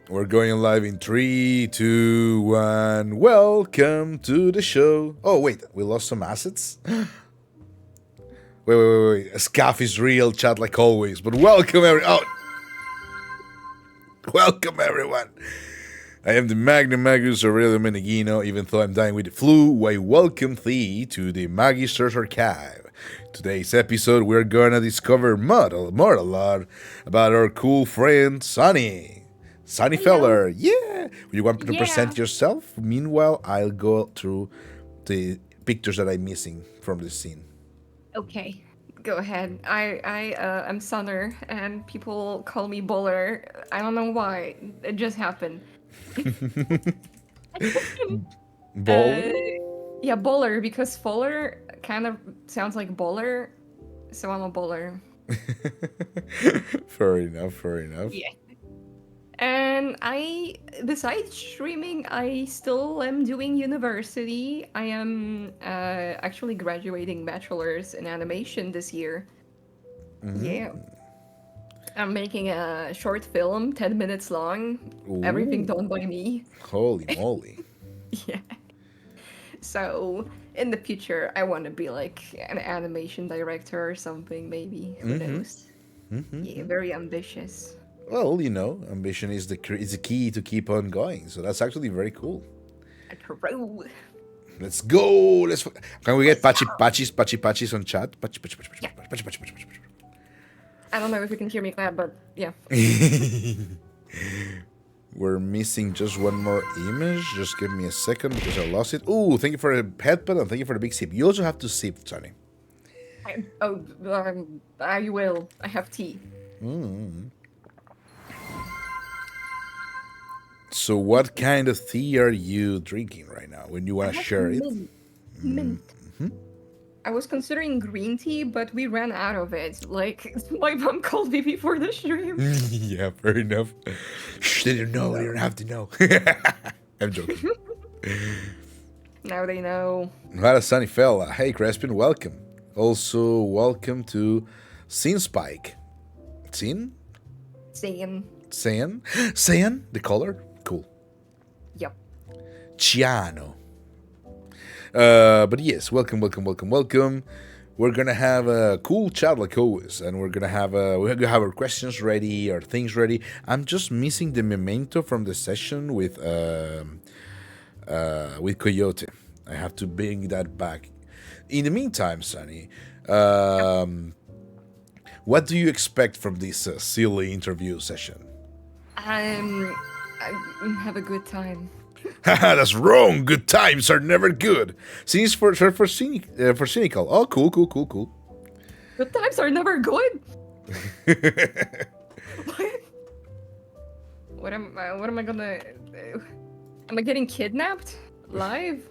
We're going live in 3, 2, 1. Welcome to the show. Oh, wait, we lost some assets? Wait. Scaff is real, chat, like always. But welcome, welcome, everyone. I am the Magnum Magus Aurelio Menegino, even though I'm dying with the flu. I welcome thee to the Magister's Archive. Today's episode, we're gonna discover more a lot about our cool friend, Sonny. Sonny Feller, yeah! Would you want to present yourself? Meanwhile, I'll go through the pictures that I'm missing from this scene. Okay, go ahead. I'm Sunner, and people call me Bowler. I don't know why. It just happened. Bowler? Yeah, Bowler, because Fuller kind of sounds like Bowler, so I'm a Bowler. Fair enough. Yeah. And besides streaming, I still am doing university. I am actually graduating bachelor's in animation this year. Yeah. I'm making a short film, 10 minutes long. Everything done by me. Holy moly. Yeah. So, in the future, I want to be like an animation director or something, maybe. Who knows? Yeah, very ambitious. Well, ambition is the key to keep on going. So that's actually very cool. True. Let's go. Can we get patchies on chat? Patchy. I don't know if you can hear me clap, but yeah. We're missing just one more image. Just give me a second because I lost it. Ooh, thank you for the headband and thank you for the big sip. You also have to sip, Sonny. I will. I have tea. So what kind of tea are you drinking right now when you want to share it? Mint. I was considering green tea, but we ran out of it. Like, my mom called me before the stream. Yeah, fair enough. Shh, they don't know. They don't have to know. I'm joking. Now they know. What a sunny fella. Hey, Crespin, welcome. Also, welcome to Sin Spike. Sin? Saying. Cyan? The color? Cool. Yep. Ciano. But yes, welcome. We're gonna have a cool chat like always, and we're gonna have our questions ready, our things ready. I'm just missing the memento from the session with Coyote. I have to bring that back. In the meantime, Sunny, what do you expect from this silly interview session? I have a good time. Haha, that's wrong. Good times are never good. Since for cynical. Oh, cool. Good times are never good. What am I gonna? Am I getting kidnapped live?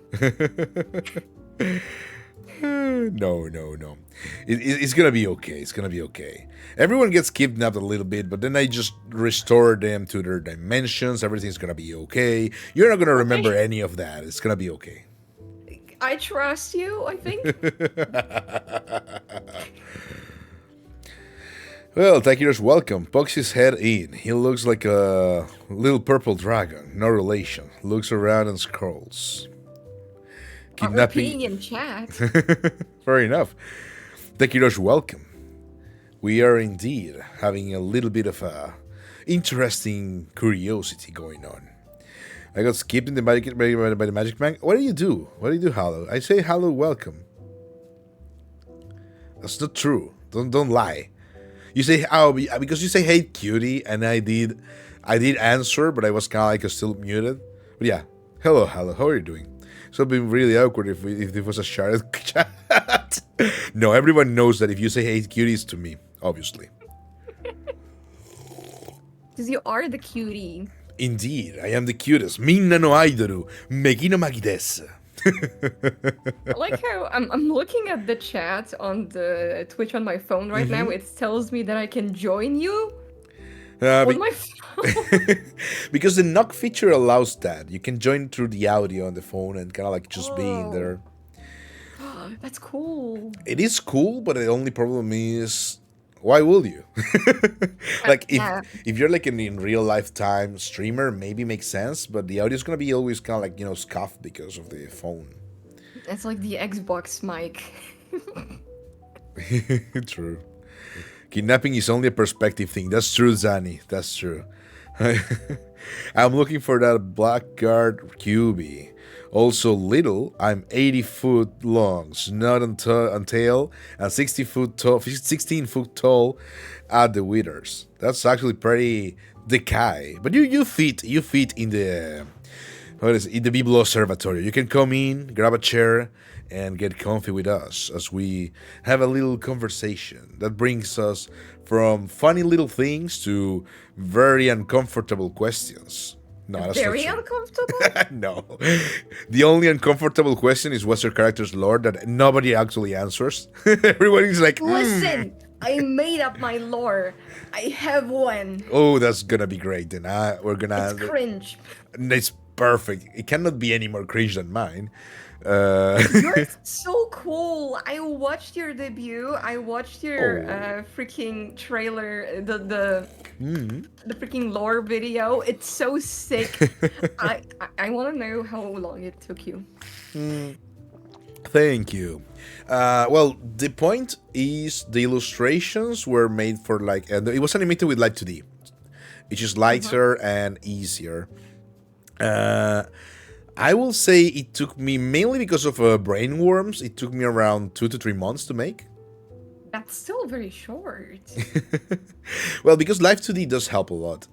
No. It's gonna be okay. Everyone gets kidnapped a little bit, but then I just restore them to their dimensions. Everything's gonna be okay. You're not gonna remember any of that. It's gonna be okay. I trust you, I think. Well, Takiro's welcome. Pokes his head in. He looks like a little purple dragon. No relation. Looks around and scrolls. Kidnapping in chat. Fair enough. Takiro's welcome. We are indeed having a little bit of a interesting curiosity going on. I got skipped in the by the magic man. What do you do? Hallow? I say hello, welcome. That's not true. Don't lie. You say because you say hey cutie, and I did answer, but I was kind of like still muted. But yeah, hello, how are you doing? So it'd be really awkward if it was a shared chat. No, everyone knows that if you say hey cutie, it's to me, obviously. Because you are the cutie. Indeed, I am the cutest. Minna no aidoru, megi no magi desu. I like how I'm looking at the chat on the Twitch on my phone right now. It tells me that I can join you on my phone. Because the knock feature allows that. You can join through the audio on the phone and kind of like just be in there. That's cool. It is cool, but the only problem is Why will you? Like Yeah, if you're like an in real lifetime streamer, maybe makes sense, but the audio is gonna be always kind of like scuffed because of the phone. it's like the Xbox mic. True. Kidnapping is only a perspective thing. That's true, Zani. That's true. I'm looking for that blackguard QB. Also little, I'm 80 foot long, snout and tail, and 60 foot tall, 16 foot tall at the withers. That's actually pretty decay. But you fit in the what is it, in the Biblo Observatory. You can come in, grab a chair, and get comfy with us as we have a little conversation that brings us from funny little things to very uncomfortable questions. No, that's not Very true. uncomfortable. No. The only uncomfortable question is what's your character's lore that nobody actually answers. Everyone is like, Listen, I made up my lore. I have one. oh, that's gonna be great. Then we're It's gonna. cringe. It's perfect. It cannot be any more cringe than mine. You're so cool. I watched your debut. I watched your Oh. freaking trailer, the freaking lore video. It's so sick. I want to know how long it took you. Thank you. Well, the point is the illustrations were made for like it was animated with Light 2D. It's just lighter and easier. I will say it took me mainly because of brainworms. It took me around 2 to 3 months to make. That's still very short. Well, because Live 2D does help a lot.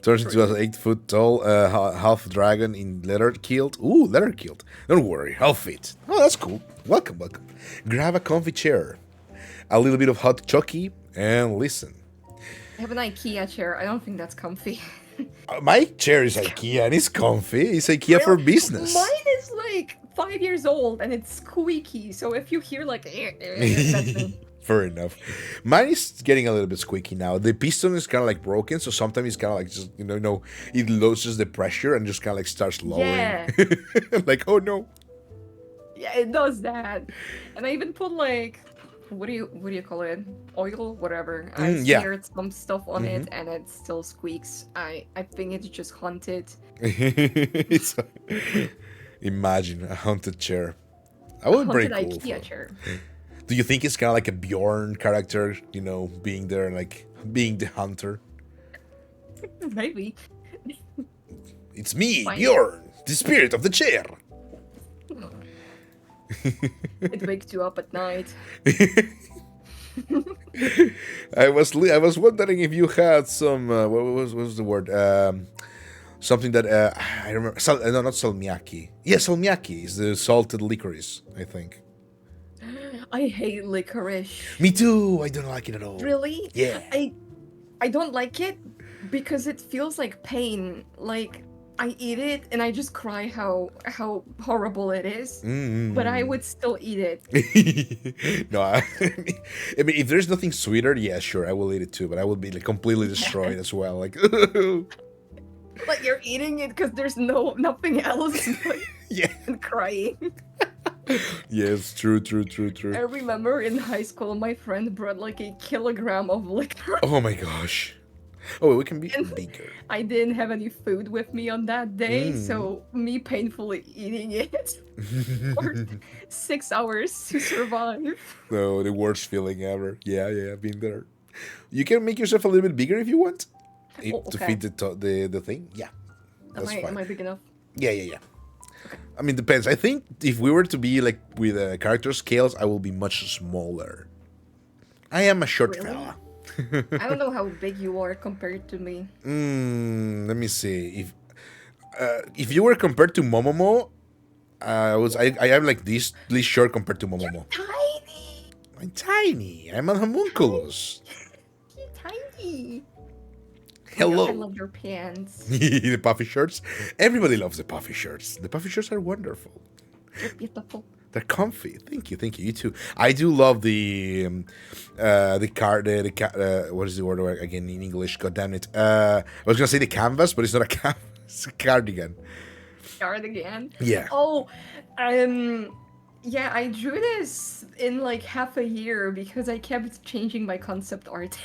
Turns into an 8 foot tall half dragon in leather kilt. Ooh, leather kilt. Don't worry, I'll fit. Oh, that's cool. Welcome, welcome. Grab a comfy chair, a little bit of hot chocolate, and listen. I have an IKEA chair. I don't think that's comfy. My chair is IKEA and it's comfy. It's IKEA for business. Mine is like 5 years old and it's squeaky. So if you hear like, that's me. Fair enough. Mine is getting a little bit squeaky now. The piston is kind of like broken, so sometimes it's kind of like just it loses the pressure and just kind of like starts lowering. Yeah. Like, oh no. Yeah, it does that. And I even put like, what do you call it? Oil, whatever. I yeah. smeared some stuff on it and it still squeaks. I think it's just haunted. It's imagine a haunted chair. That would be Haunted pretty cool. IKEA chair. Do you think it's kind of like a Bjorn character, being there and like being the hunter? Maybe. It's me, Fine. Bjorn, the spirit of the chair. It wakes you up at night. I was wondering if you had some what was the word something that I remember no, not salmiakki. Yeah, salmiakki is the salted licorice, I think. I hate licorice. Me too. I don't like it at all. Really? Yeah. I don't like it because it feels like pain. Like I eat it and I just cry how horrible it is. But I would still eat it. No, I mean, if there's nothing sweeter, yeah, sure, I will eat it too. But I will be like completely destroyed as well. Like, Like you're eating it because there's nothing else. But yeah, and crying. yes, true. I remember in high school, my friend brought like a kilogram of licorice. Oh my gosh. Oh, we can be bigger. I didn't have any food with me on that day, so me painfully eating it for 6 hours to survive. No, the worst feeling ever. Yeah, I've been there. You can make yourself a little bit bigger if you want. To okay. fit the thing. Yeah, that's fine. Am I big enough? Yeah. I mean, depends. I think if we were to be like with character scales, I will be much smaller. I am a short Really? fella. I don't know how big you are compared to me. Let me see. If you were compared to Momomo, I am like this short compared to Momomo. Tiny! I'm tiny. I'm a homunculus. You're tiny! Hello. I love your pants. The puffy shirts. Everybody loves the puffy shirts. The puffy shirts are wonderful. You're beautiful. They're comfy. Thank you. You too. I do love the what is the word again in English? God damn it. I was gonna say the canvas, but it's not a canvas. It's a cardigan. Cardigan. Yeah. Oh, Yeah, I drew this in like half a year because I kept changing my concept art.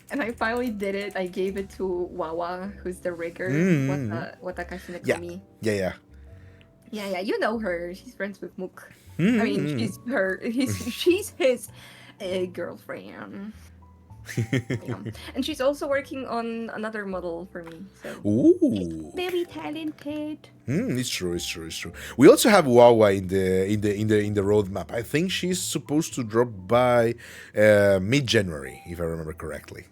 And I finally did it. I gave it to Wawa, who's the rigger. Mm. Watakashi Yeah, Nakomi. yeah, yeah. Yeah, yeah, you know her. She's friends with Mook. I mean, Mm. she's his girlfriend. Yeah, and she's also working on another model for me. So she's Ooh. very talented. It's true. It's true. It's true. We also have Wawa in the roadmap. I think she's supposed to drop by mid-January, if I remember correctly.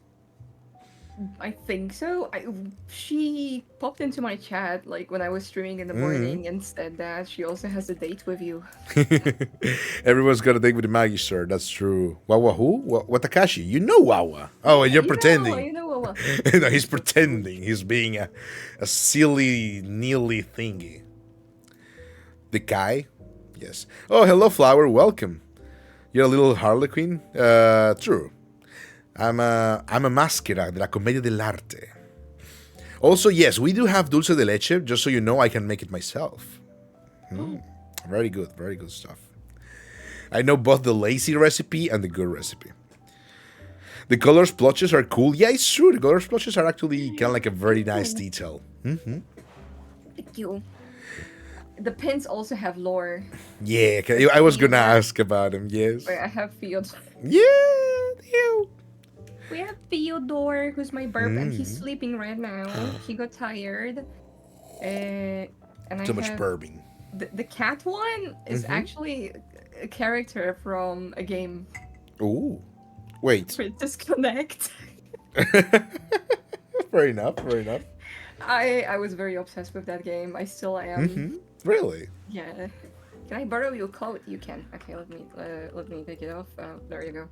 I think so. She popped into my chat like when I was streaming in the morning and said that she also has a date with you. Everyone's got a date with the Magister. That's true. Wawa who? Watakashi. You know Wawa. Oh, and Yeah, you're pretending. you know, Wawa. No, he's pretending. He's being a silly, nearly thingy. The guy? Yes. Oh, hello, Flower. Welcome. You're a little harlequin? True. I'm a mascara de la comedia dell'arte. Also, yes, we do have dulce de leche. Just so you know, I can make it myself. Very good. Very good stuff. I know both the lazy recipe and the good recipe. The color splotches are cool. Yeah, it's true. The color splotches are actually kind of like a very nice Ooh, detail. thank you. The pins also have lore. Yeah, Like I was gonna Theodore, ask about him. Yes. where I have Theodore. Yeah. Yeah. We have Theodore, who's my burp, and he's sleeping right now. He got tired. And I Too much have burping. the cat one is actually a character from a game, Ooh. Wait. Princess Connect. Fair enough. Fair enough. I was very obsessed with that game. I still am. Really? Yeah. Can I borrow your coat? You can. Okay, let me take it off. There you go.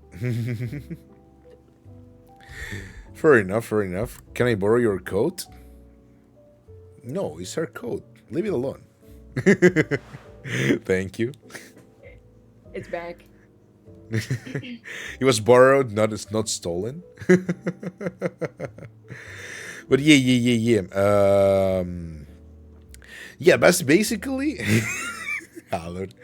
Fair enough. Fair enough. Can I borrow your coat? No, it's her coat. Leave it alone. Thank you. It's back. It was borrowed, not it's not stolen. But yeah. Yeah, that's basically. Hallowed.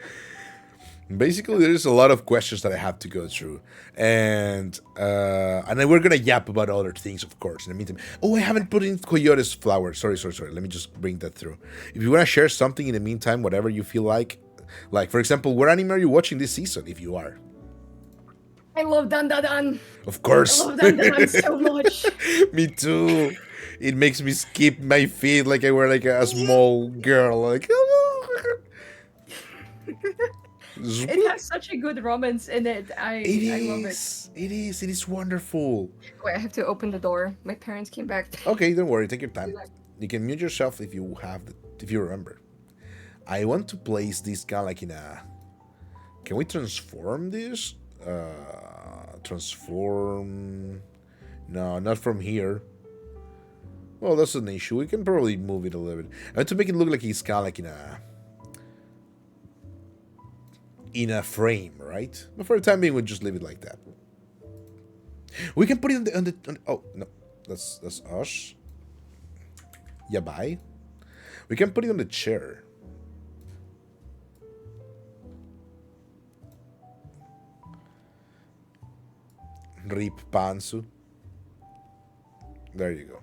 Basically, there's a lot of questions that I have to go through, and then we're gonna yap about other things, of course. In the meantime, oh, I haven't put in Coyote's flower. Sorry. Let me just bring that through. If you wanna share something in the meantime, whatever you feel like for example, what anime are you watching this season? If you are, I love Dan Dan Dan. of I course. love Dan Dan Dan so much. Me too. It makes me skip my feet like I were like a small girl. Like. It has such a good romance in it. I love it. It is. It is wonderful. Wait, I have to open the door. My parents came back. Okay, don't worry. Take your time. You can mute yourself if you if you remember. I want to place this guy like in a. Can we transform this? Transform. No, not from here. Well, that's an issue. We can probably move it a little bit. I want to make it look like he's kind of like in a frame, right? But for the time being, we'll just leave it like that. We can put it on the oh no, that's us. Yeah, bye. We can put it on the chair. Rip Pansu. There you go.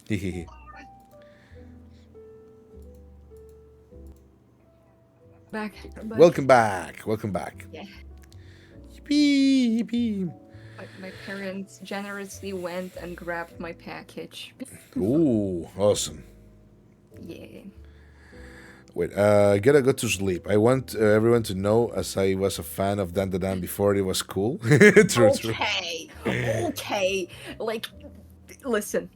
Hehehe. Back. Welcome back. Welcome back. Yeah. Yippee, yippee. My parents generously went and grabbed my package. Ooh, awesome. Yeah. Wait, gotta go to sleep. I want everyone to know, as I was a fan of Dan Da Dan before it was cool. True. Okay. Like, listen.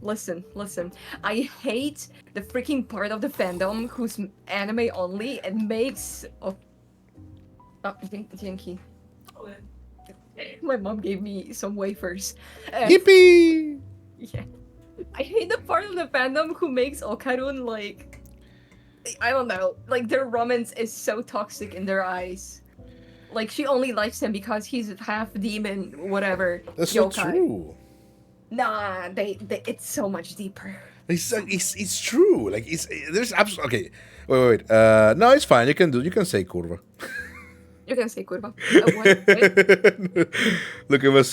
I hate the freaking part of the fandom who's anime only and makes. Oh, Jinky. My mom gave me some wafers. Yippee! Yeah. I hate the part of the fandom who makes Okarun like. I don't know. Like, their romance is so toxic in their eyes. Like, she only likes him because he's half demon, whatever. That's yokai. not true. Nah, they it's so much deeper. It's true. Like there's absolutely okay. Wait. No, it's fine. You can say curva. You can say curva. What? Look at what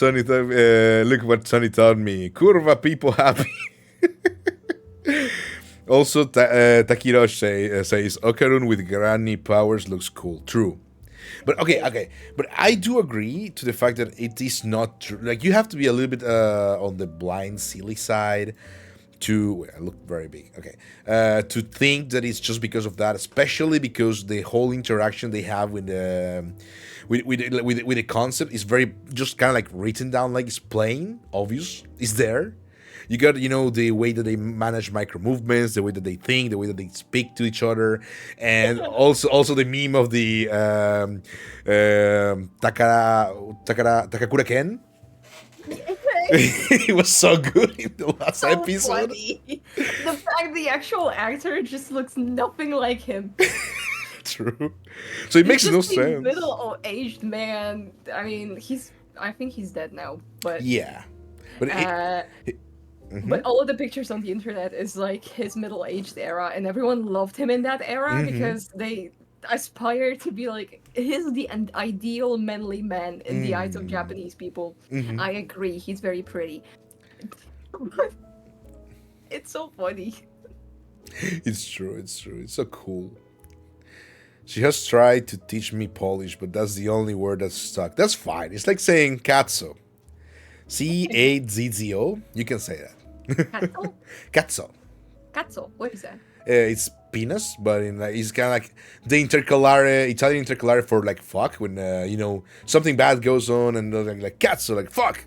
look what Sonny taught me. Curva people happy. Also, Takirosh says Okarun with granny powers looks cool. True. But okay. But I do agree to the fact that it is not true. Like you have to be a little bit on the blind, silly side to wait, I look very big. Okay, to think that it's just because of that, especially because the whole interaction they have with the with the concept is very just kind of like written down, like it's plain obvious. It's there. You got the way that they manage micro movements, the way that they think, the way that they speak to each other, and also the meme of the Takakura Ken. It was so good in the last So episode. funny. The fact the actual actor just looks nothing like him. True. So it He's makes no just a sense. middle-aged man. I mean, I think he's dead now, but Yeah, but uh, but all of the pictures on the internet is like his middle-aged era, and everyone loved him in that era because they aspire to be like he's the ideal manly man in the eyes of Japanese people. I agree, he's very pretty. It's so funny. it's true. It's true. It's so cool. She has tried to teach me Polish, but that's the only word that's stuck. That's fine. It's like saying katso. Cazzo. You can say that. Katsu? Katso. Katsu, what is that? It's penis, but it's kind of like the intercalare, Italian intercalare for like fuck when something bad goes on and they're like cazzo, like fuck.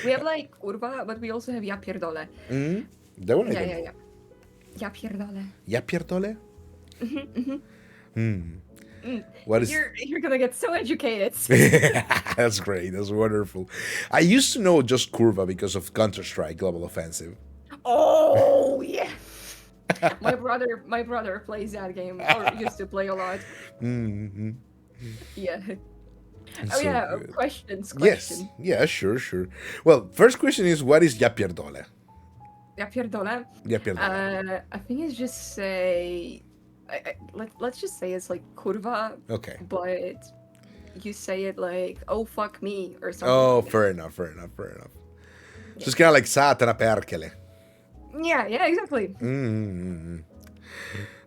We have like kurwa, but we also have ja pierdolę. That one I Yeah, don't yeah, know. yeah. Ja pierdolę. Ja pierdolę? What is? You're gonna get so educated. That's great. That's wonderful. I used to know just Curva because of Counter-Strike Global Offensive. Oh yeah. My brother plays that game or used to play a lot. Yeah. Oh So yeah. good. Questions. Yes. Yeah. Sure. Well, first question is what is Ja pierdolę? Ja pierdolę. Ja pierdolę. I think it's just say. Let's just say it's like kurva, Okay. but you say it like oh fuck me or something. Oh, like that. fair enough. So it's kind of like Satana perkele. Yeah, exactly.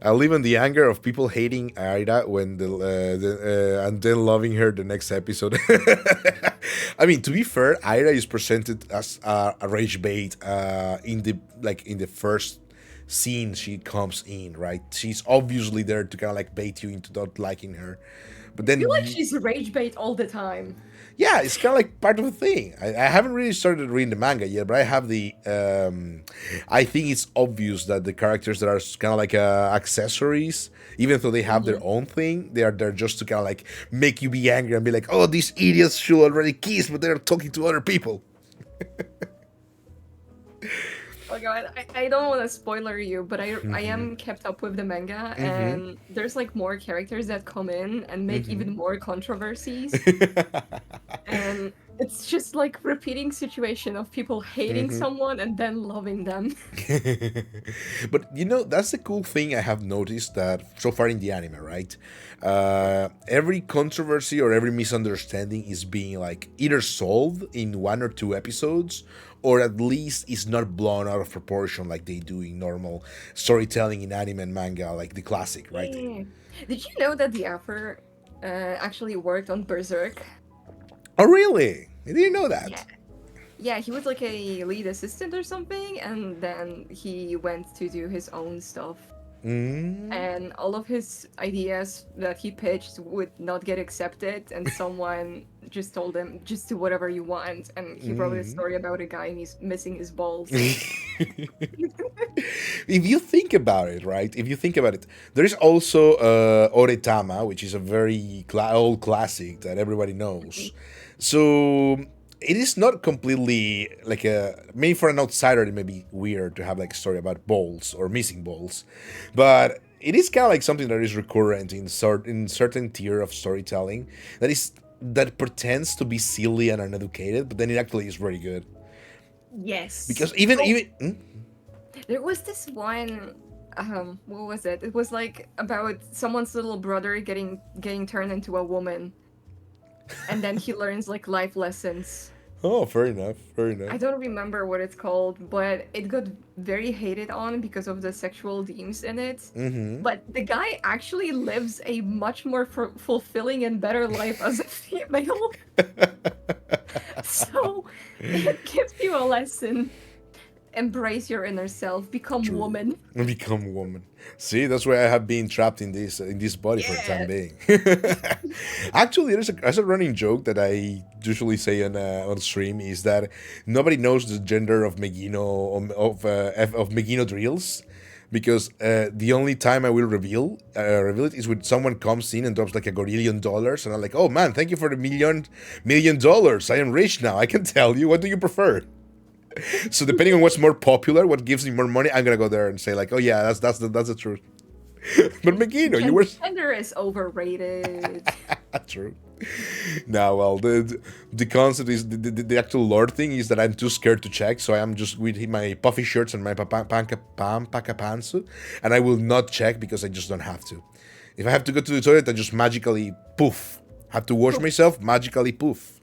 I live in the anger of people hating Aida when and then loving her the next episode. I mean, to be fair, Aida is presented as a rage bait in the first scene she comes in, right? She's obviously there to kind of like bait you into not liking her, but then I feel like she's rage bait all the time. yeah, it's kind of like part of the thing. I haven't really started reading the manga yet, but I have the. I think it's obvious that the characters that are kind of like accessories, even though they have their own thing, they're there just to kind of like make you be angry and be like, oh, these idiots should already kiss, but they're talking to other people. Oh god, I don't want to spoiler you, but I am kept up with the manga, and there's like more characters that come in and make even more controversies. And it's just like repeating situation of people hating someone and then loving them. But that's the cool thing I have noticed that so far in the anime, right? Every controversy or every misunderstanding is being like either solved in 1 or 2 episodes, or at least is not blown out of proportion like they do in normal storytelling in anime and manga, like the classic, right? Yeah. Did you know that the author actually worked on Berserk? Oh, really? I didn't know that. Yeah. Yeah, he was like a lead assistant or something, and then he went to do his own stuff. And all of his ideas that he pitched would not get accepted, and someone just told him, just do whatever you want. And he wrote a story about a guy and he's missing his balls. If you think about it, right? If you think about it, there is also Oretama, which is a very old classic that everybody knows. So it is not completely like maybe for an outsider it may be weird to have like a story about balls or missing balls, but it is kind of like something that is recurrent in certain tier of storytelling that pretends to be silly and uneducated, but then it actually is very good. Yes. Because even Oh, even there was this one. What was it? It was like about someone's little brother getting turned into a woman, and then he learns like life lessons. oh, fair enough, fair enough. I don't remember what it's called, but it got very hated on because of the sexual themes in it. Mm-hmm. But the guy actually lives a much more fulfilling and better life as a female. So it gives you a lesson. Embrace your inner self, become True. woman. And become a woman. See, that's why I have been trapped in this body for the time Yeah. being. Actually, there's a running joke that I usually say on stream is that nobody knows the gender of Megino of Megino drills. Because the only time I will reveal it is when someone comes in and drops like $1 billion, and I'm like, oh man, thank you for the million dollars. I am rich now. I can tell you. What do you prefer? So depending on what's more popular, what gives me more money, I'm gonna go there and say like, oh yeah, that's the truth. But Megino, you were Gender is overrated. true. Now, well, the concept is the actual lore thing is that I'm too scared to check, so I am just with my puffy shirts and my paka pantsu, and I will not check because I just don't have to. If I have to go to the toilet, I just magically poof. Have to wash myself, magically poof.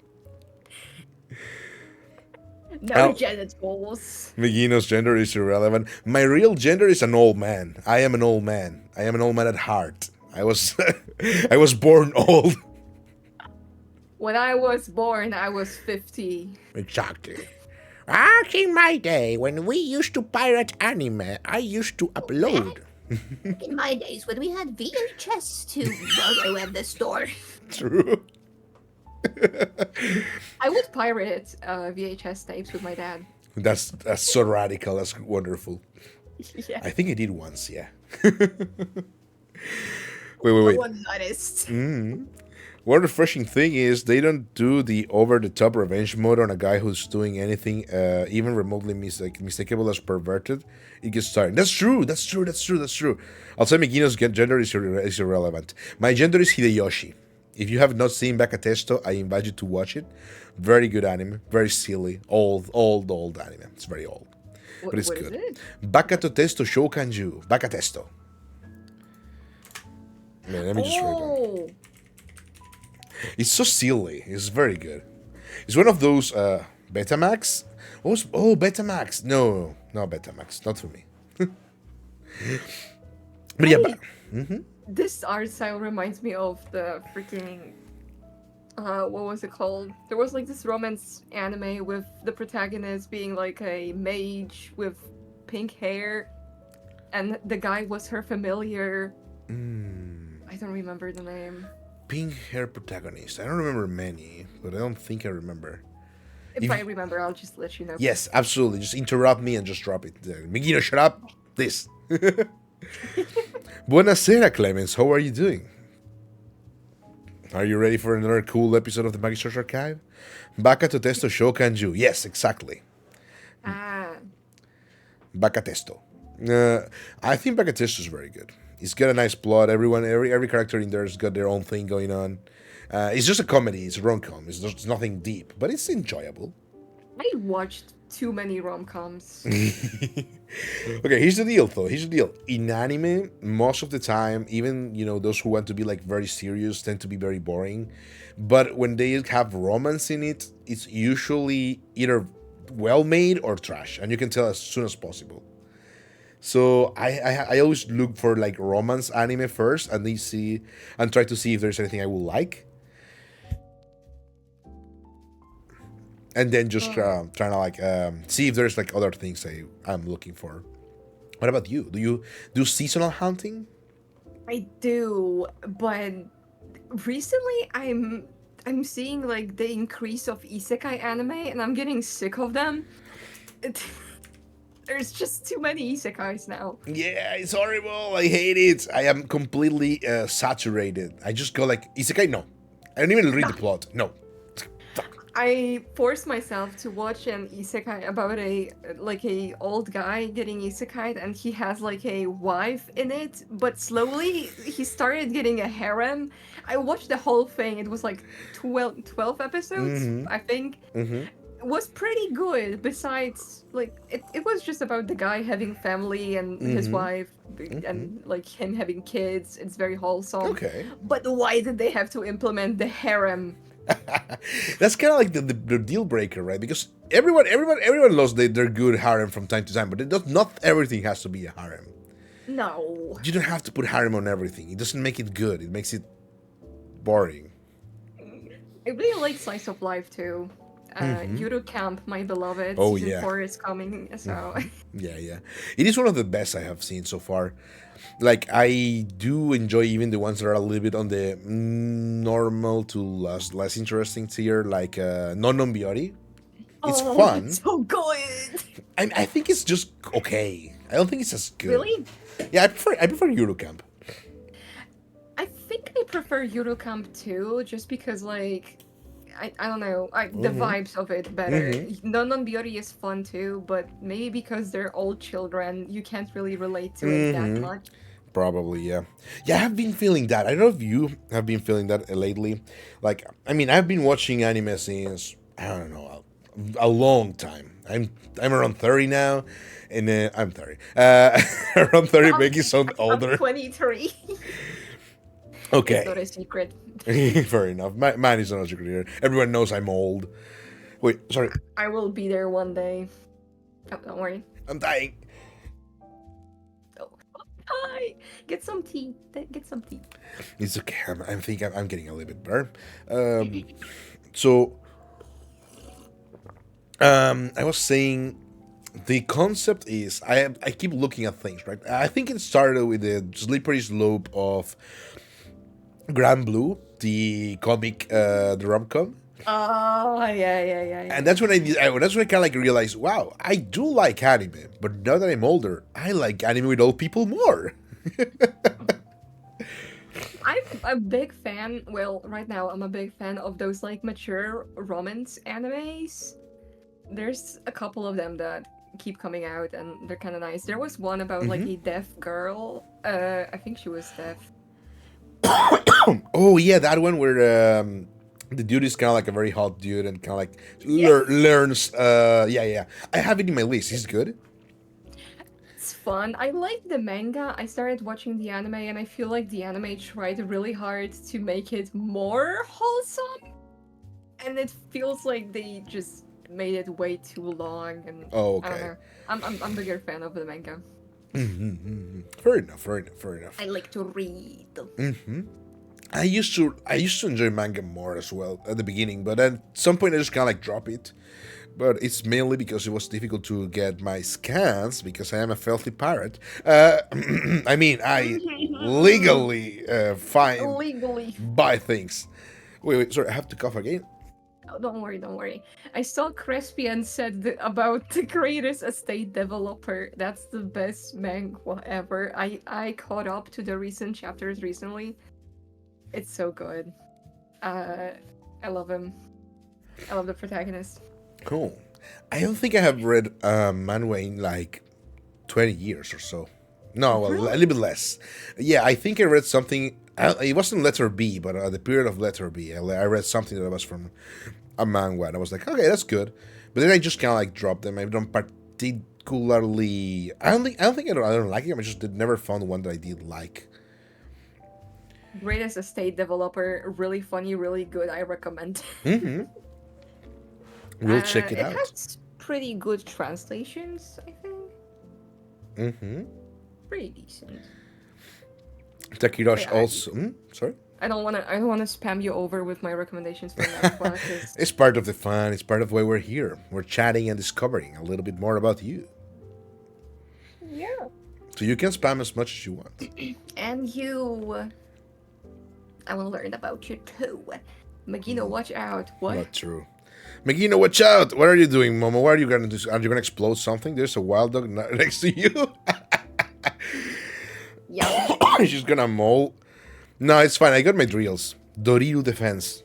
No Now, genitals. Megino's gender is irrelevant. My real gender is an old man. I am an old man. I am an old man at heart. I was I was born old. When I was born, I was 50. Exactly. Back in my day, when we used to pirate anime, I used to Back upload. in my days when we had VHS to borrow at the store. True. I would pirate VHS tapes with my dad. That's so radical. That's wonderful. Yeah. I think I did once. Yeah. Wait, wait, No wait. one noticed. One refreshing thing is they don't do the over-the-top revenge mode on a guy who's doing anything, even remotely mistakable as perverted. It gets tiring. That's true. That's true. That's true. That's true. I'll say Megino's gender is irrelevant. My gender is Hideyoshi. If you have not seen Bakatesto, I invite you to watch it. Very good anime. Very silly. Old anime. It's very old, but it's What is good. it? Bakato Testo Shoukanju. Bakatesto. Man, let me just write down. Oh, It's so silly. It's very good. It's one of those Betamax. Betamax. No, no Betamax. Not for me. But yeah, hey, this art style reminds me of the freaking what was it called? There was like this romance anime with the protagonist being like a mage with pink hair, and the guy was her familiar. I don't remember the name. pink hair protagonist. I don't remember many, but I don't think I remember. If If I remember, I'll just let you know. yes, absolutely. Just interrupt me and just drop it. Megino, shut up. This. Buonasera, Clemens. How are you doing? Are you ready for another cool episode of the Magister's Archive? Baka to testo shokanju. Yes, exactly. Ah, Baka testo. I think Baka testo is very good. It's got a nice plot. Every character in there has got their own thing going on. It's just a comedy. It's a rom-com. It's nothing deep, but it's enjoyable. I watched too many rom-coms. Okay, here's the deal, though. Here's the deal. In anime, most of the time, even those who want to be like very serious tend to be very boring. But when they have romance in it, it's usually either well made or trash, and you can tell as soon as possible. So I always look for like romance anime first, and then see and try to see if there's anything I will like, and then just trying to like see if there's like other things I'm looking for. What about you? Do you do seasonal hunting? I do, but recently I'm seeing like the increase of isekai anime, and I'm getting sick of them. It, there's just too many isekais now. Yeah, it's horrible. I hate it. I am completely saturated. I just go like isekai. No, I don't even read the plot. No. Fuck. I forced myself to watch an isekai about a old guy getting isekai, and he has like a wife in it, but slowly he started getting a harem. I watched the whole thing. It was like 12 episodes, I think. was pretty good. Besides, like, it was just about the guy having family and his Mm-hmm. wife, and like him having kids. It's very wholesome. Okay. But why did they have to implement the harem? That's kind of like the deal breaker, right? Because everyone knows they're good harem from time to time, but it does not everything has to be a harem. No. You don't have to put harem on everything. It doesn't make it good. It makes it boring. I really like Slice of Life too. Yuru Camp, my beloved. Oh Season yeah, 4 is coming, so. yeah. It is one of the best I have seen so far. Like I do enjoy even the ones that are a little bit on the normal to less interesting tier, like Non Non Biori. It's Oh, fun. it's so good! I think it's just okay. I don't think it's as good. Really? Yeah, I prefer Eurocamp. I think I prefer Yuru Camp too, just because, like, I don't know, the vibes of it better. Non Beauty is fun too, but maybe because they're all children, you can't really relate to it that much. Probably, yeah. Yeah, I have been feeling that. I don't know if you have been feeling that lately. Like, I mean, I've been watching anime since I don't know a long time. I'm around 30 now, and I'm 30. Around 30, I'm, making you sound I'm older. 23. It's not Okay, a secret. fair enough. Man is not a secret here. Everyone knows I'm old. Wait, sorry, I will be there one day. Oh, don't worry. I'm dying. Oh, hi! Get some tea. Get some tea. It's okay. I think I'm getting a little bit better. So I was saying the concept is I keep looking at things, right? I think it started with the slippery slope of Grand Blue, the comic, the rom-com. Oh, yeah. And that's when that's when I kind of like realized, wow, I do like anime, but now that I'm older, I like anime with old people more. I'm a big fan. Well, right now I'm a big fan of those like mature romance animes. There's a couple of them that keep coming out and they're kind of nice. There was one about like a deaf girl. I think she was deaf. Oh yeah, that one where the dude is kind of like a very hot dude and kind of like Yes. learns. Yeah. I have it in my list. He's good. It's fun. I like the manga. I started watching the anime and I feel like the anime tried really hard to make it more wholesome. And it feels like they just made it way too long and Oh, I don't okay. know. I'm a bigger fan of the manga. Fair enough. I like to read. I used to enjoy manga more as well at the beginning, but at some point I just kind of like drop it. But it's mainly because it was difficult to get my scans because I am a filthy pirate. I mean, I legally find Legally. buy things. Wait, sorry, I have to cough again. Oh, don't worry. I saw Crespian said about the greatest estate developer. That's the best manga ever. I caught up to the recent chapters recently. It's so good. I love him. I love the protagonist. Cool. I don't think I have read manhwa in like 20 years or so. No, well, a Really? little bit less. Yeah, I think I read something. It wasn't letter B, but the period of letter B. I read something that was from a manhwa, and I was like, okay, that's good. But then I just kind of like dropped them. I don't particularly. I don't like them. I just never found one that I did like. Greatest estate developer. Really funny, really good. I recommend. We'll check it It out. has pretty good translations, I think. Pretty decent. Takirosh Wait, also. Sorry. I don't wanna spam you over with my recommendations for next one, 'cause It's part of the fun. It's part of why we're here. We're chatting and discovering a little bit more about you. yeah. So you can spam as much as you want. And you, I want to learn about you too. Magino, watch out. What? Not true. Magino, watch out! What are you doing, Momo? What are you gonna do? Are you gonna explode something? There's a wild dog next to you. Yeah. She's gonna maul. No, it's fine. I got my drills. Doriru defense.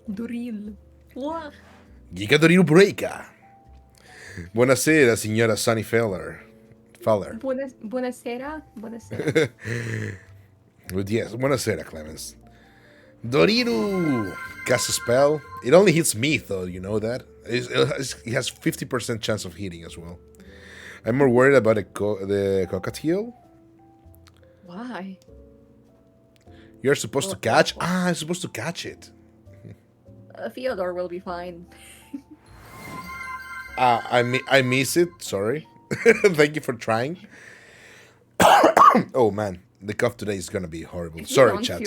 Duril. What? Giga Doriru breaker. Buonasera, signora Sunny Feller. Buonasera. Buonasera. But yes, buonasera, Clemens. Doriru! Cast a spell. It only hits me, though, you know that? It has 50% chance of hitting as well. I'm more worried about the cockatiel. Why? You're supposed to Well, catch. Ah, I'm supposed to catch it. Theodore will be fine. I miss it. Sorry. Thank you for trying. Oh man, the cough today is gonna be horrible. Sorry, chat.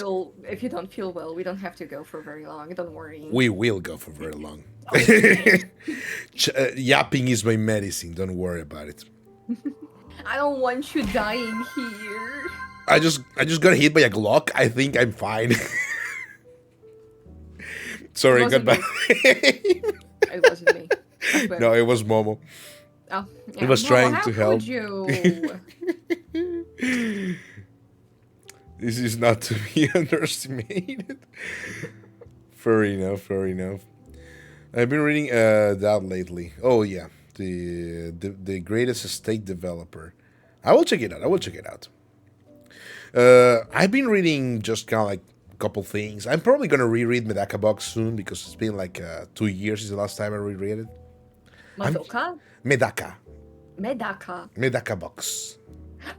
If you don't feel well, we don't have to go for very long. Don't worry. We will go for very long. Okay. Yapping is my medicine. Don't worry about it. I don't want you dying here. I just got hit by a Glock. I think I'm fine. Sorry, It wasn't goodbye. It wasn't me. I swear. No, it was Momo. Oh, yeah. It was Well, trying how to could help. you? This is not to be underestimated. Fair enough. Fair enough. I've been reading that lately. Oh yeah, the greatest estate developer. I will check it out. I will check it out. I've been reading just kind of like a couple things. I'm probably gonna reread Medaka Box soon because it's been like 2 years since the last time I reread it. Madoka? Medaka, Medaka. Medaka Box.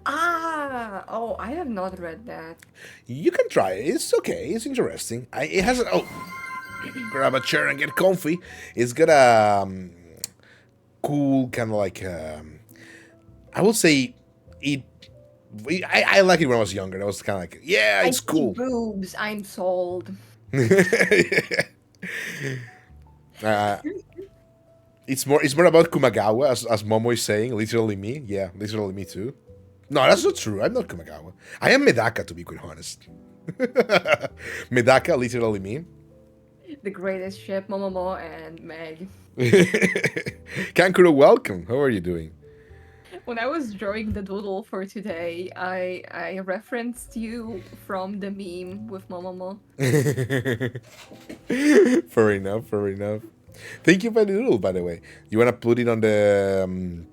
Ah, oh, I have not read that. You can try it. It's okay. It's interesting. It has a, grab a chair and get comfy. It's got a cool kind of like I will say it. I like it when I was younger. I was kind of like, yeah, I it's see cool. boobs. I'm sold. uh, it's more about Kumagawa, as Momo is saying. Literally me. Yeah, literally me too. No, that's not true. I'm not Kumagawa. I am Medaka, to be quite honest. Medaka, literally me. The greatest ship, Momomo and Meg. Kankuro, welcome. How are you doing? When I was drawing the doodle for today, I referenced you from the meme with Momomo. Fair enough. Fair enough. Thank you for the doodle, by the way. You wanna put it on the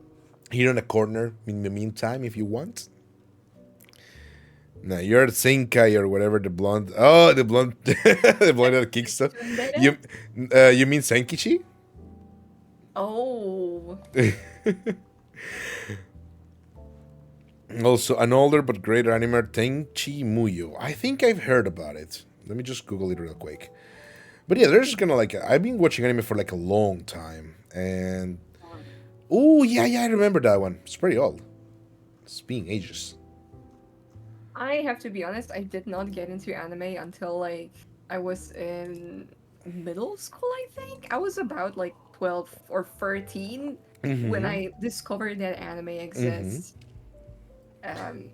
here in the corner in the meantime, if you want. No, you're Senkai or whatever the blonde. Oh, the blonde, the blonde that kicks stuff. You mean Senkichi? Oh. Also, an older but greater animer, Tenchi Muyo. I think I've heard about it. Let me just Google it real quick. But yeah, there's kind of like I've been watching anime for like a long time, and oh yeah, I remember that one. It's pretty old. It's been ages. I have to be honest, I did not get into anime until like I was in middle school, I think. I was about like 12 or 13 when I discovered that anime exists. And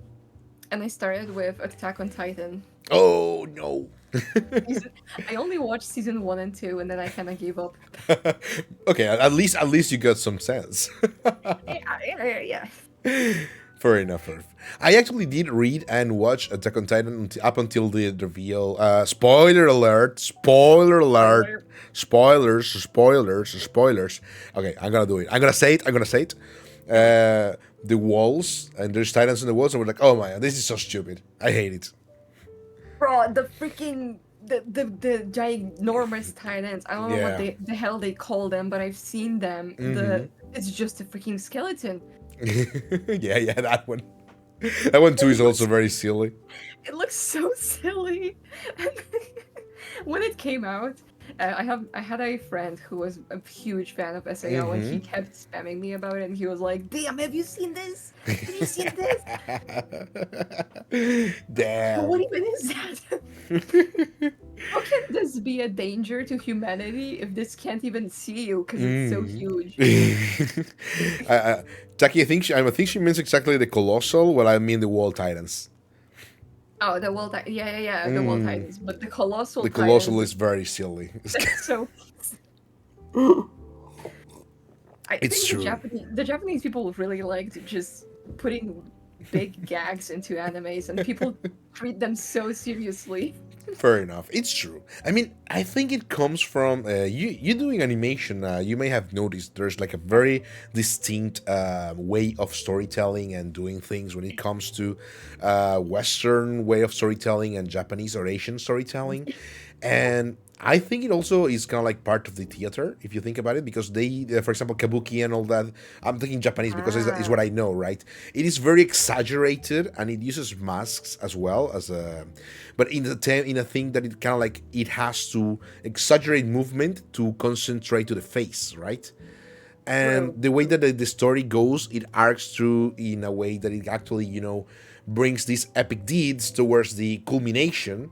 I started with Attack on Titan. Oh no. I only watched season 1 and 2 and then I kind of gave up. Okay, at least you got some sense. Yeah. Fair enough. I actually did read and watch Attack on Titan up until the reveal. Spoiler alert! Spoiler alert! Spoilers! Okay, I'm gonna do it. I'm gonna say it. The walls, and there's Titans in the walls, and we're like, oh my god, this is so stupid. I hate it. Bro, the freaking the ginormous Titans. I don't know what the hell they call them, but I've seen them. It's just a freaking skeleton. yeah, that one. That one too is also very silly. It looks so silly. When it came out, I had a friend who was a huge fan of SAO, and he kept spamming me about it. And he was like, "Damn, have you seen this? Have you seen this? Damn. What even is that? How can this be a danger to humanity if this can't even see you because it's so huge?" Taki, I think she means exactly the colossal. Well, I mean the wall titans. Oh, the wall titans. Yeah, the wall titans. But the colossal. The colossal is very silly. So. I It's think true. the Japanese people really liked just putting big gags into animes, and people treat them so seriously. Fair enough. It's true. I mean, I think it comes from you doing animation. You may have noticed there's like a very distinct way of storytelling and doing things when it comes to Western way of storytelling and Japanese or Asian storytelling. And I think it also is kind of like part of the theater, if you think about it, because they, for example, kabuki and all that. I'm thinking Japanese because it's Ah, what I know, right? It is very exaggerated and it uses masks as well as a, but in a thing that it kind of like it has to exaggerate movement to concentrate to the face, right? And true. the way that the story goes, it arcs through in a way that it actually brings these epic deeds towards the culmination,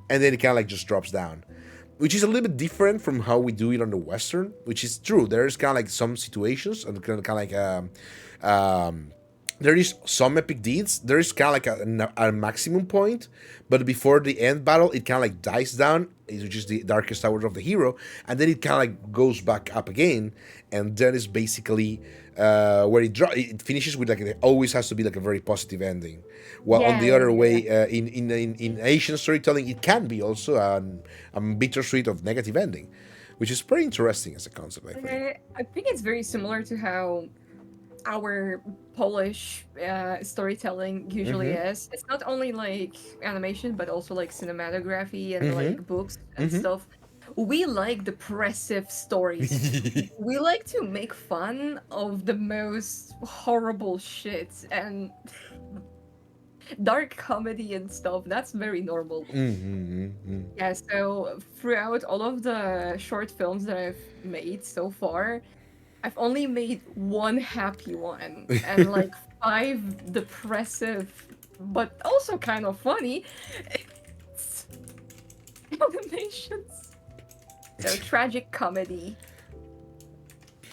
and then it kind of like just drops down, which is a little bit different from how we do it on the western, which is true. There's kind of like some situations and kind of like um, there is some epic deeds. There is kind of like a maximum point, but before the end battle, it kind of like dies down, which is the darkest hours of the hero, and then it kind of like goes back up again, and then is basically where it finishes with like it always has to be like a very positive ending. While on Yeah, the yeah, other yeah. way, in Asian storytelling, it can be also a bittersweet of negative ending, which is pretty interesting as a concept, I think. I think it's very similar to how our Polish storytelling usually Mm-hmm. is. It's not only like animation, but also like cinematography and Mm-hmm. like books and Mm-hmm. stuff. We like depressive stories. We like to make fun of the most horrible shit and dark comedy and stuff. That's very normal. Mm-hmm. Yeah, so throughout all of the short films that I've made so far, I've only made one happy one and like five depressive, but also kind of funny animations. So tragic comedy.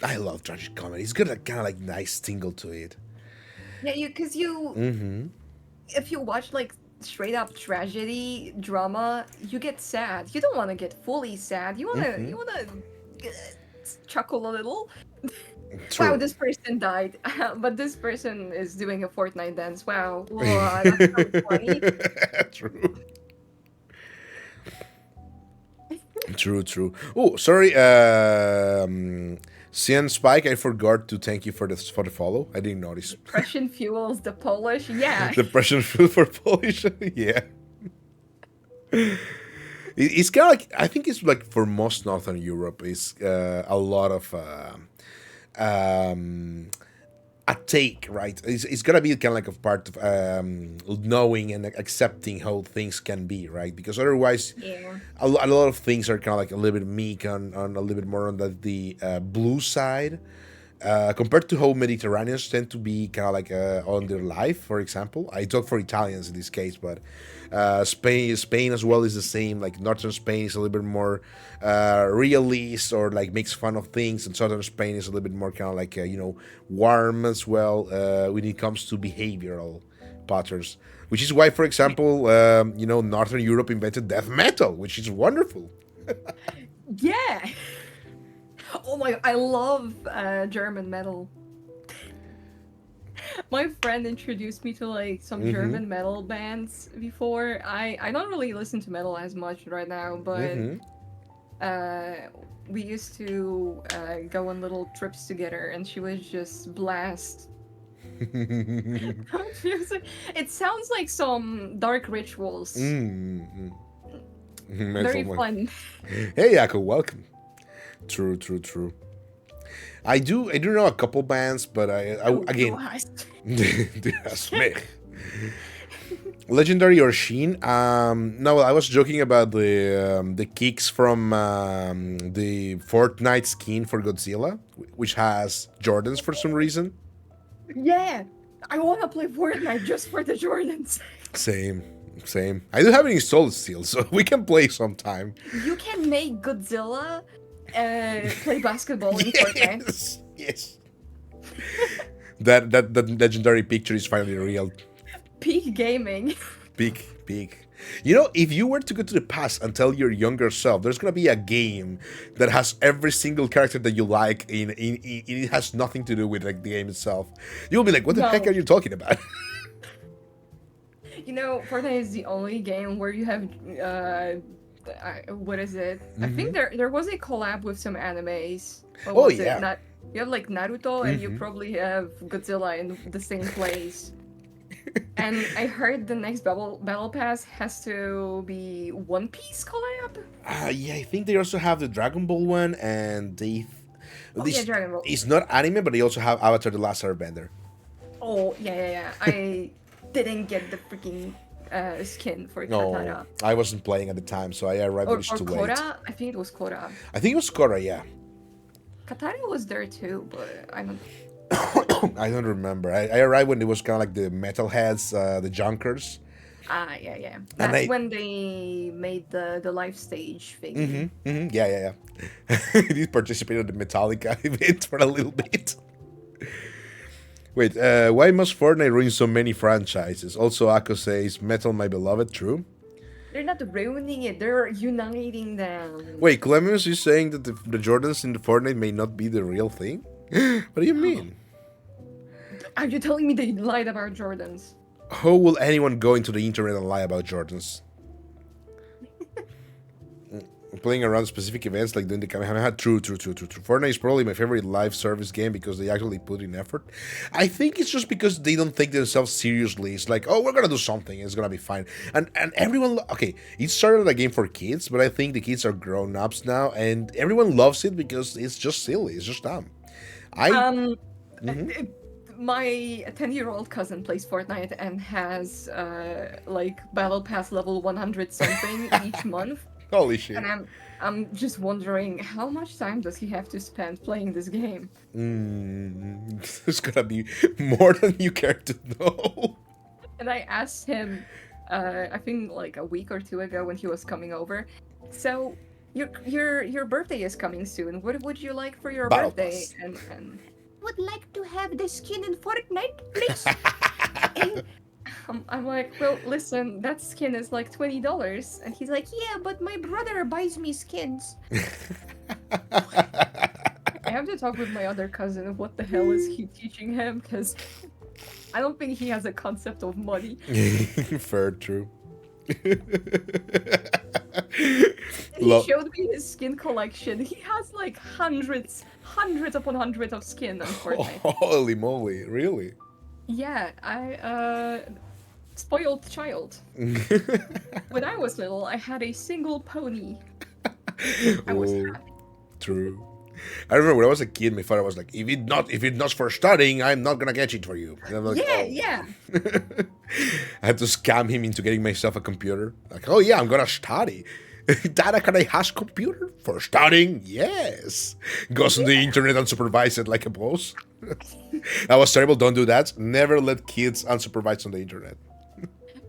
I love tragic comedy. It's got a kind of like nice tingle to it. Yeah, because you Mm-hmm. if you watch like straight up tragedy drama, you get sad. You don't want to get fully sad. Mm-hmm. You wanna chuckle a little. Wow, True. this person died, but this person is doing a Fortnite dance. Wow, wow, that's so funny. True. True, true. Oh, sorry. CN Spike, I forgot to thank you for the follow. I didn't notice. Depression fuels the Polish. Yeah, The Prussian food for Polish. Yeah. It's kind of like I think it's like for most Northern Europe, it's a lot of um, a take, right? It's gonna be kind of like a part of knowing and accepting how things can be, right? Because otherwise, yeah, a lot of things are kind of like a little bit meek on a little bit more on the blue side. Compared to how Mediterraneans tend to be kind of like on their life, for example, I talk for Italians in this case, but Spain as well is the same. Like northern Spain is a little bit more realist or like makes fun of things, and southern Spain is a little bit more kind of like warm as well when it comes to behavioral patterns. Which is why, for example, Northern Europe invented death metal, which is wonderful. yeah. Oh my! I love German metal. My friend introduced me to like some Mm-hmm. German metal bands before. I don't really listen to metal as much right now, but Mm-hmm. uh, we used to go on little trips together, and she was just blast music. It sounds like some dark rituals. Mm-hmm. Mental Very one. fun. Hey, Yako, welcome. True, true, true. I do know a couple bands, but I Oh, du again, hast. du hast mich. Legendary or Sheen. No, well, I was joking about the kicks from the Fortnite skin for Godzilla, which has Jordans for some reason. Yeah, I want to play Fortnite just for the Jordans. Same, same. I do have it installed still, so we can play sometime. You can make Godzilla play basketball in Fortnite. Yes, yes. That legendary picture is finally real. Peak gaming. Big, big. You know, if you were to go to the past and tell your younger self, there's gonna be a game that has every single character that you like. It has nothing to do with like the game itself. You'll be like, "What the heck are No, you talking about?" you know, Fortnite is the only game where you have what is it? I think there was a collab with some animes. What Oh was it? yeah. Not you have like Naruto, and you probably have Godzilla in the same place. And I heard the next battle pass has to be One Piece collab. Yeah, I think they also have the Dragon Ball one, and Oh yeah, this Dragon Ball. it's not anime, but they also have Avatar: The Last Airbender. Oh yeah, yeah, yeah. I didn't get the freaking skin for No, Katara I wasn't playing at the time, so I arrived much or too late. Korra. I think it was Korra. I think it was Korra, yeah. Katara was there too, but I don't. I don't remember. I arrived when it was kind of like the metalheads, the junkers, Ah, yeah, yeah. and That's when they made the live stage thingy. yeah, yeah, yeah. I did participate in the Metallica event for a little bit. Wait, why must Fortnite ruin so many franchises? Also, Ako says, Metal My Beloved, true? They're not ruining it; they're uniting them. Wait, Clemens is saying that the Jordans in the Fortnite may not be the real thing? What do you mean? Are you telling me they lied about Jordans? How will anyone go into the internet and lie about Jordans? Playing around specific events like doing the Kamehameha. True. Fortnite is probably my favorite live service game because they actually put in effort. I think it's just because they don't take themselves seriously. It's like, oh, we're gonna do something. It's gonna be fine. And everyone, okay, it started a game for kids, but I think the kids are grown ups now, and everyone loves it because it's just silly. It's just dumb. I Um, uh, uh, my 10-year-old cousin plays Fortnite and has like battle pass level 100 something each month, holy shit. and I'm just wondering how much time does he have to spend playing this game? It's gonna be more than you care to know. And I asked him, I think like a week or two ago when he was coming over, so your birthday is coming soon. What would you like for your Battle birthday? Pass. And would like to have the skin in Fortnite, please. And I'm like, well, listen, that skin is like $20, and he's like, yeah, but my brother buys me skins. I have to talk with my other cousin. What the hell is he teaching him? Because I don't think he has a concept of money. Fair, true. He showed me his skin collection. He has like hundreds upon hundreds of skin on Fortnite. Holy moly, really? Yeah, spoiled child. When I was little, I had a single pony. I was Oh, happy. true. I remember when I was a kid, my father was like, if it's not for studying, I'm not gonna get it for you. And I'm like, Yeah, oh. yeah. I had to scam him into getting myself a computer. Like, oh yeah, I'm gonna study. Dada, can I have computer for studying? Yes. Goes on the internet unsupervised like a boss. That was terrible. Don't do that. Never let kids unsupervised on the internet.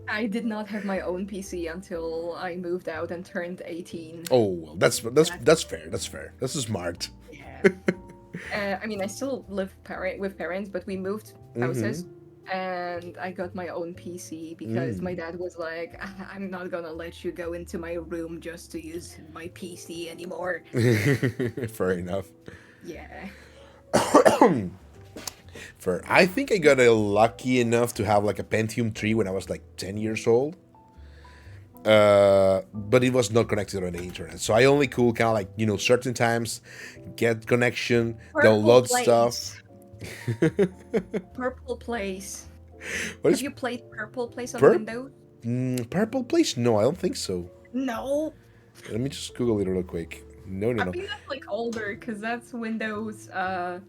I did not have my own PC until I moved out and turned 18. Oh well, that's fair. That's fair. That's smart. Yeah. I mean, I still live with parents, but we moved houses, and I got my own PC because my dad was like, "I'm not gonna let you go into my room just to use my PC anymore." Fair enough. Yeah. Fair. I think I got lucky enough to have like a Pentium 3 when I was like 10 years old. But it was not connected on the internet. So I only could kind of like, certain times get connection, download stuff. Purple Place. What Have is you played Purple Place on Pur- Windows? Purple Place? No, I don't think so. No. Let me just Google it real quick. No. I think that's like older because that's Windows. I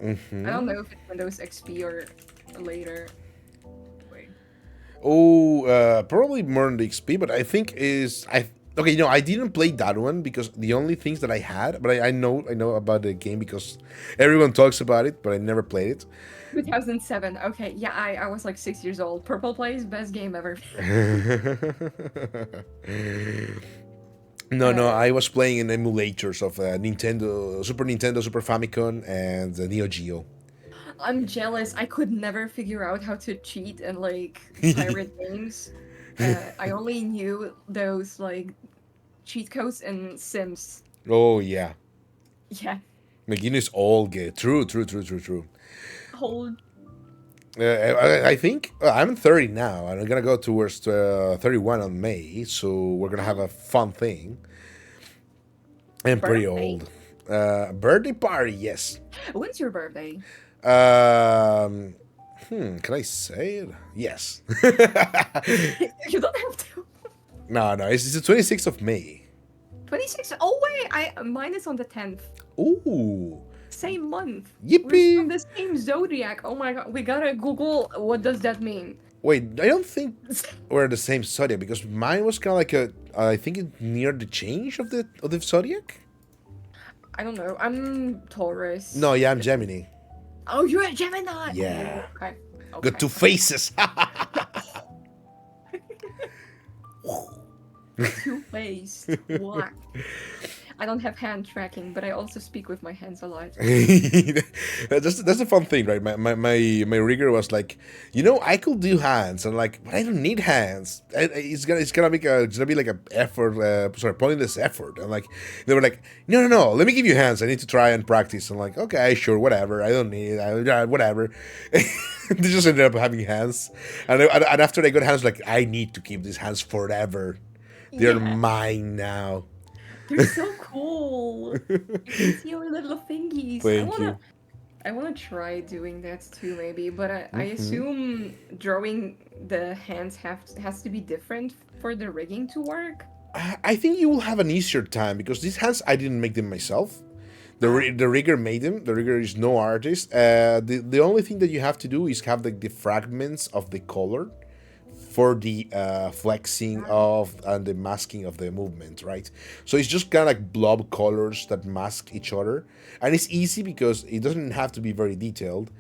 don't know if it's Windows XP or later. Wait. Oh, probably more on the XP, but I think okay. No, I didn't play that one because the only things that I had, but I know about the game because everyone talks about it, but I never played it. 2007. Okay, yeah, I was like 6 years old. Purple Place, best game ever. No, I was playing in emulators of Nintendo, Super Nintendo, Super Famicom, and Neo Geo. I'm jealous. I could never figure out how to cheat and like pirate games. I only knew those like cheat codes in Sims. Oh yeah, Yeah. McGinnis all good. True. Whole I think I'm 30 now, and I'm gonna go towards 31 on May, so we're gonna have a fun thing. I'm pretty birthday. old. Birthday party, yes. When's your birthday? Um, Can I say it? Yes. You don't have to. No, no, it's the 26th of May. 26. Oh wait, I mine is on the 10th. Ooh. Same month. We're from Yippee! the same zodiac. Oh my god, we gotta Google what does that mean. Wait, I don't think we're the same zodiac because mine was kind of like a. I think it near the change of the zodiac. I don't know. I'm No, Taurus. yeah, I'm Gemini. Oh, you're a Gemini. Yeah, Oh, okay. got Okay. two faces. Two-faced. What? I don't have hand tracking, but I also speak with my hands a lot. That's a fun thing, right? My rigger was like, I could do hands. I'm like, but I don't need hands. It's gonna be like a effort. Sorry, pointless effort. I'm like, they were like, no. Let me give you hands. I need to try and practice. I'm like, okay, sure, whatever. I don't need it. Whatever. They just ended up having hands, and after they got hands, like, I need to keep these hands forever. They're Yeah, mine now. they're so cool. I can see your little fingies. Thank you. I wanna try doing that too, maybe. But I assume drawing the hands has to be different for the rigging to work. I think you will have an easier time because these hands I didn't make them myself. Ah, The rigger made them. The rigger is no artist. The only thing that you have to do is have the fragments of the color for the flexing of and the masking of the movement, right? So it's just kind of like blob colors that mask each other, and it's easy because it doesn't have to be very detailed.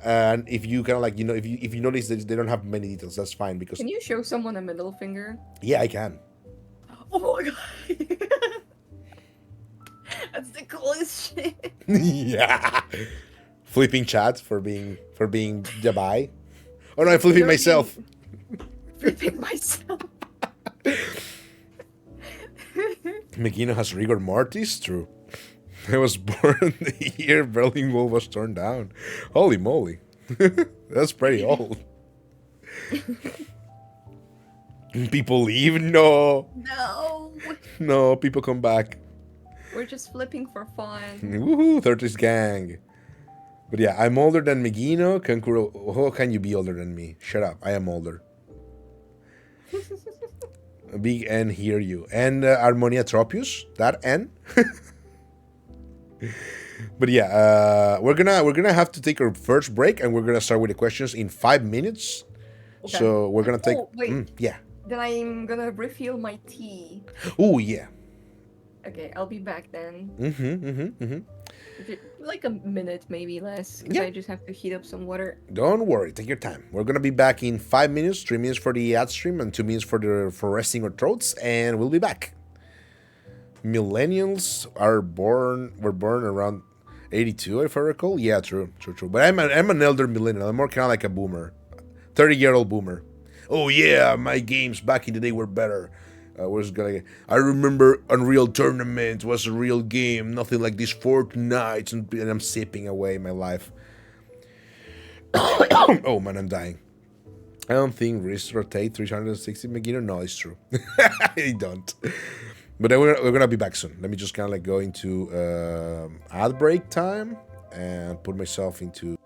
And if you kind of like if you notice that they don't have many details, that's fine because can you show someone a middle finger? yeah, I can. Oh my god. That's the coolest shit. Yeah. Flipping chat for being Jabai. Oh no, I'm flipping You're myself. being flipping myself. Megino has rigor mortis, true. I was born the year Berlin Wall was torn down. Holy moly. That's pretty old. People leave? No. No. No, people come back. We're just flipping for fun. Woohoo, 30s gang. But yeah, I'm older than Megino. Kankuro, how can you be older than me? Shut up, I am older. Big N, hear you. And Harmonia Tropius, that N. But yeah, we're gonna have to take our first break, and we're gonna start with the questions in 5 minutes. Okay. So we're gonna take. Oh, wait. Yeah. Then I'm gonna refill my tea. Oh yeah. Okay, I'll be back then. Mm-hmm. Like a minute, maybe less. Because Yeah. I just have to heat up some water. Don't worry, take your time. We're gonna be back in 5 minutes, 3 minutes for the ad stream, and 2 minutes for resting our throats, and we'll be back. Millennials were born around 82, if I recall. Yeah, true. But I'm an elder millennial. I'm more kind of like a boomer, 30-year-old boomer. Oh yeah, my games back in the day were better. I remember Unreal Tournament was a real game. Nothing like this Fortnite, and I'm sipping away my life. Oh man, I'm dying. I don't think wrist rotate 360 Megino. No, it's true. I don't. But then we're gonna be back soon. Let me just kind of like go into ad break time and put myself into.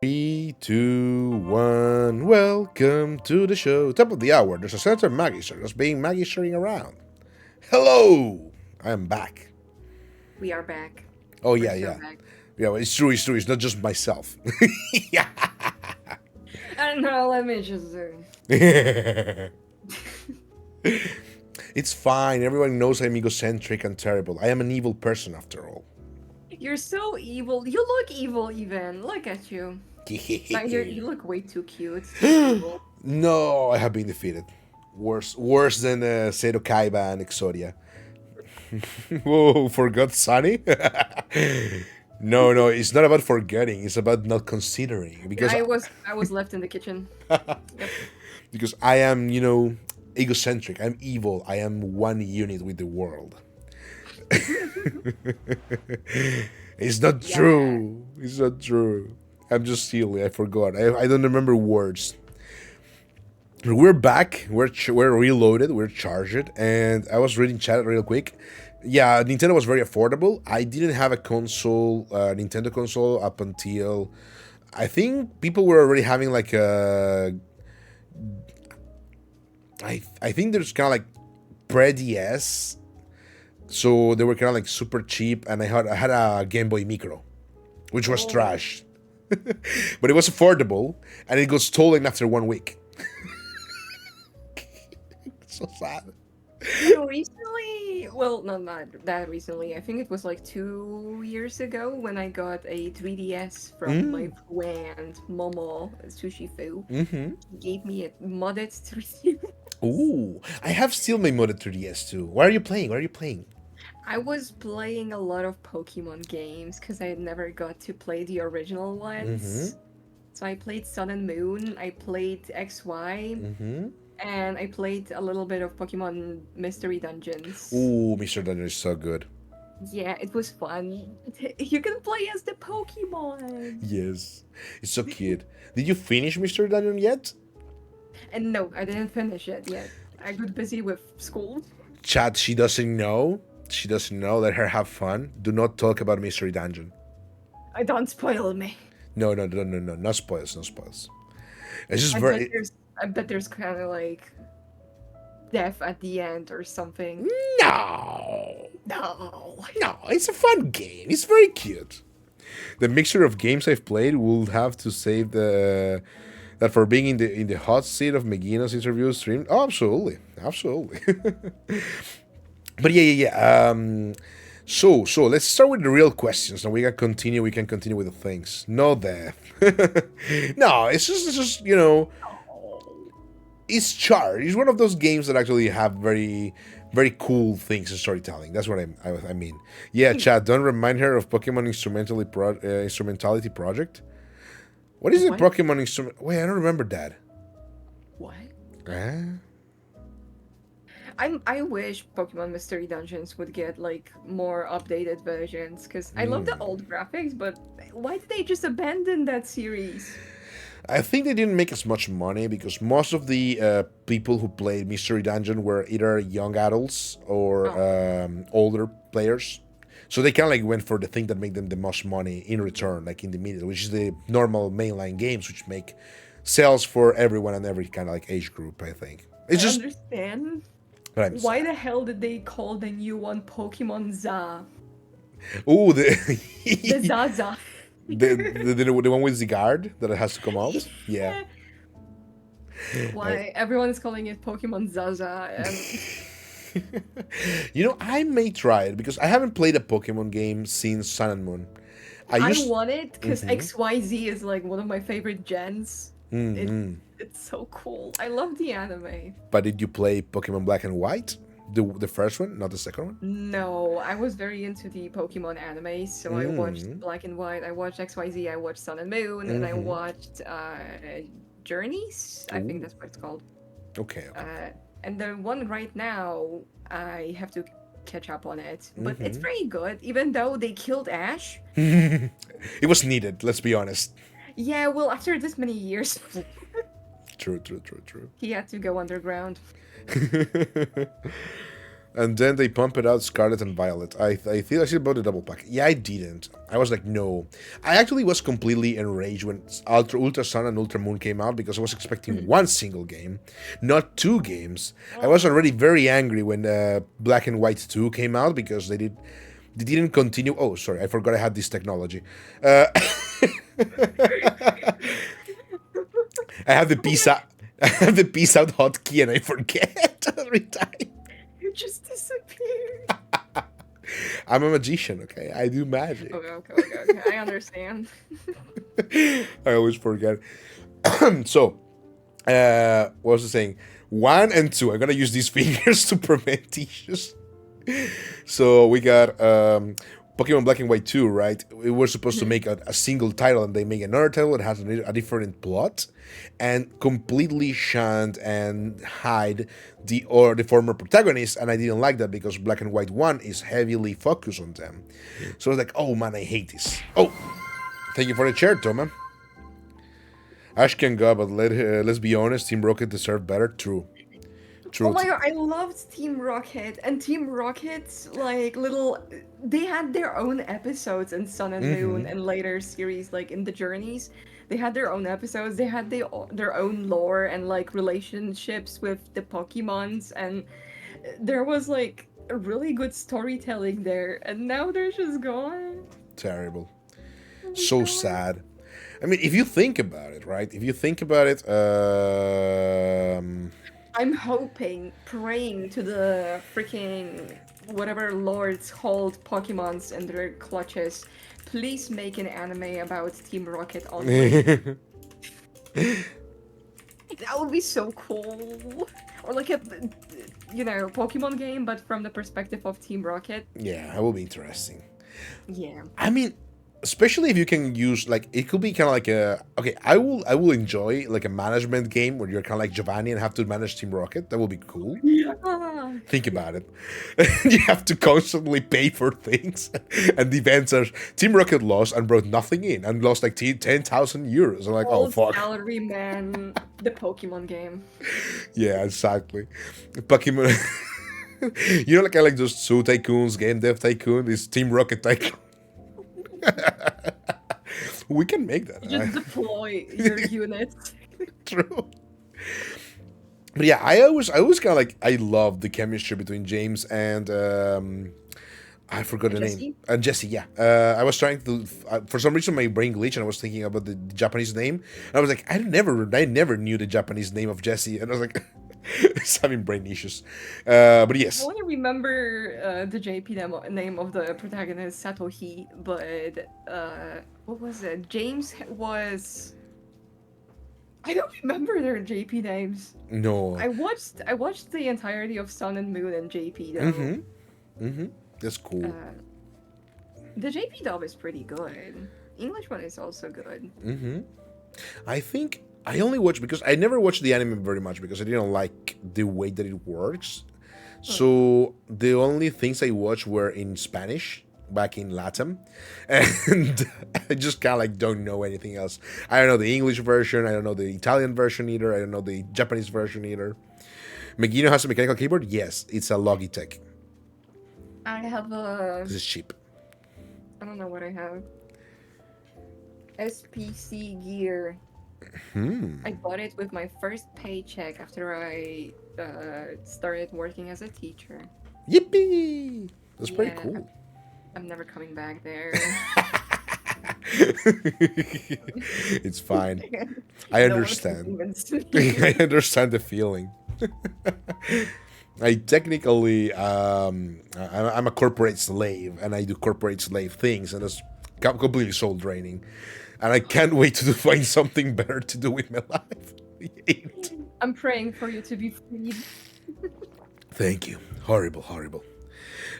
3, 2, 1. Welcome to the show. Top of the hour. There's a center Magister just being Magistering around. Hello! I am back. We are back. Oh, We're yeah, so yeah. back. Yeah, well, it's true, it's true. It's not just myself. Yeah. I don't know, let me just... It's fine. Everyone knows I'm egocentric and terrible. I am an evil person after all. You're so evil. You look evil, even. Look at you. Like, you look way too cute to be evil. No, I have been defeated. Worse than Seto Kaiba and Exodia. Whoa, forgot Sunny? No, it's not about forgetting. It's about not considering. Because I was left in the kitchen. Yep. because I am, egocentric. I'm evil. I am one unit with the world. It's not true. It's not true. I'm just silly. I forgot. I don't remember words. We're back. We're reloaded. We're charged. And I was reading chat real quick. Yeah, Nintendo was very affordable. I didn't have a console, Nintendo console, up until I think people were already having like a. I think there's kind of like pre-DS, so they were kind of like super cheap, and I had a Game Boy Micro, which was trash, but it was affordable, and it got stolen after 1 week. So sad. So recently, well, not that recently. I think it was like 2 years ago when I got a 3DS from my friend Momo Sushi Fu. He gave me a modded 3DS. Ooh, I have still my modded 3DS too. What are you playing? I was playing a lot of Pokemon games because I never got to play the original ones. So I played Sun and Moon, I played XY, and I played a little bit of Pokemon Mystery Dungeons. Ooh, Mr. Dungeon is so good. Yeah, it was fun. You can play as the Pokemon. Yes, it's so cute. Did you finish Mr. Dungeon yet? And no, I didn't finish it yet. I got busy with school. Chat, she doesn't know. She doesn't know. Let her have fun. Do not talk about Mystery Dungeon. I don't spoil me. No. No spoils. It's just I bet there's kind of like death at the end or something. No. No. No, it's a fun game. It's very cute. The mixture of games I've played will have to save that for being in the hot seat of Megino's interview stream. Oh, absolutely. But yeah. So let's start with the real questions. Now we can continue with the things. No death. No, it's just it's charged. It's one of those games that actually have very, very cool things in storytelling. That's what I mean. Yeah, Chad, don't remind her of Pokemon Instrumentality Project. What is it, Pokemon Instrument? Wait, I don't remember that. What? Eh? I wish Pokemon Mystery Dungeons would get like more updated versions because I love the old graphics, but why did they just abandon that series? I think they didn't make as much money because most of the people who played Mystery Dungeon were either young adults or older players. So they kind of like went for the thing that made them the most money in return, like in the middle, which is the normal mainline games, which make sales for everyone and every kind of like age group, I think. I understand. But why the hell did they call the new one Pokemon Za? Ooh, the Zaza. the one with the guard that has to come out? Yeah. Why everyone is calling it Pokemon Zaza and I may try it because I haven't played a Pokemon game since Sun and Moon. I want it because XYZ is like one of my favorite gens. It's so cool. I love the anime. But did you play Pokemon Black and White? The first one, not the second one? No, I was very into the Pokemon anime, so I watched Black and White, I watched XYZ, I watched Sun and Moon, and I watched Journeys? I think that's what it's called. Okay. And the one right now, I have to catch up on it. But it's very good, even though they killed Ash. It was needed, let's be honest. Yeah, well, after this many years. True. He had to go underground. And then they pump it out Scarlet and Violet. I feel I should bought the double pack. Yeah, I didn't. I was like, no. I actually was completely enraged when Ultra Sun and Ultra Moon came out because I was expecting one single game, not two games. I was already very angry when Black and White 2 came out because they didn't continue. Oh, sorry, I forgot I had this technology. I have the peace out. I have the peace out hotkey and I forget every time. You just disappeared. I'm a magician, okay? I do magic. Okay. I understand. I always forget. So, what was I saying? 1 and 2. I'm gonna use these fingers to prevent issues. So we got Pokemon Black and White 2, right? We were supposed to make a single title, and they make another title that has a different plot, and completely shunned and hide the former protagonists. And I didn't like that because Black and White 1 is heavily focused on them. So I was like, oh man, I hate this. Oh, thank you for the chair, Toma. Ash can go, but let's be honest, Team Rocket deserved better. True. Oh my god, I loved Team Rocket, and Team Rocket's like they had their own episodes in Sun and Moon and later series like in the Journeys. They had their own episodes, they had their own lore and like relationships with the Pokemons, and there was like a really good storytelling there, and now they're just gone. Terrible. Oh my So god. sad. I mean, if you think about it, right? If you think about it, I'm hoping, praying to the freaking whatever lords hold Pokemons in their clutches. Please make an anime about Team Rocket only. That would be so cool. Or like a, Pokemon game, but from the perspective of Team Rocket. yeah, that will be interesting. Yeah. I mean, especially if you can use like it could be kind of like I will enjoy like a management game where you're kind of like Giovanni and have to manage Team Rocket. That will be cool. Ah, Think about it. You have to constantly pay for things, and the events are Team Rocket lost and brought nothing in and lost like 10,000 euros. I'm like, oh old fuck. salary man, the Pokemon game. Yeah, exactly. Pokemon. You know, like I like those Zoo Tycoons, Game Dev Tycoon, is Team Rocket Tycoon. We can make that. You just deploy your units. True. But yeah, I always kind of like I love the chemistry between James and I forgot the Jesse? name. Jesse, yeah. I was trying to for some reason my brain glitched and I was thinking about the Japanese name. And I was like, I never knew the Japanese name of Jesse, and I was like, it's having brain issues. But I yes, only remember the JP name of the protagonist, Satohi, but what was it? James was. I don't remember their JP names. no. I watched the entirety of Sun and Moon and JP though. That's cool. The JP dub is pretty good. English one is also good. I think I only watched because I never watched the anime very much because I didn't like the way that it works. So the only things I watched were in Spanish back in Latam, and I just kind of like don't know anything else. I don't know the English version. I don't know the Italian version either. I don't know the Japanese version either. Megino has a mechanical keyboard. Yes, it's a Logitech. I have a. This is cheap. I don't know what I have. SPC gear. I bought it with my first paycheck after I started working as a teacher. Yippee! That's pretty Yeah. cool. I'm never coming back there. It's fine. I No one can understand. convince me. I understand the feeling. I technically, I'm a corporate slave, and I do corporate slave things, and it's completely soul draining. And I can't wait to find something better to do with my life. I hate it. I'm praying for you to be freed. Thank you. Horrible, horrible.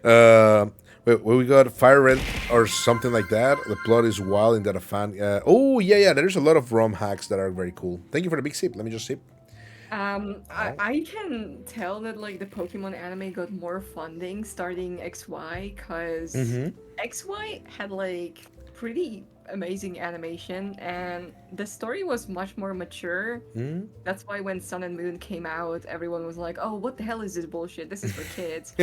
We got Fire Red or something like that. The plot is wild in that a fan. Oh yeah. There's a lot of ROM hacks that are very cool. Thank you for the big sip. Let me just sip. I can tell that like the Pokemon anime got more funding starting XY because XY had like pretty amazing animation, and the story was much more mature. Hmm? That's why when Sun and Moon came out, everyone was like, "Oh, what the hell is this bullshit? This is for kids."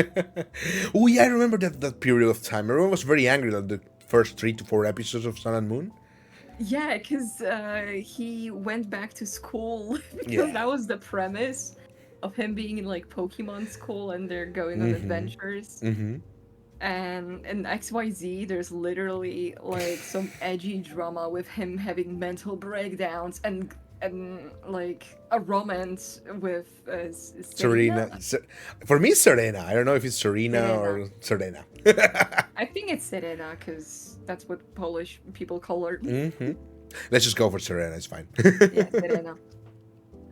Oh yeah, I remember that period of time. Everyone was very angry at the first 3 to 4 episodes of Sun and Moon. Yeah, because he went back to school because Yeah. that was the premise of him being in like Pokemon school and they're going on Mm-hmm. adventures. Mm-hmm. And in XYZ, there's literally like some edgy drama with him having mental breakdowns and like a romance with Serena. Serena. For me, Serena. I don't know if it's Serena Serena. or Serena. I think it's Serena because that's what Polish people call her. Mm-hmm. Let's just go for Serena. It's fine. Yeah, Serena.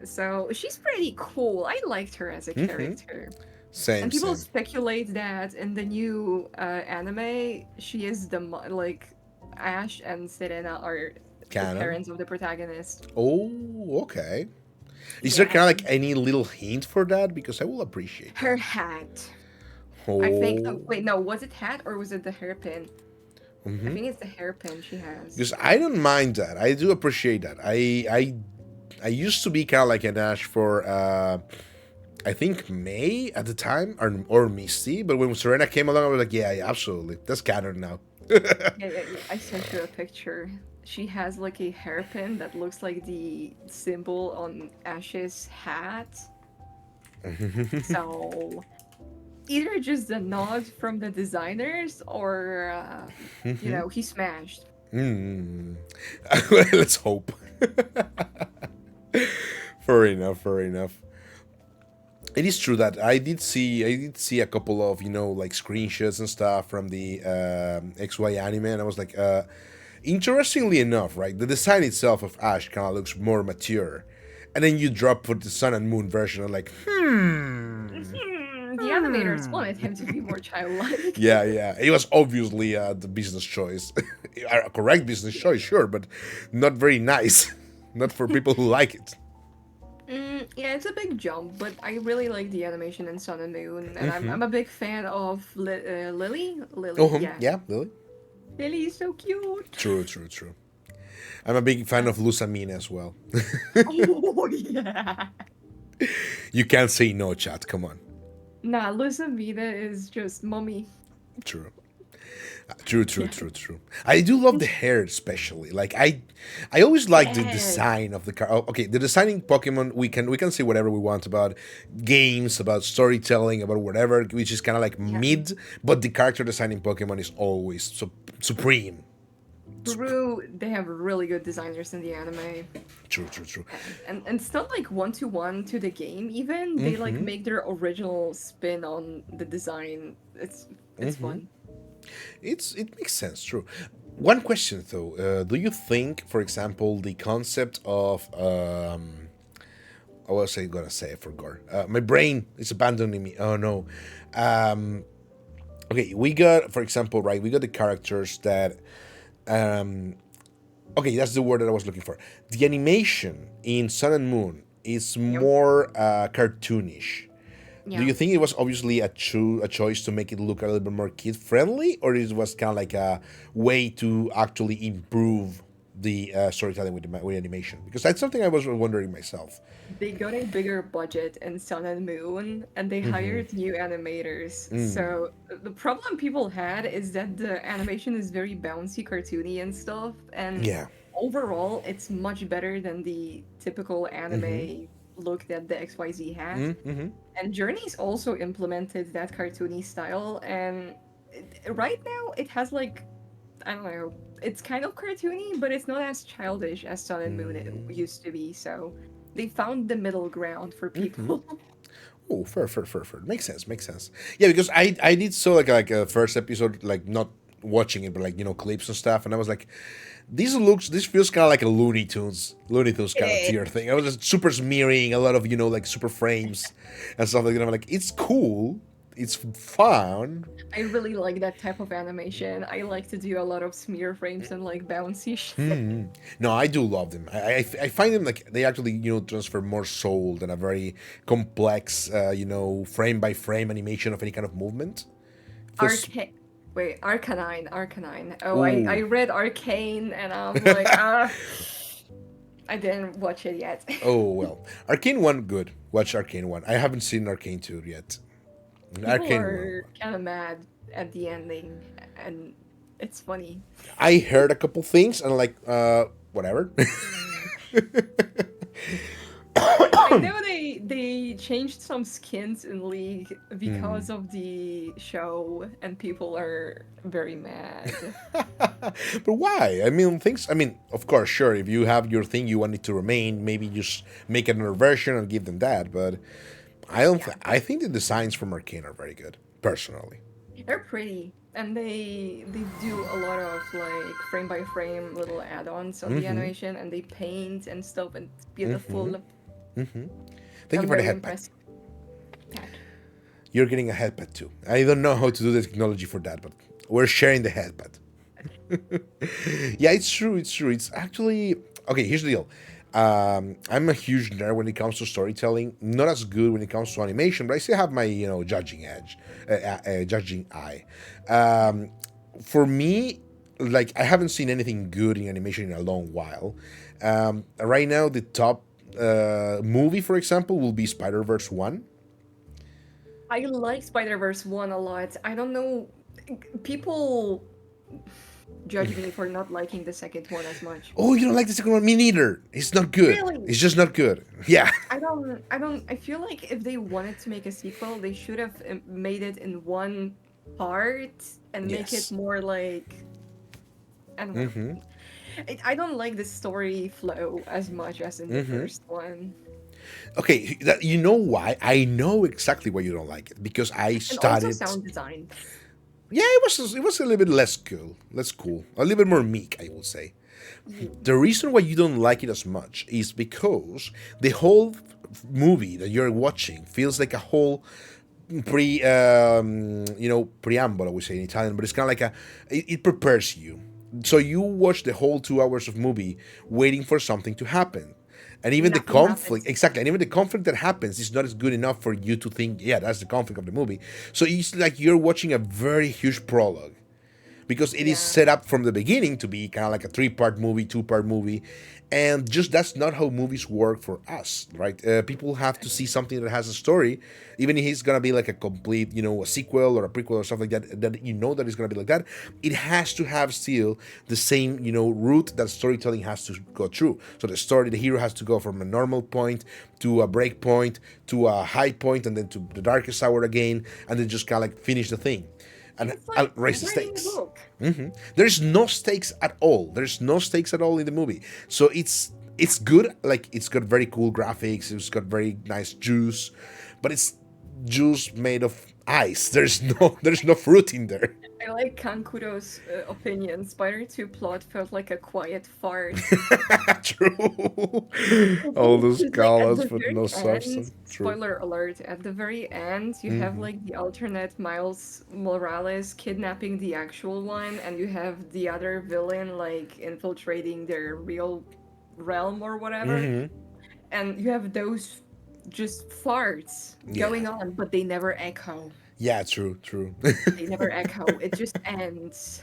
So she's pretty cool. I liked her as a Mm-hmm. character. Same, And people same. speculate that in the new anime, she is like Ash and Serena are the Canon. parents of the protagonist. Oh, okay. Is there Yeah, kind of like any little hint for that? Because I will appreciate her that. hat. I think. Oh, Oh. wait, no, was it hat or was it the hairpin? I Mm-hmm. think it's the hairpin she has. Because I don't mind that. I do appreciate that. I used to be kind of like an Ash for I think May at the time or Misty, but when Serena came along, I was like, yeah, yeah, absolutely, that's canon now. Yeah, yeah, yeah. I sent you a picture. She has like a hairpin that looks like the symbol on Ash's hat. So either just a nod from the designers or he smashed. Hmm. Let's hope. Fair enough. Fair enough. It is true that I did see a couple of like screenshots and stuff from the XY anime, and I was like, interestingly enough, right, the design itself of Ash kind of looks more mature, and then you drop for the Sun and Moon version, I'm like, The animators wanted him to be more childlike. yeah, yeah, it was obviously the business choice, a correct business choice, sure, but not very nice, not for people who like it. Yeah, it's a big jump, but I really like the animation in Sun and Moon, and I'm a big fan of Lily. Lily, Oh, yeah, yeah, really. Lily is so cute. True, true, true. I'm a big fan of Lusamine as well. Oh yeah. You can't say no, chat. Come on. Nah, Lisa Vida is just mommy. True. True, true, true, true. I do love the hair, especially. Like I always like the Yes. design of the car. Oh, okay, the designing Pokemon, we can say whatever we want about games, about storytelling, about whatever, which is kind of like Yeah. mid. But the character designing Pokemon is always supreme. True, they have really good designers in the anime. True, true, true. And it's not like one to the game even. They like make their original spin on the design. It's fun. It makes sense. True. One question though, do you think, for example, the concept of I was gonna say I forgot. My brain is abandoning me. Oh no. Um, okay, we got, for example, right. We got the characters that. Um, okay, that's the word that I was looking for. The animation in Sun and Moon is Yep. more cartoonish. Do Yeah. you think it was obviously a choice to make it look a little bit more kid friendly, or it was kind of like a way to actually improve the storytelling with animation? Because that's something I was wondering myself. They got a bigger budget in Sun and Moon and they hired new animators. So the problem people had is that the animation is very bouncy, cartoony and stuff. And Yeah. overall, it's much better than the typical anime look that the XYZ has. And Journey's also implemented that cartoony style. And right now, it has like, I don't know, it's kind of cartoony, but it's not as childish as Sun and Moon it used to be. So they found the middle ground for people. Oh, fair, fair, fair, fair. Makes sense, makes sense. Yeah, because I did saw like a first episode, like not watching it, but like clips and stuff, and I was like, this feels kind of like a Looney Tunes kind of Eh, tier thing. I was just super smearing a lot of like super frames and stuff like that. I'm like, it's cool, it's fun. I really like that type of animation. I like to do a lot of smear frames and like bouncy shit. No, I do love them. I find them like they actually transfer more soul than a very complex frame by frame animation of any kind of movement. Feels Arcade. Wait, Arcanine. Oh, I Ooh. read Arcane and I'm like, I didn't watch it yet. Oh well, Arcane one good. Watch Arcane one. I haven't seen Arcane two yet. People Arcane one. are kind of mad at the ending, and it's funny. I heard a couple things and like whatever. I know they changed some skins in League Hmm. because of the show, and people are very mad. But why? I mean, things. I mean, of course, sure. If you have your thing, you want it to remain. Maybe just make another version and give them that. But I don't. Yeah, I think the designs from Arcane are very good, personally. they're pretty, and they do a lot of like frame by frame little add-ons on the Mm-hmm. animation, and they paint and stuff, and it's Mm-hmm. beautiful. Mm-hmm. Thank you I'm for the very headpad. impressed. Pat. You're getting a headpad too. I don't know how to do the technology for that, but we're sharing the headpad. Yeah, it's true. It's true. It's actually okay. Here's the deal. I'm a huge nerd when it comes to storytelling. Not as good when it comes to animation, but I still have my judging edge, judging eye. Um, for me, like I haven't seen anything good in animation in a long while. Right now, the top movie, for example, will be Spider Verse one. I like Spider-Verse 1 a lot. I don't know, people judge me for not liking the second one as much. Oh, you don't like the second one? Me neither. It's not good. Really? It's just not good. Yeah. I feel like if they wanted to make a sequel, they should have made it in one part and make it Yes. more like, I don't know. I don't like the story flow as much as in the first one. Okay, you know why? I know exactly why you don't like it because I And also started. sound design. Yeah, it was a little bit less cool, a little bit more meek, I will say. Mm. The reason why you don't like it as much is because the whole movie that you're watching feels like a whole preamble, I would say in Italian, but it's kind of like it prepares you. So you watch the whole 2 hours of movie waiting for something to happen. And even the Nothing conflict, happens. exactly, and even the conflict that happens is not as good enough for you to think, yeah, that's the conflict of the movie. So it's like you're watching a very huge prologue because it is Yeah. set up from the beginning to be kind of like a three-part movie, two-part movie, and just that's not how movies work for us, right? People have to see something that has a story, even if it's gonna be like a complete, a sequel or a prequel or something like that. That that it's gonna be like that. It has to have still the same, route that storytelling has to go through. So the hero has to go from a normal point to a break point to a high point, and then to the darkest hour again, and then just kind of like finish the thing and It's like raise the writing a stakes. book. There's no stakes at all. There's no stakes at all in the movie. So it's good. Like it's got very cool graphics. It's got very nice juice, but it's juice made of ice. There's no fruit in there. I like Kankuro's opinion. Spider 2 plot felt like a quiet fart. True. All those Because, like, at colors the but very no end, substance. True. spoiler alert, at the very end, you have, like, the alternate Miles Morales kidnapping the actual one, and you have the other villain, like, infiltrating their real realm or whatever. And you have those just farts going Yeah. on, but they never echo. Yeah. True. True. They never echo. It just ends.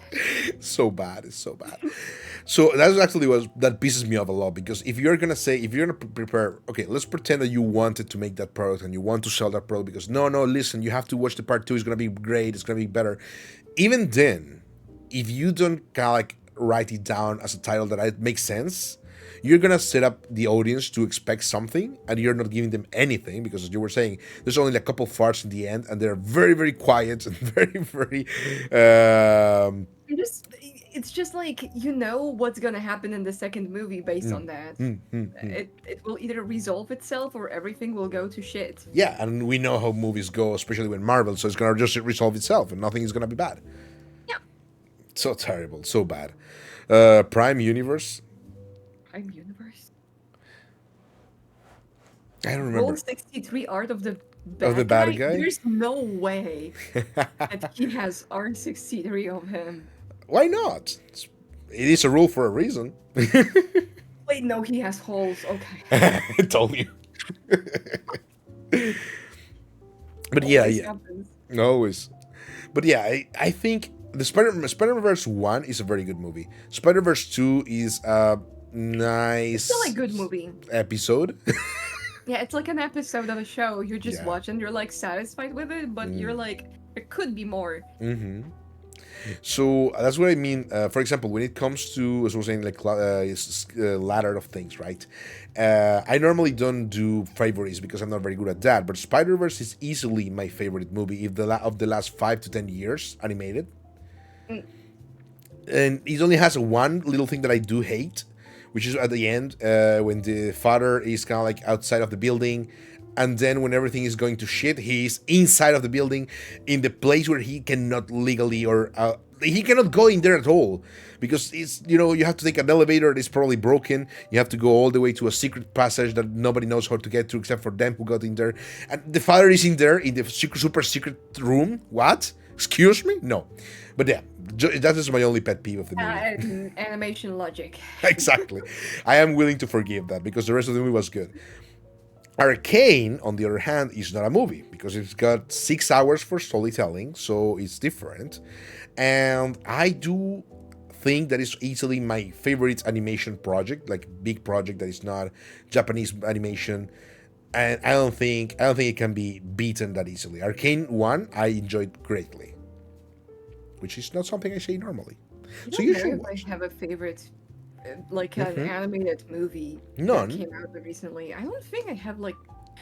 So bad. It's so bad. So that's actually what that pisses me off a lot because if you're gonna prepare, okay, let's pretend that you wanted to make that product and you want to sell that product because no, listen, you have to watch the part two. It's gonna be great. It's gonna be better. Even then, if you don't kind of like write it down as a title that it makes sense, you're gonna set up the audience to expect something, and you're not giving them anything because, as you were saying, there's only a couple farts in the end, and they're very, very quiet and very, very. It's just like you know what's gonna happen in the second movie based on that. It will either resolve itself or everything will go to shit. Yeah, and we know how movies go, especially when Marvel. So it's gonna just resolve itself, and nothing is gonna be bad. Yeah. So terrible, so bad. Prime Universe. Prime Universe. I don't Role remember 63 art of the of the bad bad guy? guy. There's no way that he has R63 of him. Why not? It is a rule for a reason. Wait, no, he has holes. Okay. I told you. But yeah, Always yeah, happens. always. But yeah, I think The Spider-Verse 1 is a very good movie. Spider-Verse 2 is a It's still a nice good movie. episode. Yeah, it's like an episode of a show. You just Yeah. watch and you're like satisfied with it, but you're like, there could be more. So that's what I mean. For example, when it comes to, as I was saying, like ladder of things, right? I normally don't do favorites because I'm not very good at that. But Spider Verse is easily my favorite movie if of the last 5 to 10 years animated. Mm. And it only has one little thing that I do hate, which is at the end when the father is kind of like outside of the building, and then when everything is going to shit, he's inside of the building, in the place where he cannot legally or he cannot go in there at all because it's you have to take an elevator that's probably broken. You have to go all the way to a secret passage that nobody knows how to get to except for them who got in there, and the father is in there in the super secret room. What? Excuse me? No. But yeah, that is my only pet peeve of the movie. And animation logic. Exactly. I am willing to forgive that because the rest of the movie was good. Arcane, on the other hand, is not a movie because it's got 6 hours for storytelling, so it's different. And I do think that is easily my favorite animation project, like big project that is not Japanese animation. And I don't think it can be beaten that easily. Arcane 1 I enjoyed greatly, which is not something I say normally. I So don't you know should if watch. I have a favorite, like an animated movie that None. came out recently. I don't think I have like.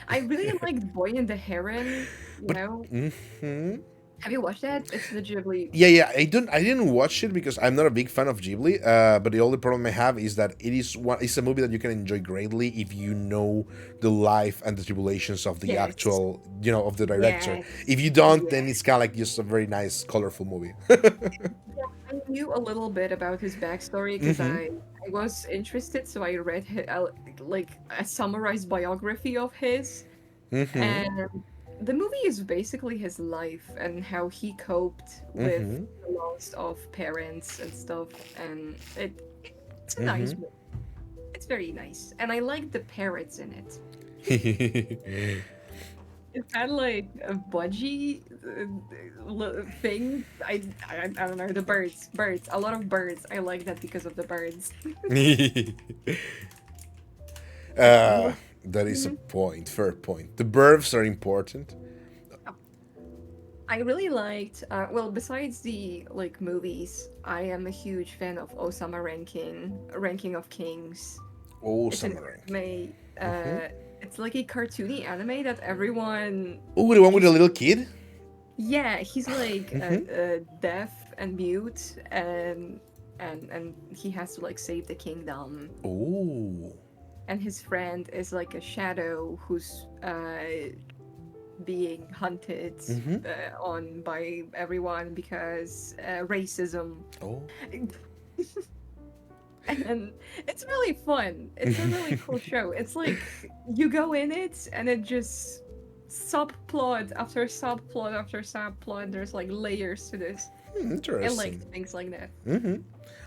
I really liked Boy and the Heron. You know, have you watched that? It's the Ghibli. Yeah. I didn't watch it because I'm not a big fan of Ghibli. But the only problem I have is that it's a movie that you can enjoy greatly if you know the life and the tribulations of the Yes. actual, of the director. Yes. If you don't, then Yes. it's kind of like just a very nice, colorful movie. Yeah, I knew a little bit about his backstory because I was interested, so I read like a summarized biography of his, and the movie is basically his life and how he coped with the loss of parents and stuff, and it's a nice movie. It's very nice, and I like the parrots in it. It had like a budgie thing. I don't know, the birds, a lot of birds. I like that because of the birds. uh, What? that is a Mhm. point, fair point. The births are important. I really liked. Well, besides the like movies, I am a huge fan of Osama Ranking of Kings. Oh, It's an Summer. anime. It's like a cartoony anime that everyone Oh, the one with the just little kid? yeah. He's like deaf and mute, and he has to like save the kingdom. Oh. And his friend is like a shadow who's being hunted on by everyone because racism. Oh. And it's really fun. It's a really cool show. It's like you go in it and it just subplot after subplot after subplot. There's like layers to this. I like Interesting. things like that.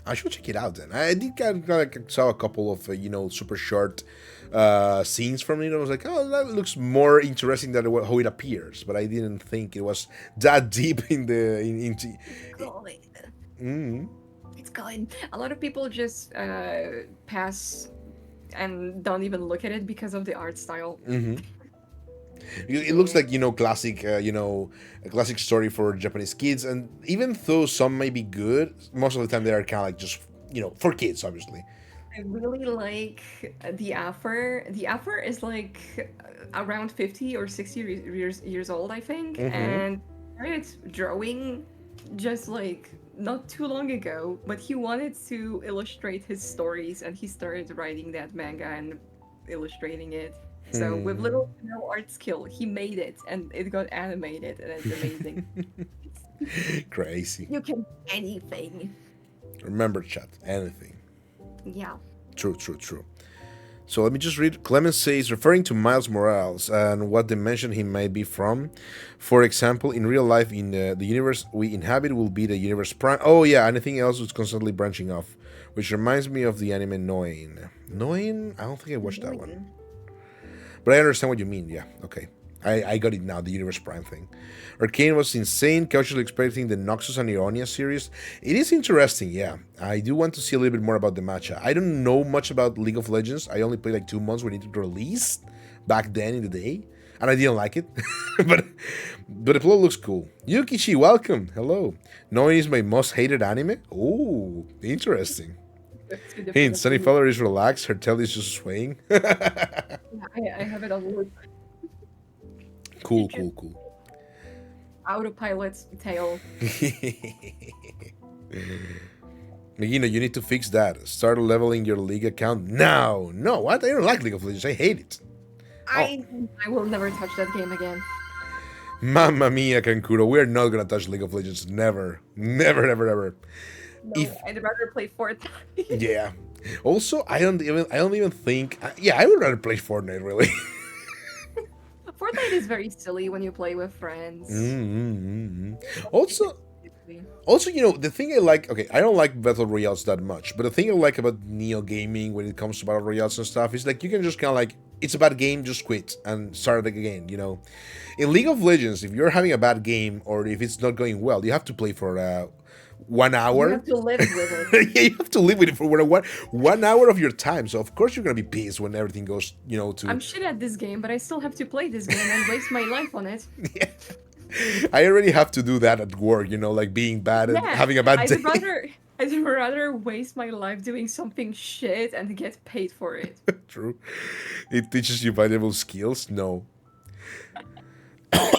I should check it out then. I did like saw a couple of super short scenes from it. I was like, oh, that looks more interesting than how it appears. But I didn't think it was that deep in the into. God. It's good. A lot of people just pass and don't even look at it because of the art style. It looks like classic, a classic story for Japanese kids. And even though some may be good, most of the time they are kind of like just for kids, obviously. I really like the Affer. The Affer is like around 50 or 60 years old, I think, and started drawing just like not too long ago, but he wanted to illustrate his stories and he started writing that manga and illustrating it. So with little to no art skill, he made it and it got animated and it's amazing. Crazy. You can do anything. Remember, chat. Anything. Yeah. True, true, true. So let me just read. Clemens says, referring to Miles Morales and what dimension he might be from. For example, in real life, in the universe we inhabit will be the universe prime. Oh, yeah, anything else is constantly branching off. Which reminds me of the anime Noin. Noin? I don't think I watched that one. Annoying. But I understand what you mean, yeah. Okay. I got it now, the Universe Prime thing. Arcane was insane, casually expecting the Noxus and Ionia series. It is interesting, yeah. I do want to see a little bit more about the matcha. I don't know much about League of Legends. I only played like 2 months when it released back then in the day, and I didn't like it. but the plot looks cool. Yukichi, welcome. Hello. Knowing is my most hated anime? Oh, interesting. Two different Hint, Sunny opinions. Father is relaxed, her tail is just swaying. Yeah, I have it on loop. Cool, Just cool, cool. autopilot's tail. Megino, you need to fix that. Start leveling your League account now. No, what? I don't like League of Legends. I hate it. Oh, I will never touch that game again. Mamma mia, Kankuro. We're not gonna touch League of Legends. Never. Never, never, ever. No, If I'd rather play Fortnite. yeah. Also, I don't even think. Yeah, I would rather play Fortnite. Really. Fortnite is very silly when you play with friends. Also, the thing I like, okay, I don't like battle royales that much, but the thing I like about Neo gaming when it comes to battle royales and stuff is like you can just kind of like, it's a bad game, just quit and start again. In League of Legends, if you're having a bad game or if it's not going well, you have to play for 1 You hour. have to live with it. Yeah, you have to live with it for 1 hour of your time. So of course you're gonna be pissed when everything goes, to. I'm shit at this game, but I still have to play this game and waste my life on it. Yeah. I already have to do that at work, like being bad and Yeah, having a bad I'd day. rather I'd rather waste my life doing something shit and get paid for it. True. It teaches you valuable skills. No.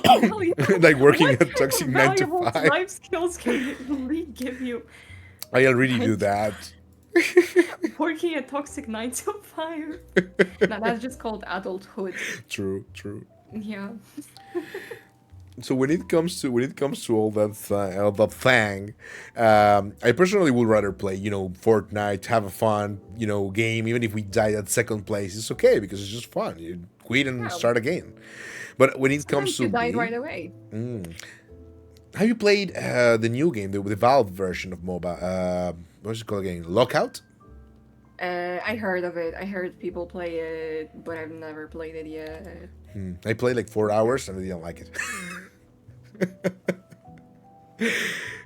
Valuable. Like working What a kind toxic of 9 to valuable 5. life skills can League give you? I already do that. Working a toxic 9 to 5. Now that's just called adulthood. True, true. Yeah. So when it comes to all that thing, I personally would rather play, Fortnite, have a fun, game. Even if we die at second place, it's okay because it's just fun. You quit and Yeah. start again. But when it comes Sometimes to you died League, right away. have you played the new game, the Valve version of MOBA? What's it called again? Lockout? I heard of it. I heard people play it, but I've never played it yet. I played like 4 hours and I didn't like it.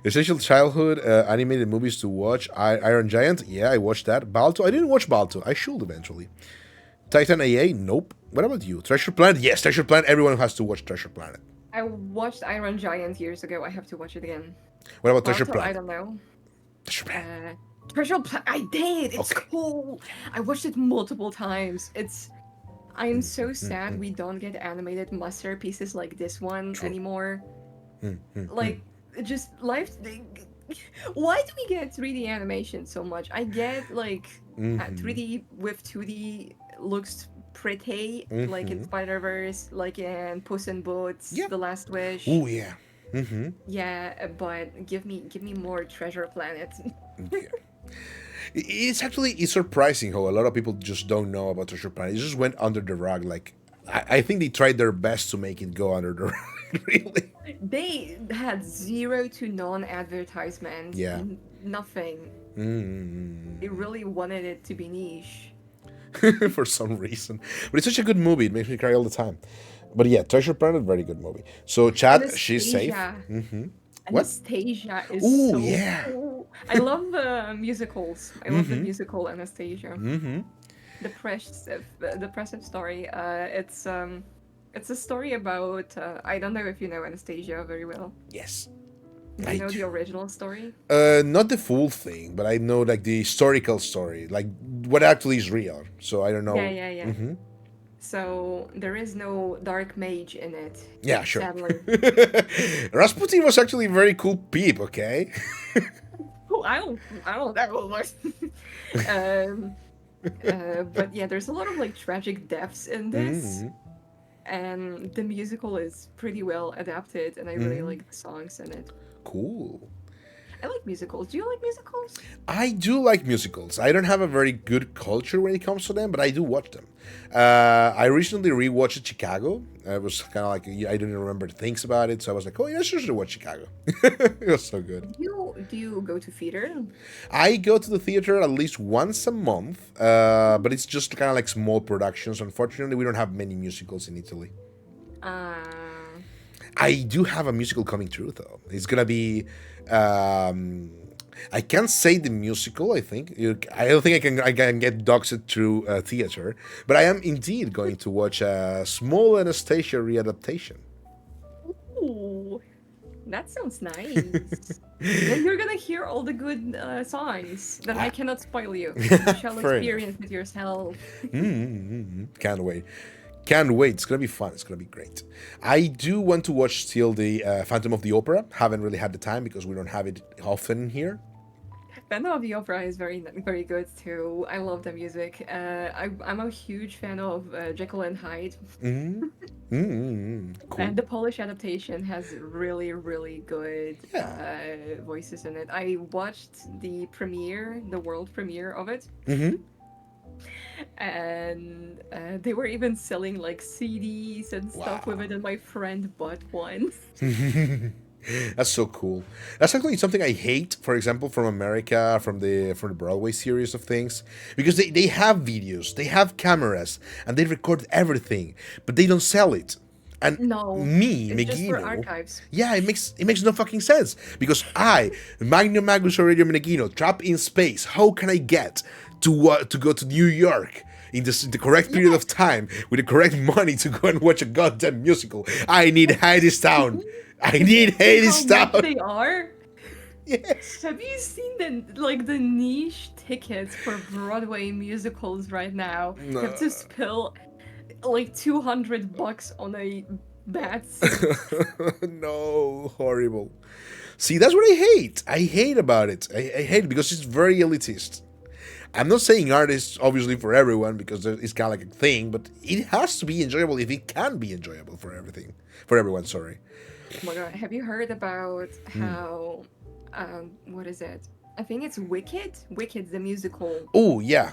Essential childhood animated movies to watch. Iron Giant, yeah, I watched that. Balto, I didn't watch Balto. I should eventually. Titan AA, nope. What about you? Treasure Planet, yes, Treasure Planet. Everyone has to watch Treasure Planet. I watched Iron Giant years ago. I have to watch it again. What about Treasure Balto, I Planet? don't know. Treasure Planet. I did. It's Okay. cool. I watched it multiple times. I'm so sad we don't get animated masterpieces like this one True. anymore. Like, just life. Why do we get 3D animation so much? I get like 3D with 2D looks pretty, like in Spider-Verse, like in Puss in Boots, Yeah. The Last Wish. Oh yeah. Yeah, but give me more Treasure Planet. Yeah. It's surprising how a lot of people just don't know about Treasure Planet. It just went under the rug. Like I think they tried their best to make it go under the rug. Really. They had zero to none advertisement. Yeah. Nothing. They really wanted it to be niche. For some reason. But it's such a good movie. It makes me cry all the time. But yeah, Treasure Planet, very good movie. So Chad, she's safe. Anastasia. What? Anastasia is Ooh, so yeah. cool. I love musicals. I love the musical Anastasia. The Precious story. It's a story about I don't know if you know Anastasia very well. Yes. Do you know the original story? Not the full thing, but I know like the historical story, like what actually is real. So I don't know. Yeah. So there is no dark mage in it. Yeah, sure. Sadly. Rasputin was actually a very cool peep, okay? Oh, I don't know. But yeah, there's a lot of like tragic deaths in this, and the musical is pretty well adapted, and I really like the songs in it. Cool. I like musicals. Do you like musicals? I do like musicals. I don't have a very good culture when it comes to them, but I do watch them. I recently rewatched Chicago. I was kind of like, I didn't remember things about it, so I was like, oh, yeah, I should watch Chicago. It was so good. Do you go to theater? I go to the theater at least once a month, but it's just kind of like small productions. Unfortunately, we don't have many musicals in Italy. Uh, I do have a musical coming true though. It's gonna be. Um, I can't say the musical. I think I don't think I can get doxed through theater, but I am indeed going to watch a small Anastasia readaptation. ooh, that sounds nice. Then you're gonna hear all the good songs that I Ah, cannot spoil you. You shall fair enough. experience it yourself. Can't wait. Can't wait. It's gonna be fun. It's gonna be great. I do want to watch still the Phantom of the Opera. Haven't really had the time because we don't have it often here. Phantom of the Opera is very good too. I love the music. I'm a huge fan of Jekyll and Hyde, and Cool. the Polish adaptation has really good Yeah. voices in it. I watched the premiere, the world premiere of it, and they were even selling like CDs and stuff with Wow. it, and my friend bought one. That's so cool. That's actually something I hate, for example, from America, from the Broadway series of things, because they have videos, they have cameras, and they record everything, but they don't sell it. And No, me, it's just for Megino, archives. yeah, it makes no fucking sense because I, Magnum Magus Aurelio Menegino, trapped in space. How can I get to go to New York in the correct period Yeah, of time with the correct money to go and watch a goddamn musical? I need Hades Town. I need see how Hades much Town. they are. Yes. Have you seen the niche tickets for Broadway musicals right now? You have No. to spill like $200 on a bad seat. No, horrible. See, that's what I hate. I hate about it. I hate it because it's very elitist. I'm not saying art is obviously for everyone because it's kind of like a thing, but it has to be enjoyable if it can be enjoyable for everything, for everyone. Sorry. Oh my god, have you heard about how what is it? I think it's Wicked? Wicked the musical. Oh yeah.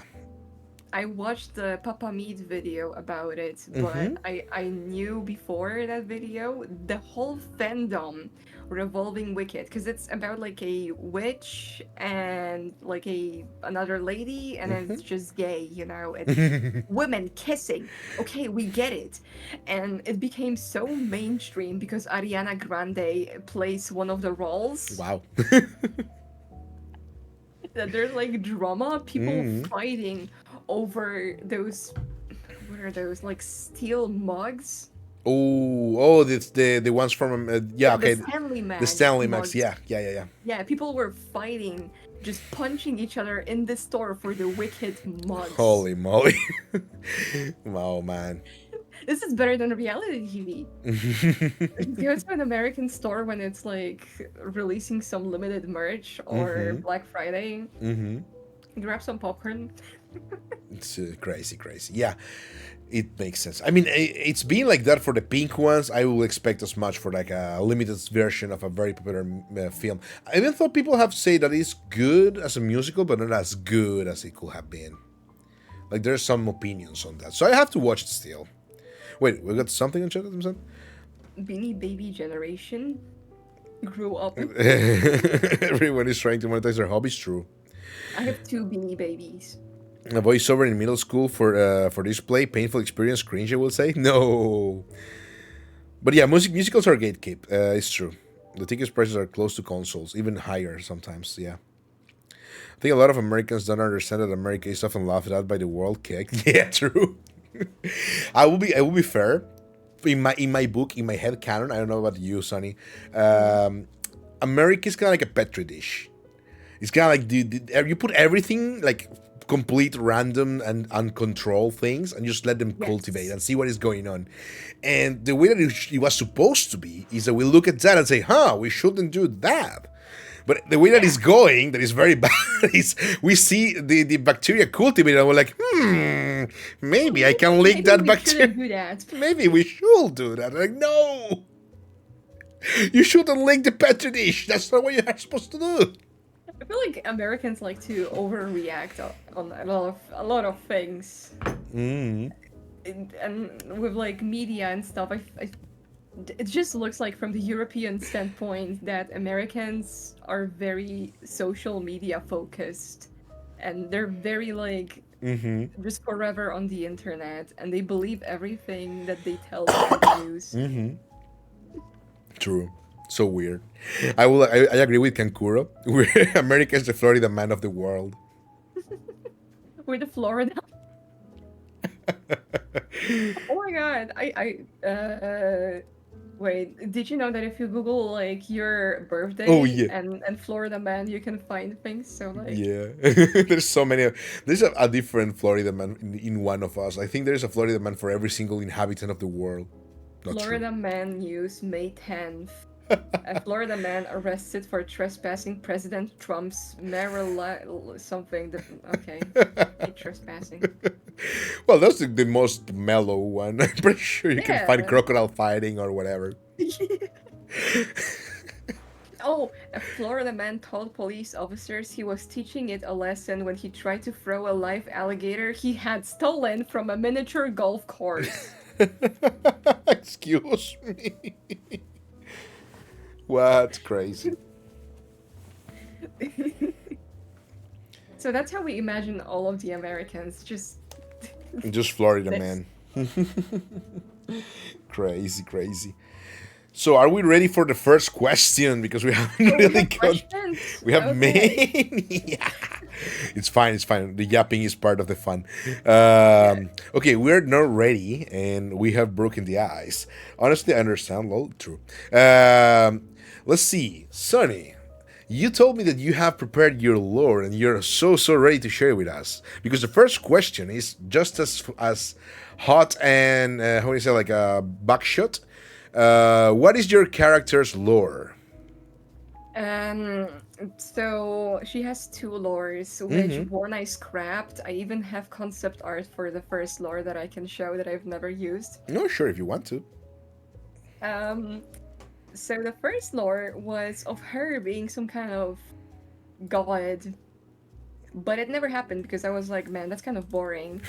I watched the Papa Meat video about it, but I knew before that video the whole fandom revolving Wicked because it's about like a witch and like a another lady and it's just gay, you know. It's women kissing. Okay, we get it. And it became so mainstream because Ariana Grande plays one of the roles Wow. that there's like drama, people fighting over those what are those like steel mugs? Oh, it's the ones from yeah, The okay, Stanley the Mag Stanley Max. mugs. Yeah. Yeah, people were fighting, just punching each other in the store for the Wicked mugs. Holy moly! Wow, man. This is better than reality TV. Go to an American store when it's like releasing some limited merch or Black Friday. Grab some popcorn. It's crazy, crazy. Yeah, it makes sense. I mean, it's been like that for the pink ones. I will expect as much for like a limited version of a very popular film. I even thought people have said that it's good as a musical, but not as good as it could have been. Like there's some opinions on that, so I have to watch it still. Wait, we got something on chat, Thompson? Beanie Baby generation grew up. Everyone is trying to monetize their hobbies. True. I have two Beanie Babies. A voiceover in middle school for display, painful experience, cringe. I will say no. But yeah, musicals are gatekeep. It's true. The ticket prices are close to consoles, even higher sometimes. Yeah, I think a lot of Americans don't understand that America is often laughed at by the world. Kick. Yeah, true. I will be fair. In my book, in my head canon, I don't know about you, Sonny. America is kind of like a petri dish. It's kind of like you put everything like complete random and uncontrolled things and just let them cultivate Yes. and see what is going on. And the way that it was supposed to be is that we look at that and say, huh, we shouldn't do that. But the way that Yeah. it's going, that is very bad, is we see the bacteria cultivate and we're like, maybe I can link Maybe that we shouldn't bacteria. do that. Maybe we should do that. Like, no, you shouldn't link the petri dish. That's not what you're supposed to do. I feel like Americans like to overreact on a lot of things, and with like media and stuff. It just looks like from the European standpoint that Americans are very social media focused, and they're very like just forever on the internet, and they believe everything that they tell them on the news. True. So weird. I agree with Kankuro. America is the Florida man of the world. With the Florida. Oh my god! Wait. Did you know that if you Google like your Oh birthday yeah. and Florida man, you can find things? So like Yeah. There's so many. There's a different Florida man in one of us. I think there's a Florida man for every single inhabitant of the world. Not true. Florida man news May 10th. A Florida man arrested for trespassing President Trump's something. Okay, hate trespassing. Well, that's the most mellow one. I'm pretty sure you can find Yeah. crocodile fighting or whatever. Oh, a Florida man told police officers he was teaching it a lesson when he tried to throw a live alligator he had stolen from a miniature golf course. Excuse me. What? Crazy. So that's how we imagine all of the Americans. Just Just Florida this. man. Crazy, crazy. So, are we ready for the first question? Because we haven't Oh, we really have got. questions. We have Okay. many. Yeah. It's fine. It's fine. The yapping is part of the fun. Yeah. Okay, we're not ready, and we have broken the ice. Honestly, I understand. Well, true. Let's see, Sonny. You told me that you have prepared your lore and you're so ready to share it with us. Because the first question is just as hot and how do you say, like a buckshot. What is your character's lore? Um. So she has two lores, which one I scrapped. I even have concept art for the first lore that I can show that I've never used. No, sure, if you want to. Um. So the first lore was of her being some kind of god, but it never happened because I was like, man, that's kind of boring.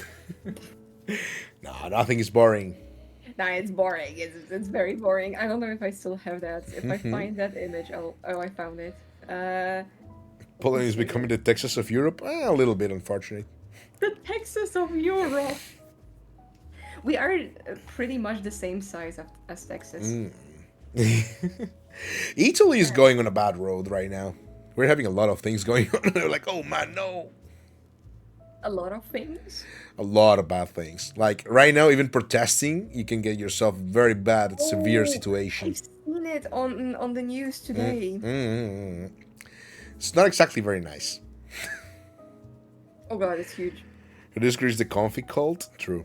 No, nothing is boring. Nah, it's boring. It's very boring. I don't know if I still have that. If I find that image, oh, I found it. Let me Poland is see becoming here. the Texas of Europe. A little bit unfortunate. The Texas of Europe. We are pretty much the same size as Texas. Italy is Yeah. going on a bad road right now. We're having a lot of things going on. They're like, oh man, no. A lot of things. A lot of bad things. Like right now, even protesting, you can get yourself very bad, severe Oh, situation. I've seen it on the news today. It's not exactly very nice. Oh god, it's huge. This is the config cult. True.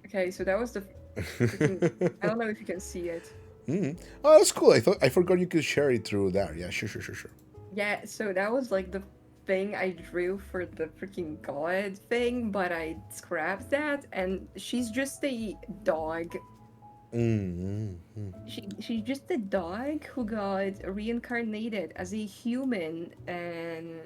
Okay, so that was the freaking. I don't know if you can see it. Oh, that's cool. I forgot you could share it through there. Yeah, sure. Yeah, so that was like the thing I drew for the freaking god thing, but I scrapped that, and she's just a dog. She's just a dog who got reincarnated as a human, and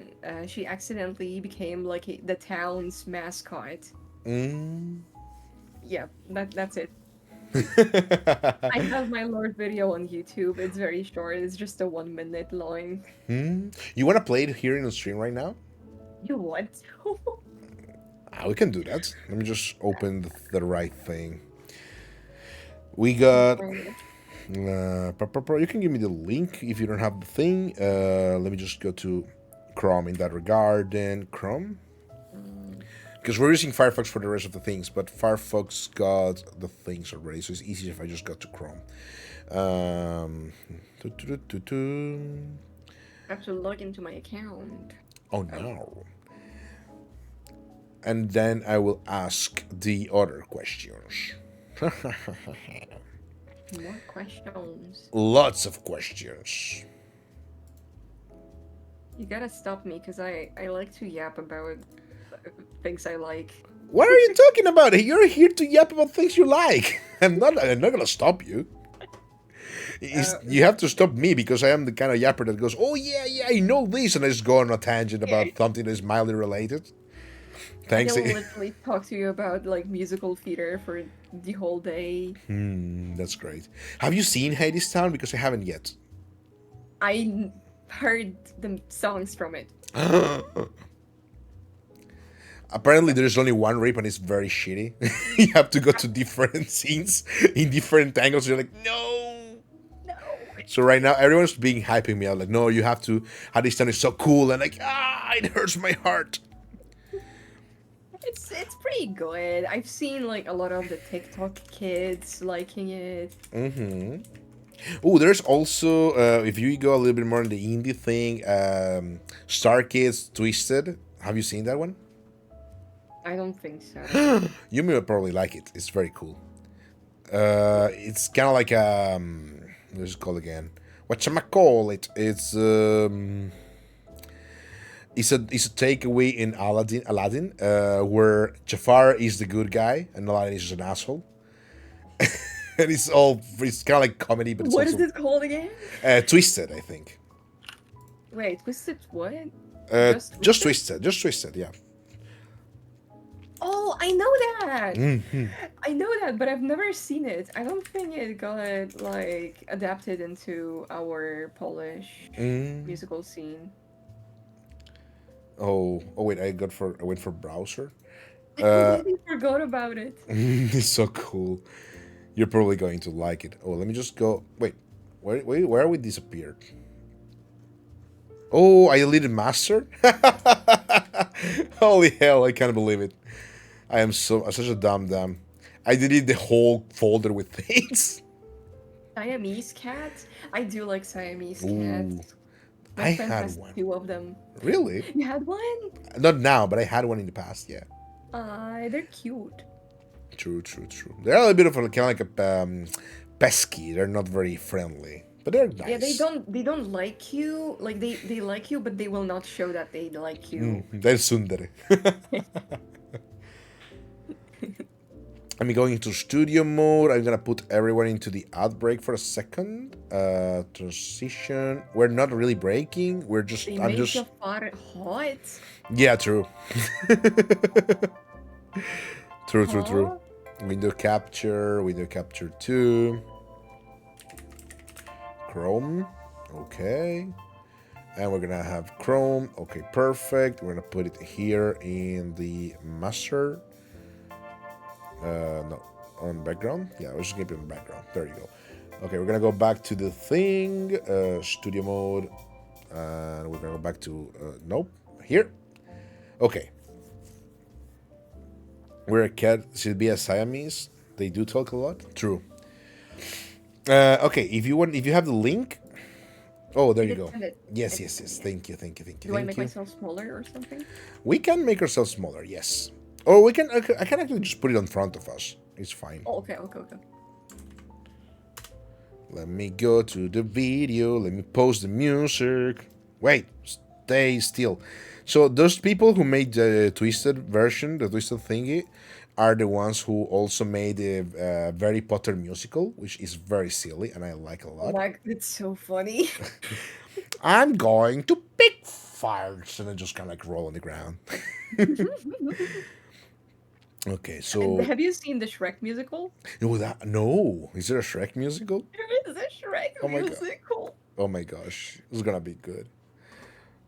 she accidentally became like the town's mascot. Yeah, that's it. I have my Lord video on YouTube. It's very short. It's just a 1 minute long. You want to play it here in the stream right now? You want to? We can do that. Let me just open the right thing. We got. You can give me the link if you don't have the thing. Let me just go to Chrome in that regard. Then Chrome. Because we're using Firefox for the rest of the things, but Firefox got the things already, so it's easier if I just go to Chrome. I have to log into my account. Oh no. And then I will ask the other questions. More questions. Lots of questions. You gotta stop me, because I like to yap about things I like. What are you talking about? You're here to yap about things you like. I'm not gonna stop you. You have to stop me because I am the kind of yapper that goes, oh yeah, I know this, and I just go on a tangent about something that is mildly related. I Thanks. can literally talk to you about like musical theater for the whole day. That's great. Have you seen Hadestown? Because I haven't yet. I heard the songs from it. Apparently, there's only one rape, and it's very shitty. You have to go to different scenes in different angles. You're like, no. No. So right now, everyone's being hyping me out. Like, no, you have to. How this sound is so cool, and like, it hurts my heart. It's pretty good. I've seen like a lot of the TikTok kids liking it. Oh, there's also if you go a little bit more on the indie thing, Star Kids Twisted. Have you seen that one? I don't think so. You may probably like it. It's very cool. It's kind of like what's it called again? Call it? It's a takeaway in Aladdin, where Jafar is the good guy and Aladdin is just an asshole. And it's kind of like comedy, but it's What is also it called again? twisted, I think. Wait, Twisted what? Just twisted, yeah. Oh, I know that. I know that, but I've never seen it. I don't think it got like adapted into our Polish musical scene. Oh wait, I went for browser. I completely forgot about it. It's so cool. You're probably going to like it. Oh, let me just go. Wait, where are we disappeared? Oh, I deleted master. Holy hell! I can't believe it. I'm such a dumb. I deleted the whole folder with things. Siamese cats? I do like Siamese Ooh, cats. My I friend had has one. two of them. Really? You had one? Not now, but I had one in the past. Yeah. They're cute. True. They're a little bit of kind of like a pesky. They're not very friendly, but they're Yeah, nice. they don't like you. Like they like you, but they will not show that they like you. They're tsundere. I'm going into studio mode. I'm gonna put everyone into the outbreak for a second. Transition. We're not really breaking. They I'm make just. your fart hot. Yeah, true. True. Huh? Window capture 2. Chrome. Okay. And we're gonna have Chrome. Okay, perfect. We're gonna put it here in the master. No, on background. Yeah, we're just gonna put it in background. There you go. Okay, we're gonna go back to the thing, studio mode, and we're gonna go back to nope, here. Okay, we're a cat should be a Siamese. They do talk a lot. True. Okay, if you have the link. Oh, there I you did go. send it. Yes. Thank you. Do I make myself smaller or something? We can make ourselves smaller. Yes. Or we can. I can actually just put it in front of us. It's fine. Oh, okay. Let me go to the video. Let me post the music. Wait, stay still. So those people who made the twisted version, the twisted thingy, are the ones who also made the Harry Potter musical, which is very silly and I like a Oh lot. my, it's so funny. I'm going to pick farts and then just kind of like roll on the ground. Okay, And so have you seen the Shrek musical? no, is there a Shrek musical? There is a Shrek Oh my god. musical. Oh my gosh, this is gonna be good.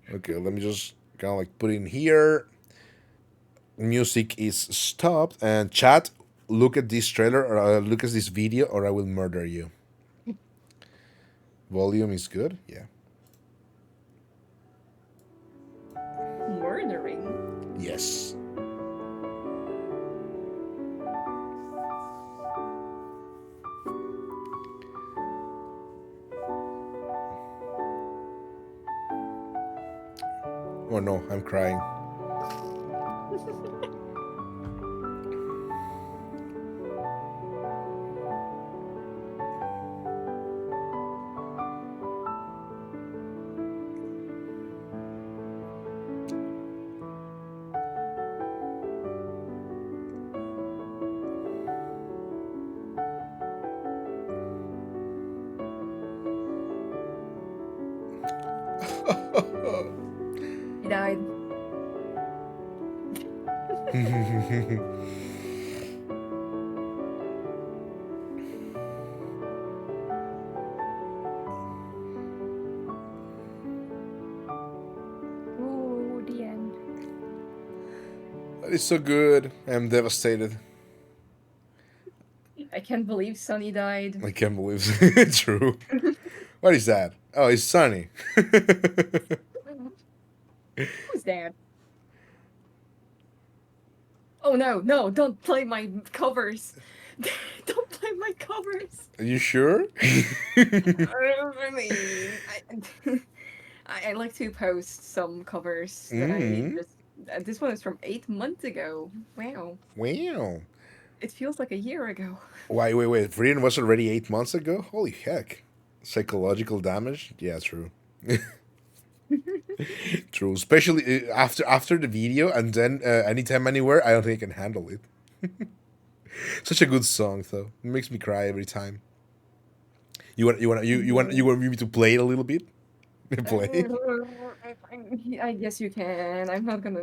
Okay, let me just kind of like put in here. Music is stopped, and chat. Look at this trailer or look at this video, or I will murder you. Volume is good, yeah. Murdering. Yes. Oh no, I'm crying. He died. Ooh, the end. That is so good. I'm devastated. I can't believe Sunny died. I can't believe it's true. What is that? Oh, it's Sunny. Who's that? Oh no, no, don't play my covers. Don't play my covers. Are you sure? I mean, I like to post some covers that I Mm. just. This one is from 8 months ago. Wow, Wow. it feels like a year ago. Wait. Freedom was already 8 months ago? Holy heck. Psychological damage? Yeah, true. True. Especially after the video and then anytime, anywhere, I don't think I can handle it. Such a good song, though. It makes me cry every time. You want me to play it a little bit? Play it? I guess you can. I'm not gonna.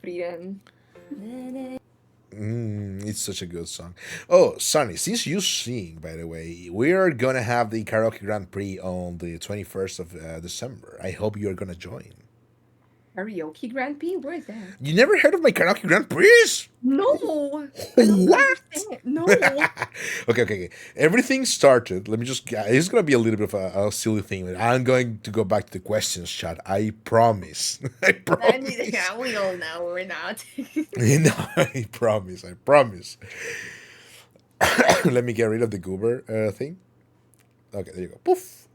Freedom. It's such a good song. Oh, Sonny, since you sing, by the way, we are gonna have the karaoke Grand Prix on the 21st of December. I hope you are gonna join. Karaoke Grand Prix? Where is that? You never heard of my karaoke Grand Prix? No, I don't What? understand. No. Okay. Everything started. Let me just. It's gonna be a little bit of a silly thing, but I'm going to go back to the questions chat. I promise. I I mean, promise. yeah, we all know we're not. No, I promise. I promise. Let me get rid of the goober thing. Okay, there you go. Poof.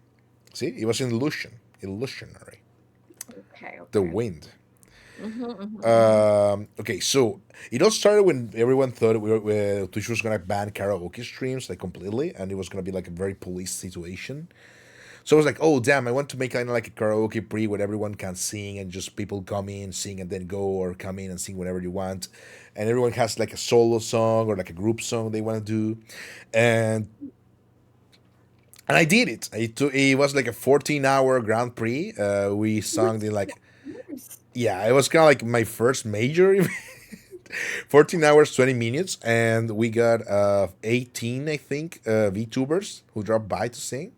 See, it was an illusion. Illusionary. Okay, The okay. wind. Mm-hmm. Okay, so it all started when everyone thought Twitch was gonna ban karaoke streams like completely, and it was gonna be like a very police situation. So I was like, oh damn, I want to make kind of like a karaoke pre where everyone can sing and just people come in, sing, and then go, or come in and sing whatever you want, and everyone has like a solo song or like a group song they want to do, and and I did it. It was like a 14-hour Grand Prix. We sung the 14 like hours. yeah, it was kind of like my first major event. 14 hours 20 minutes, and we got 18 I think VTubers who dropped by to sing.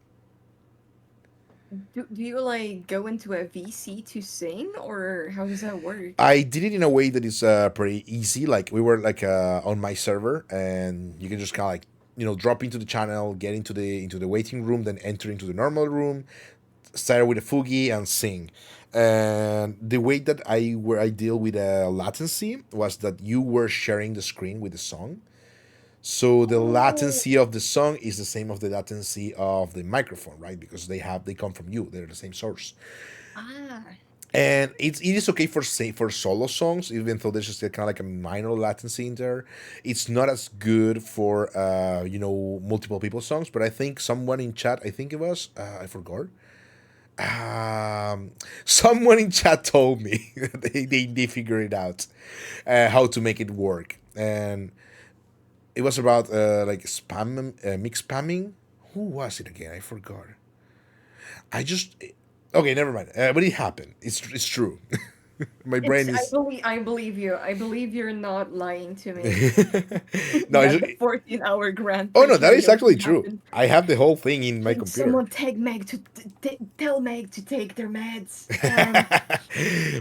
Do you like go into a VC to sing, or how does that work? I did it in a way that is pretty easy. Like we were like on my server, and you can just kind of like drop into the channel, get into the waiting room, then enter into the normal room, start with a fugi and sing. And the way that I deal with latency was that you were sharing the screen with the song. So the Oh, latency of the song is the same of the latency of the microphone, right? Because they come from you. They're the same source. ah. And it is okay for solo songs, even though there's just kind of like a minor latency in there. It's not as good for multiple people songs. But I think someone in chat, I think it was I forgot. Um, Someone in chat told me they figured it out how to make it work, and it was about like spam mix spamming. Who was it again? I forgot. I just okay, never mind. But it happened. It's true. My brain is I believe you. I believe you're not lying to me. no. That the 14-hour Grand Oh Prix no, that is actually karaoke true. happened. I have the whole thing in my Can computer. someone tag Meg to tell Meg to take their meds?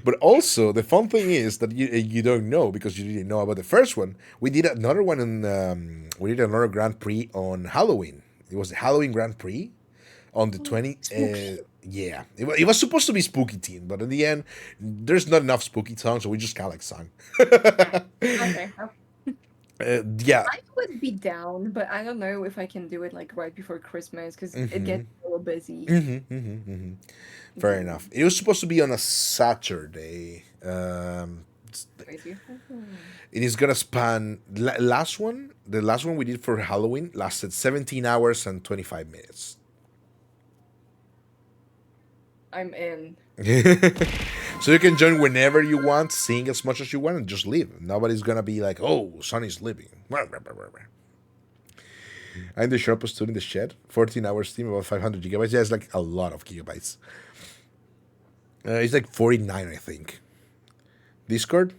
But also the fun thing is that you don't know because you didn't know about the first one. We did another one in we did another Grand Prix on Halloween. It was the Halloween Grand Prix on the 20. Spooky. Yeah, it was supposed to be spooky theme, but in the end, there's not enough spooky songs, so we just kind of like sung. Okay. Okay. Yeah. I would be down, but I don't know if I can do it like right before Christmas because it gets a little busy. Fair Mm, enough. It was supposed to be on a Saturday. crazy. It is gonna span last one. The last one we did for Halloween lasted 17 hours and 25 minutes. I'm in. So you can join whenever you want, sing as much as you want, and just leave. Nobody's gonna be like, "Oh, Sonny's leaving." I'm the sharpest tool in the shed. 14 hours Steam, about 500 gigabytes. Yeah, it's like a lot of gigabytes. It's like 49, I think. Discord.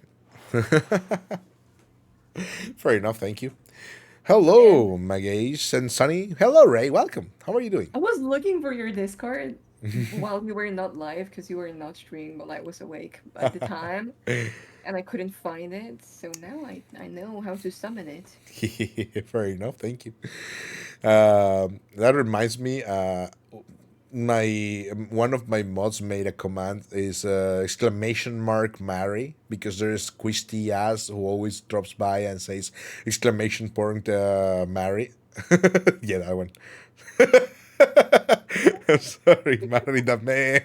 Fair enough. Thank you. And Hello, Magaze and Sunny. Hello, Ray. Welcome. How are you doing? I was looking for your Discord while you were not live because you were not streaming while I was awake at the time, and I couldn't find it. So now I know how to summon it. Fair enough. Thank you. That reminds me. My one of my mods made a command is exclamation mark Mary because there's Quisty ass who always drops by and says exclamation point Mary. Yeah, that one. I'm sorry, Mary the man.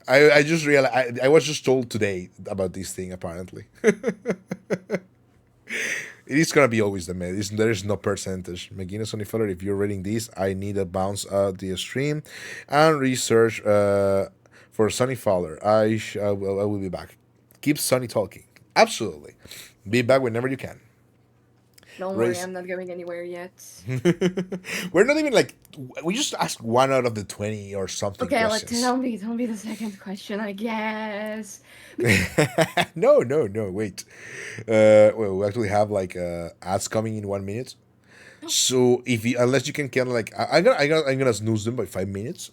I just realized I was just told today about this thing apparently. It is gonna be always the med. There is no percentage. McGuinness Sonny Feller, if you're reading this, I need a bounce out the stream and research for Sonny Fowler. I will be back. Keep Sonny talking. Absolutely. Be back whenever you can. Don't worry, Race. I'm not going anywhere yet. We're not even like we just asked one out of the 20 or something Okay, questions. tell me the second question, I guess. No, no, no. Wait. Well, we actually have like ads coming in 1 minute. So if you, unless you can count like I'm gonna snooze them by 5 minutes.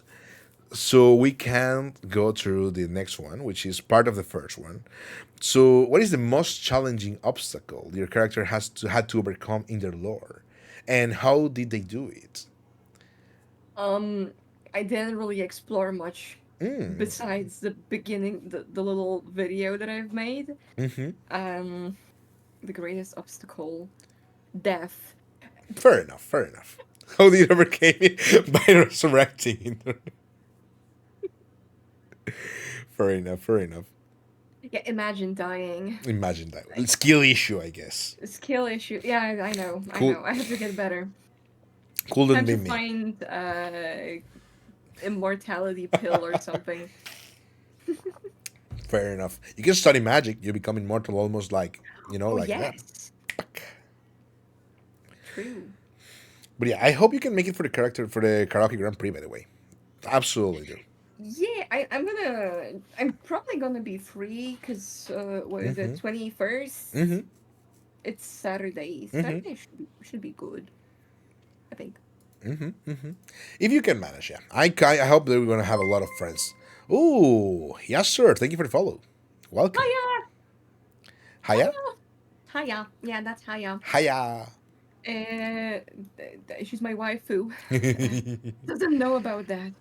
So we can go through the next one, which is part of the first one. So what is the most challenging obstacle your character had to overcome in their lore, and how did they do it? Um, I didn't really explore much besides the beginning, the little video that I've made. Um, the greatest obstacle, death. Fair enough. Fair enough. How did you overcame it by resurrecting? Fair enough. Fair enough. Yeah, imagine dying. Imagine that Like, skill issue, I guess. skill issue. Yeah, I know, I Cool. know. I have to get better. Couldn't Time be to me. find immortality pill or something. Fair enough. You can study magic. You become immortal, almost like Oh like that. yes, true. But yeah, I hope you can make it for the character for the karaoke Grand Prix. By the way, absolutely do. Yeah, I'm probably gonna be free because what is it, 21st? It's Saturday. Saturday should be good, I think. If you can manage, yeah. I hope that we're gonna have a lot of friends. Ooh, yes, sir. Thank you for the follow. Welcome. Hiya! Hiya. Hiya. Yeah, that's Hiya. Hiya. She's my waifu. Doesn't know about that.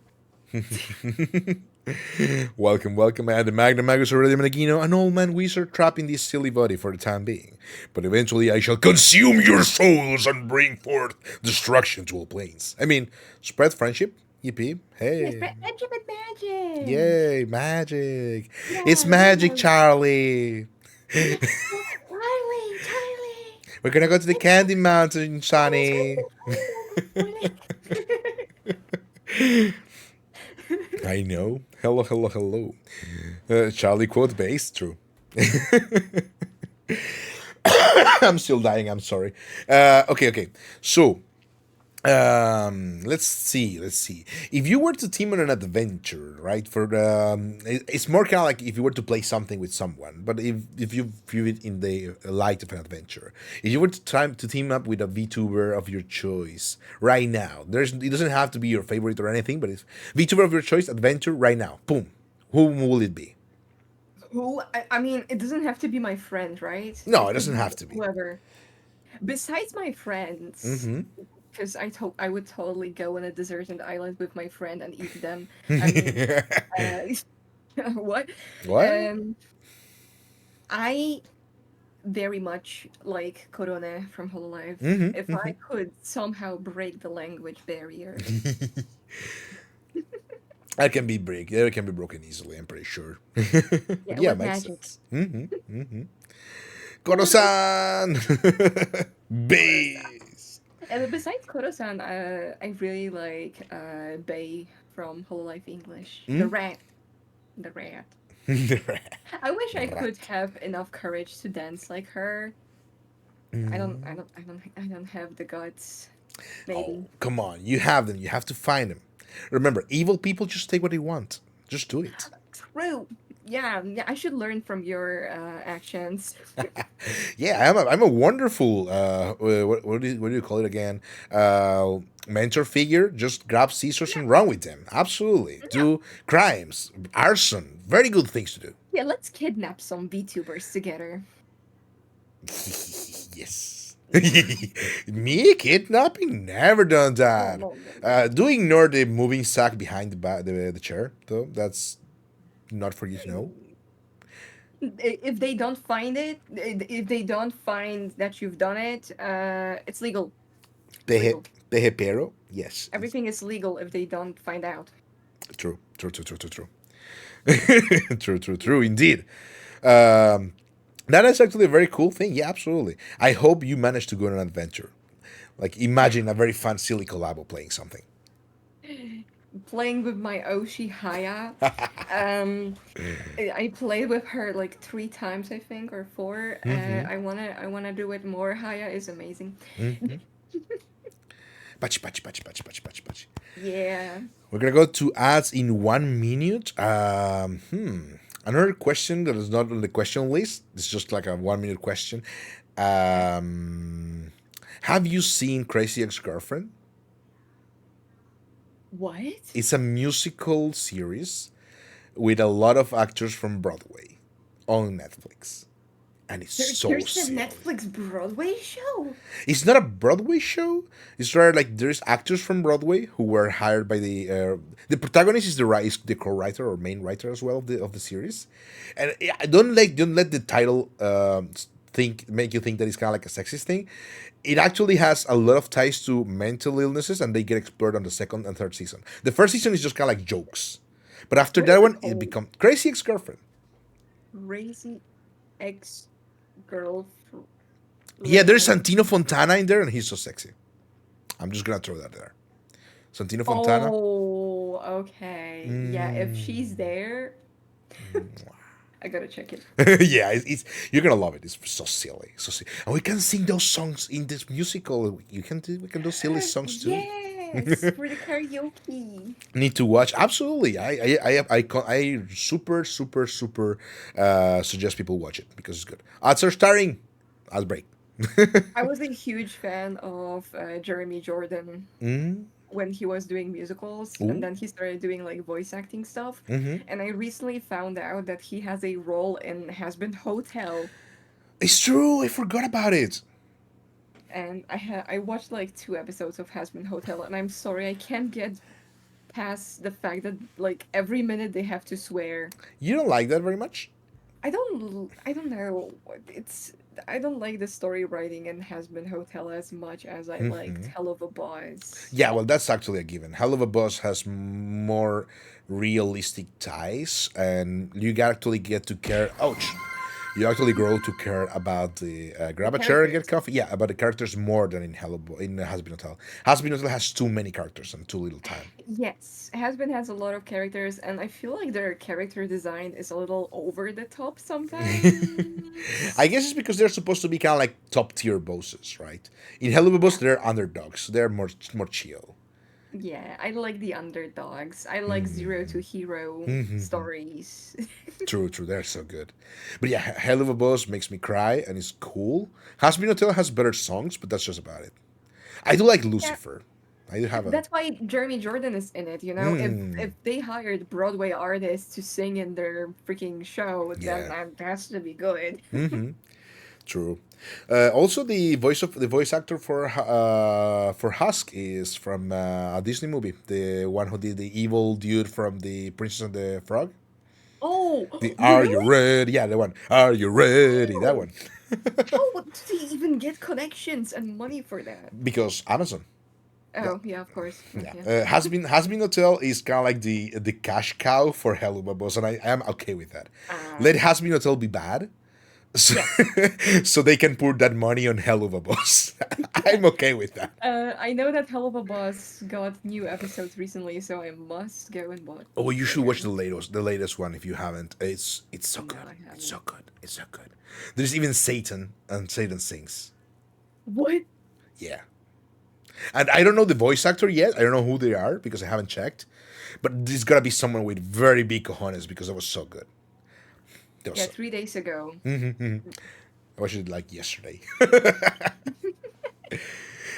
Welcome, welcome. I had the Magnum Magus already Menagino, an old man wizard trapped in this silly body for the time being. But eventually I shall consume your souls and bring forth destruction to all planes. I mean, spread friendship. Yippee. Yes, Hey. friendship with magic. Yay, magic. It's Yeah, magic, yeah. Charlie. Yeah, Charlie, Charlie. We're gonna go to the It's so, Candy Mountain, Charlie's Sonny. I know. Hello, hello, hello. Charlie quote based, true. I'm still dying. I'm sorry. Okay, okay. So, let's see. If you were to team on an adventure, right? It's more kind of like if you were to play something with someone. But if you view it in the light of an adventure, if you were to try to team up with a VTuber of your choice right now, it doesn't have to be your favorite or anything, but it's VTuber of your choice, adventure right now. Boom. Who will it be? who? I mean, it doesn't have to be my friend, right? No, It it could doesn't be have to be. whoever. Besides my friends, because I would totally go on a deserted island with my friend and eat them. I mean, uh, what? What? Um, I very much like Korone from Hololive. If I could somehow break the language barrier, That can be break. It can be broken easily. I'm pretty sure. But yeah, yeah, with makes magic. sense. Koro-san, beast. And besides Koro-san, I really like Bei from Hololive English. The rat. The rat. I wish I could Rat. have enough courage to dance like her. I don't have the guts. Oh, Maybe. come on! You have them. You have to find them. Remember, evil people just take what they want. Just do it. True. Yeah, yeah. I should learn from your actions. Yeah, I'm a wonderful what do you call it again? Mentor figure. Just grab scissors and run with them. Absolutely, Yeah, do crimes, arson, very good things to do. yeah. Let's kidnap some VTubers together. Yes. Me kidnapping? Never done No, that. no, no, no. Do ignore the moving sack behind the chair, though. That's not for you to know. If they don't find it, if they don't find that you've done it, it's legal. It's Peje, legal. peje pero? Yes. It's Everything is legal if they don't find out. true. True, true, true, true, true. True, true, true, indeed. Um, that is actually a very cool thing. Yeah, absolutely. I hope you manage to go on an adventure. Like, imagine a very fun, silly collabo playing something. playing with my Oshi Haya. Um, I played with her like 3 times, I think, or four. Mm-hmm. I wanna do it more. Haya is amazing. Mm-hmm. Patch, patch, patch, patch, patch, patch, patch. Yeah. We're gonna go to ads in 1 minute. Another question that is not on the question list. It's just like a 1 minute question. Okay. Have you seen Crazy Ex Girlfriend? What? It's a musical series with a lot of actors from Broadway on Netflix, and it's so There's a silly. Netflix Broadway show. It's not a Broadway show. It's rather like there's actors from Broadway who were hired by the protagonist is the co-writer or main writer as well of the series, and I don't let the title think make you think that it's kind of like a sexist thing. It actually has a lot of ties to mental illnesses, and they get explored on the second and third season. The first season is just kind of like jokes, but after What that is it one, it called? becomes Crazy Ex Girlfriend. Crazy ex girlfriend. Yeah, there's Santino Fontana in there, and he's so sexy. I'm just gonna throw that there. Santino Fontana. Oh, okay. Yeah, if she's Mm. there, I gotta check it. Yeah, it's you're gonna love it. It's so silly, so silly. And we can sing those songs in this musical. We can do silly songs too. Yes, for the karaoke. Need to watch absolutely. I super suggest people watch it because it's good. Ads are starting. I'll break. I was a huge fan of Jeremy Jordan Mm. when he was doing musicals, and Ooh. then he started doing like voice acting stuff. Mm-hmm. And I recently found out that he has a role in Has Been Hotel. It's true. I forgot about it. And I watched like 2 episodes of Has Been Hotel, and I'm sorry, I can't get past the fact that like every minute they have to swear. You don't like that very much. I don't know. It's I don't like the story writing in Has Been Hotel as much as I liked Hell of a Boss. Yeah, well, that's actually a given. Hell of a Boss has more realistic ties, and you actually get to care. Ouch! You actually grow to care about the The grab a chair and get characters. coffee. Yeah, about the characters more than in in Has Been Hotel. Has Been Hotel has too many characters and too little time. Yes, Has Been has a lot of characters, and I feel like their character design is a little over the top I sometimes. guess it's because they're supposed to be kind of like top tier bosses, right? In Hell of a Boss, Yeah. they're underdogs. They're more chill. Yeah, I like the underdogs. I like zero to hero stories. True, true. They're so good. But yeah, Hell of a Boss makes me cry and it's cool. Has Been Hotel has better songs, but that's just about it. I do like Yeah, Lucifer. I do have a. that's why Jeremy Jordan is in it, you know? If they hired Broadway artists to sing in their freaking show, then Yeah, that has to be good. true. Also, the voice actor for Husk is from a Disney movie. The one who did the evil dude from the Princess and the Frog. The Oh, Are You really? Ready? Yeah, the one. Are you ready? That Oh, one. how do they even get connections and money for that? Because Amazon. That, Oh, yeah, of course. yeah, Yeah. has been Hotel is kind of like the cash cow for Helluva Boss, and I am okay with that. Uh, Let Has Been Hotel be bad, so, yes. so they can put that money on Helluva Boss. I'm okay with that. I know that Hell of a Boss got new episodes recently, so I must go and watch Oh, you should watch them. the latest one if you haven't. It's so No, good. I It's so haven't. good. It's so good. There's even Satan, and Satan sings. What? Yeah, and I don't know the voice actor yet. I don't know who they are because I haven't checked. But there's gotta be someone with very big cojones because it was so good. That was Yeah, so. 3 days ago. I watched it like yesterday.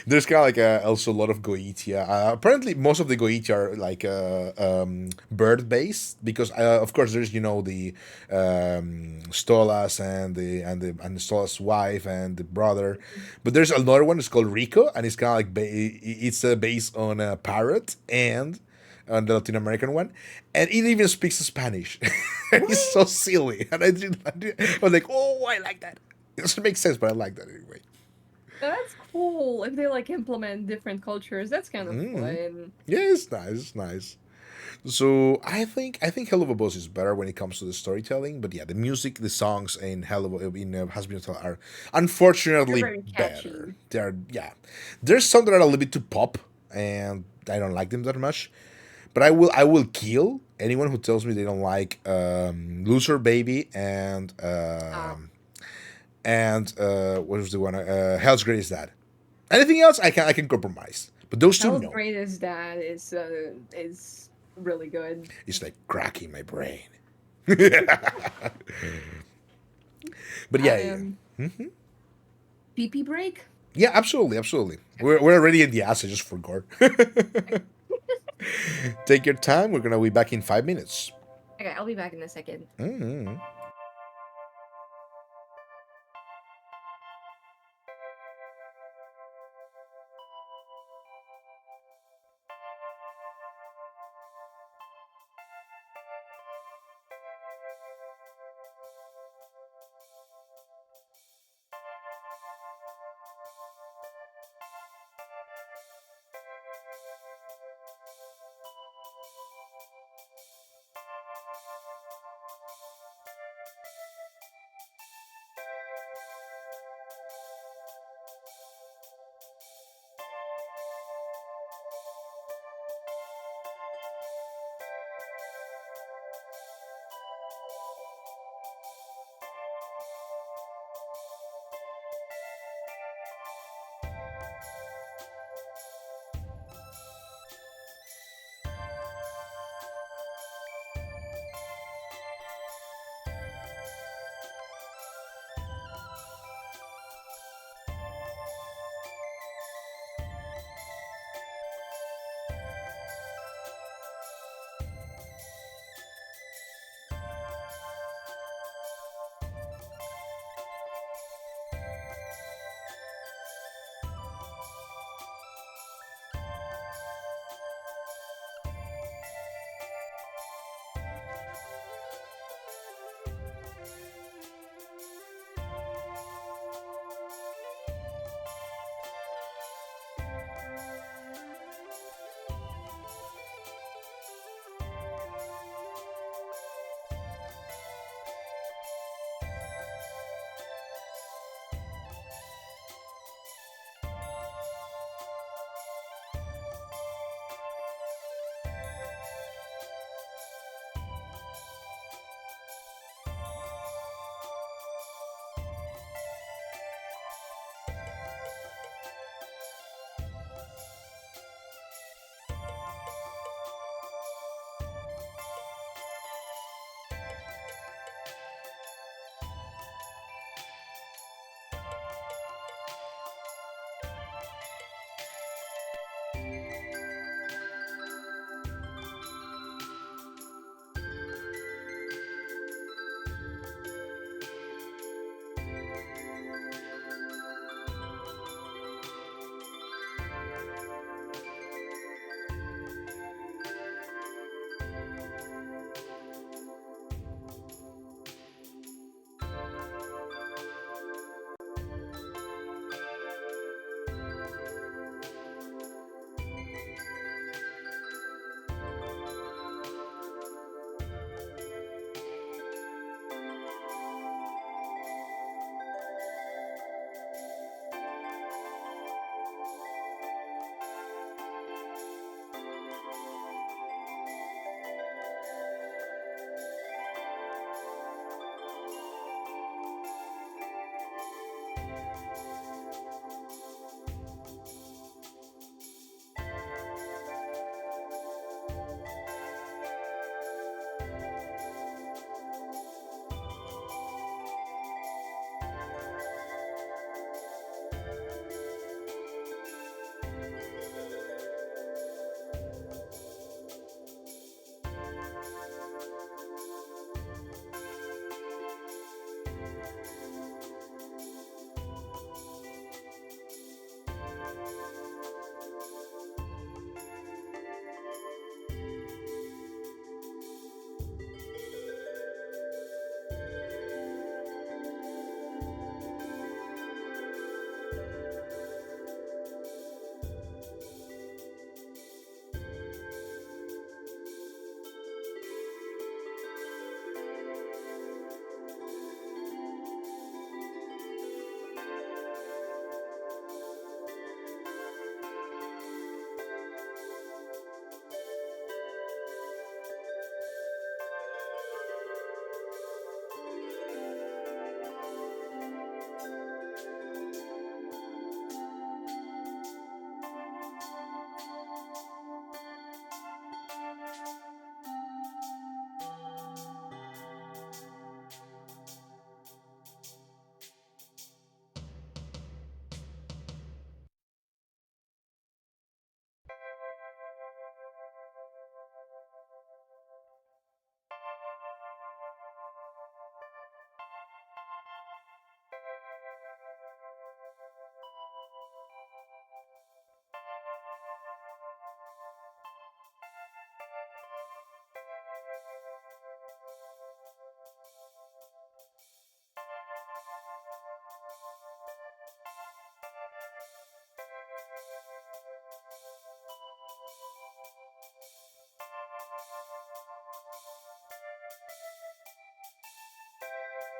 There's kind of like also a lot of Goitia. Apparently, most of the Goitia are like bird based because, of course, there's the Stolas and the Stolas wife and the brother, but there's another one that's called Rico, and it's kind of like it's based on a parrot and on the Latin American one, and it even speaks Spanish. It's so What? silly, and I was like, oh, I like that. It doesn't make sense, but I like that anyway. That's cool. If they like implement different cultures, that's kind of fun. Yeah, it's nice. It's nice. So I think Hell of a Boss is better when it comes to the storytelling, but yeah, the music, the songs in Hell of a, in Has Been Told are They're unfortunately very better. catchy. They're yeah, there's some that are a little bit too pop, and I don't like them that much. But I will kill anyone who tells me they don't like Loser Baby Oh, and what was the one? Hell's Greatest Dad. Anything else, I can compromise. But those two, Hell's no. Greatest Dad is really good. It's like cracking my brain. But yeah, yeah, Um, PP break. yeah, absolutely, absolutely. We're already in the ass. I just forgot. Take your time. We're gonna be back in 5 minutes. Okay, I'll be back in a second. Mm-hmm.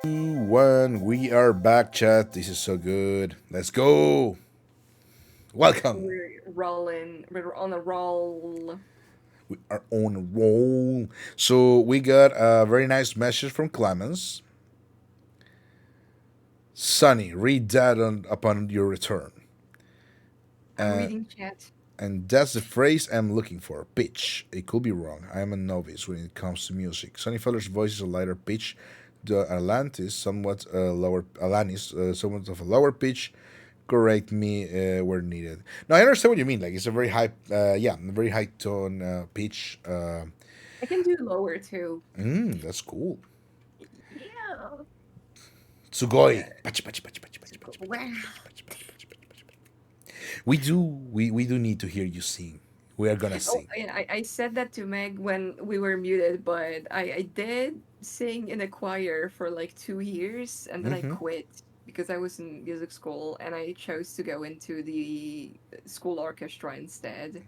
One, we are back, chat. This is so good. Let's go. Welcome. We're rolling. We're on a roll. We are on a roll. So we got a very nice message from Clemens. Sonny, read that upon your return. I'm Uh, reading chat. and that's the phrase I'm looking for. Pitch. It could be wrong. I am a novice when it comes to music. Sonny Feller's voice is a lighter pitch. The Atlantis somewhat lower. Alanis somewhat of a lower pitch. Correct me where needed. No, I understand what you mean. Like it's a very high, very high tone pitch. I can do lower too. That's cool. Yeah. Sugoi. Pachi, pachi, pachi, pachi, pachi, pachi, pachi, Wow. pachi, pachi, pachi, pachi, pachi, pachi. We do need to hear you sing. We are gonna Oh, sing. yeah, I said that to Meg when we were muted, but I did sing in a choir for like 2 years and then I quit because I was in music school and I chose to go into the school orchestra instead.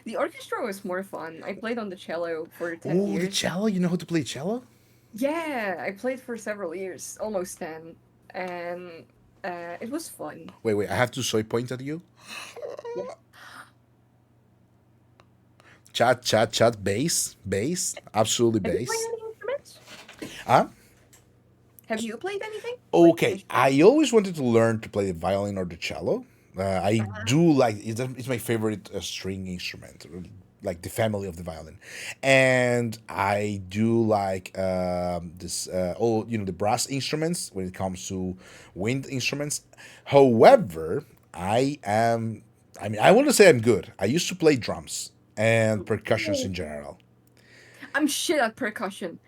The orchestra was more fun. I played on the cello for 10 Oh, the years. cello. You know how to play cello? Yeah, I played for several years, almost 10, and it was fun. Wait. I have to soy point at you. Yeah. Chat, chat, chat. Bass. Absolutely Have you played bass. any instruments? Huh? Have you played anything? Like Okay, instruments? I always wanted to learn to play the violin or the cello. I Ah, do like it's my favorite string instrument, like the family of the violin, and I do like this the brass instruments when it comes to wind instruments. However, I want to say I'm good. I used to play drums and percussions in ooh. general. I'm shit at percussion.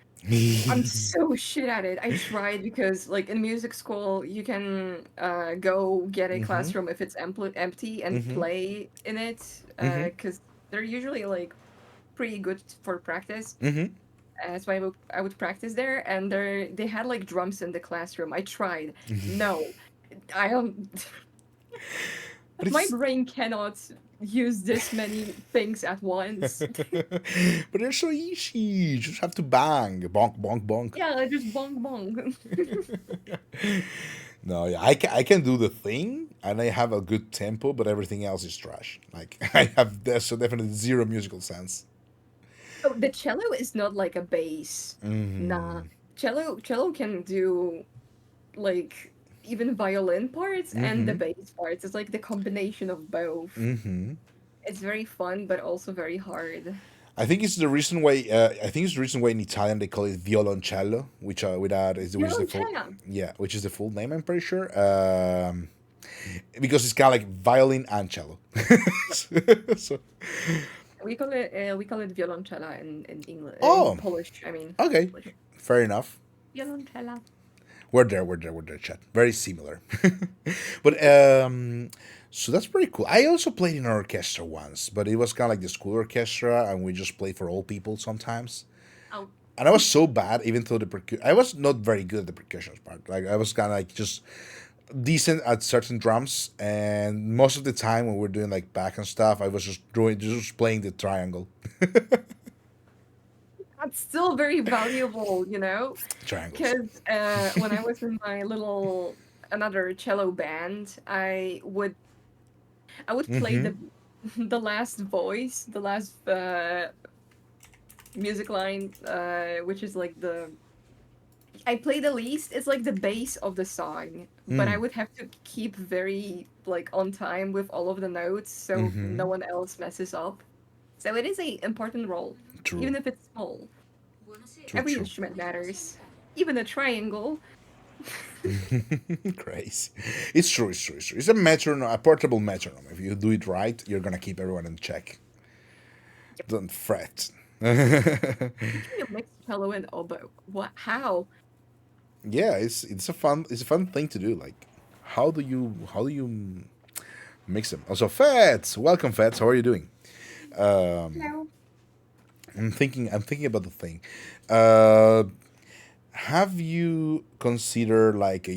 I'm so shit at it. I tried because, like, in music school, you can go get a Mm-hmm. classroom if it's empty and Mm-hmm. play in it, Mm-hmm. because they're usually like pretty good for practice. Mm-hmm. So I would practice there, and they had like drums in the classroom. I tried. No, I don't. But My it's brain cannot use this many things at once. but they're so easy. You just have to bang, bonk, bonk, bonk. Yeah, I just bong bong. No, yeah, I can do the thing, and I have a good tempo, but everything else is trash. Like I have there's so definitely zero musical sense. Oh, the cello is not like a bass. Nah, cello can do like even violin parts and the bass parts. It's like the combination of both. It's very fun, but also very hard. I think it's the reason why. I think it's the reason why in Italian they call it violoncello, which is the full, Violoncello. yeah, which is the full name. I'm pretty sure. Because it's kind of like violin and cello. So, We call it violoncella in English, in oh, Polish. I mean, okay, Polish. fair enough. Violoncella. We're there. Chat. Very similar. But so that's pretty cool. I also played in an orchestra once, but it was kind of like the school orchestra, and we just played for old people sometimes. Oh, And I was so bad, even though I was not very good at the percussion part. Like I was kind of like just decent at certain drums, and most of the time when we're doing like back and stuff, I was just playing the triangle, that's still very valuable, triangles. because when I was in my little another cello band, I would play the last voice, the last music line, which is like the I play the least. It's like the base of the song, but I would have to keep very like on time with all of the notes so no one else messes up. So it is a important role, True, even if it's small. true, Every true. instrument matters, even a triangle. Crazy. It's true. It's a metronome, a portable metronome. If you do it right, you're gonna keep everyone in check. Yep. Don't fret. How can you mix cello and oboe? What? How? Yeah, it's a fun thing to do. Like, how do you mix them? Also, Fats, welcome, Fats. How are you doing? No. I'm thinking about the thing. Uh, have you considered like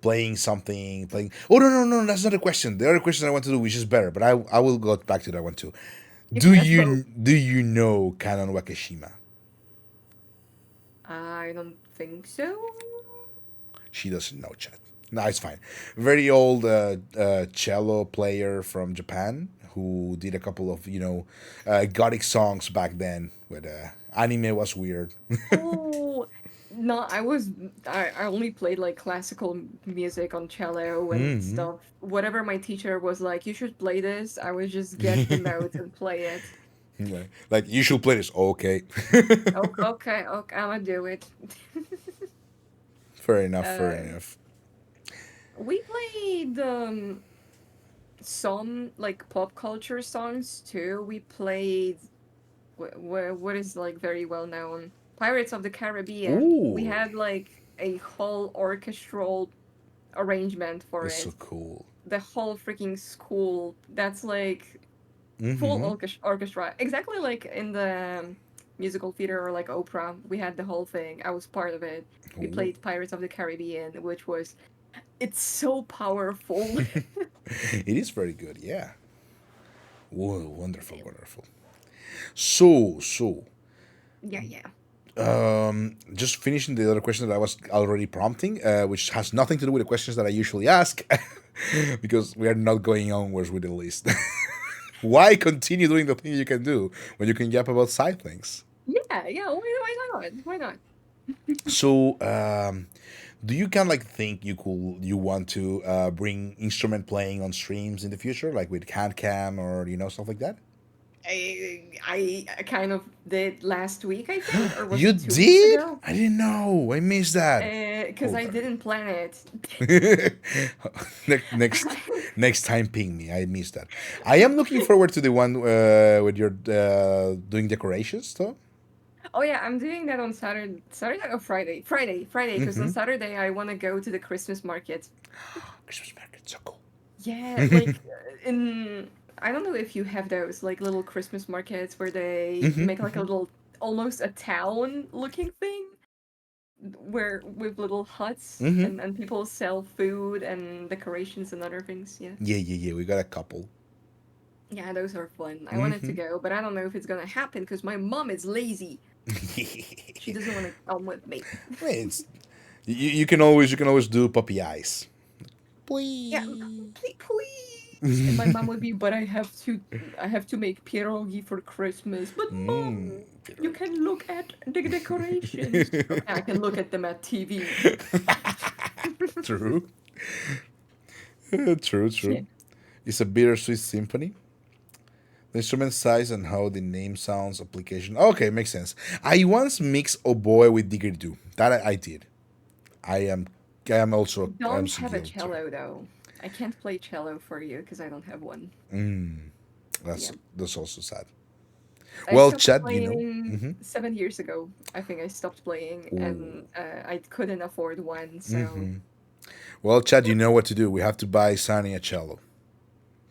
playing something? Playing? Oh no, that's not a question. The other question I want to do, which is better, but I will go back to that one too. You Do can ask both. you do you know Canon Wakashima? I don't think so. She doesn't know, chat. No, it's fine. Very old cello player from Japan who did a couple of gothic songs back then. But anime was weird. Oh, no, I only played like classical music on cello and stuff. Whatever my teacher was like, you should play this, I would just get the notes and play it. Like you should play this. Okay. Okay, okay, I'm gonna do it. Fair enough. Fair Uh, enough. we played some like pop culture songs too. We played what is like very well known, Pirates of the Caribbean. We Ooh, had like a whole orchestral arrangement for that's so it. cool. The whole freaking school. That's like full Mm-hmm. orchestra, exactly like in the musical theater or like opera. We had the whole thing. I was part of it. We Ooh. played Pirates of the Caribbean, which was it's so powerful. It is very good. Yeah. Whoa, wonderful, wonderful. So, Yeah, yeah. just finishing the other question that I was already prompting, which has nothing to do with the questions that I usually ask, because we are not going onwards with the list. Why continue doing the thing you can do when you can yap about side things? Yeah, yeah. Why not? Why not? So, do you kind of like think you want to bring instrument playing on streams in the future, like with hand cam or stuff like that? I kind of did last week, I think, or was You it 2 weeks did? ago? I didn't know. I missed that. Because Oh, I darn. didn't plan it. Next time, ping me. I missed that. I am looking forward to the one with your doing decorations, though. Oh yeah, I'm doing that on Saturday or Friday. Because on Saturday I want to go to the Christmas market. Christmas market, so cool. Yeah, like in I don't know if you have those like little Christmas markets where they make like a little almost a town looking thing where with little huts and people sell food and decorations and other things. Yeah. Yeah, yeah, yeah. We got a couple. Yeah, those are fun. I wanted to go, but I don't know if it's gonna happen because my mom is lazy. She doesn't want to come with me. It's you can always do puppy eyes. Yeah, Please. please. And my mom would be, but I have to make pierogi for Christmas. But mom, you can look at the decorations. Okay, I can look at them at TV. True. True, Yeah. true. It's a bittersweet symphony. The instrument size and how the name sounds, application. Okay, makes sense. I once mixed oboe with didgeridoo. That I did. I am I am I also I'm don't so have a guilty. cello though. I can't play cello for you because I don't have one. That's Yeah. that's also sad. I Well, stopped Chad, playing 7 years ago. I think I stopped playing Ooh. and I couldn't afford one. So, Well, Chad, you know what to do. We have to buy Sunny a cello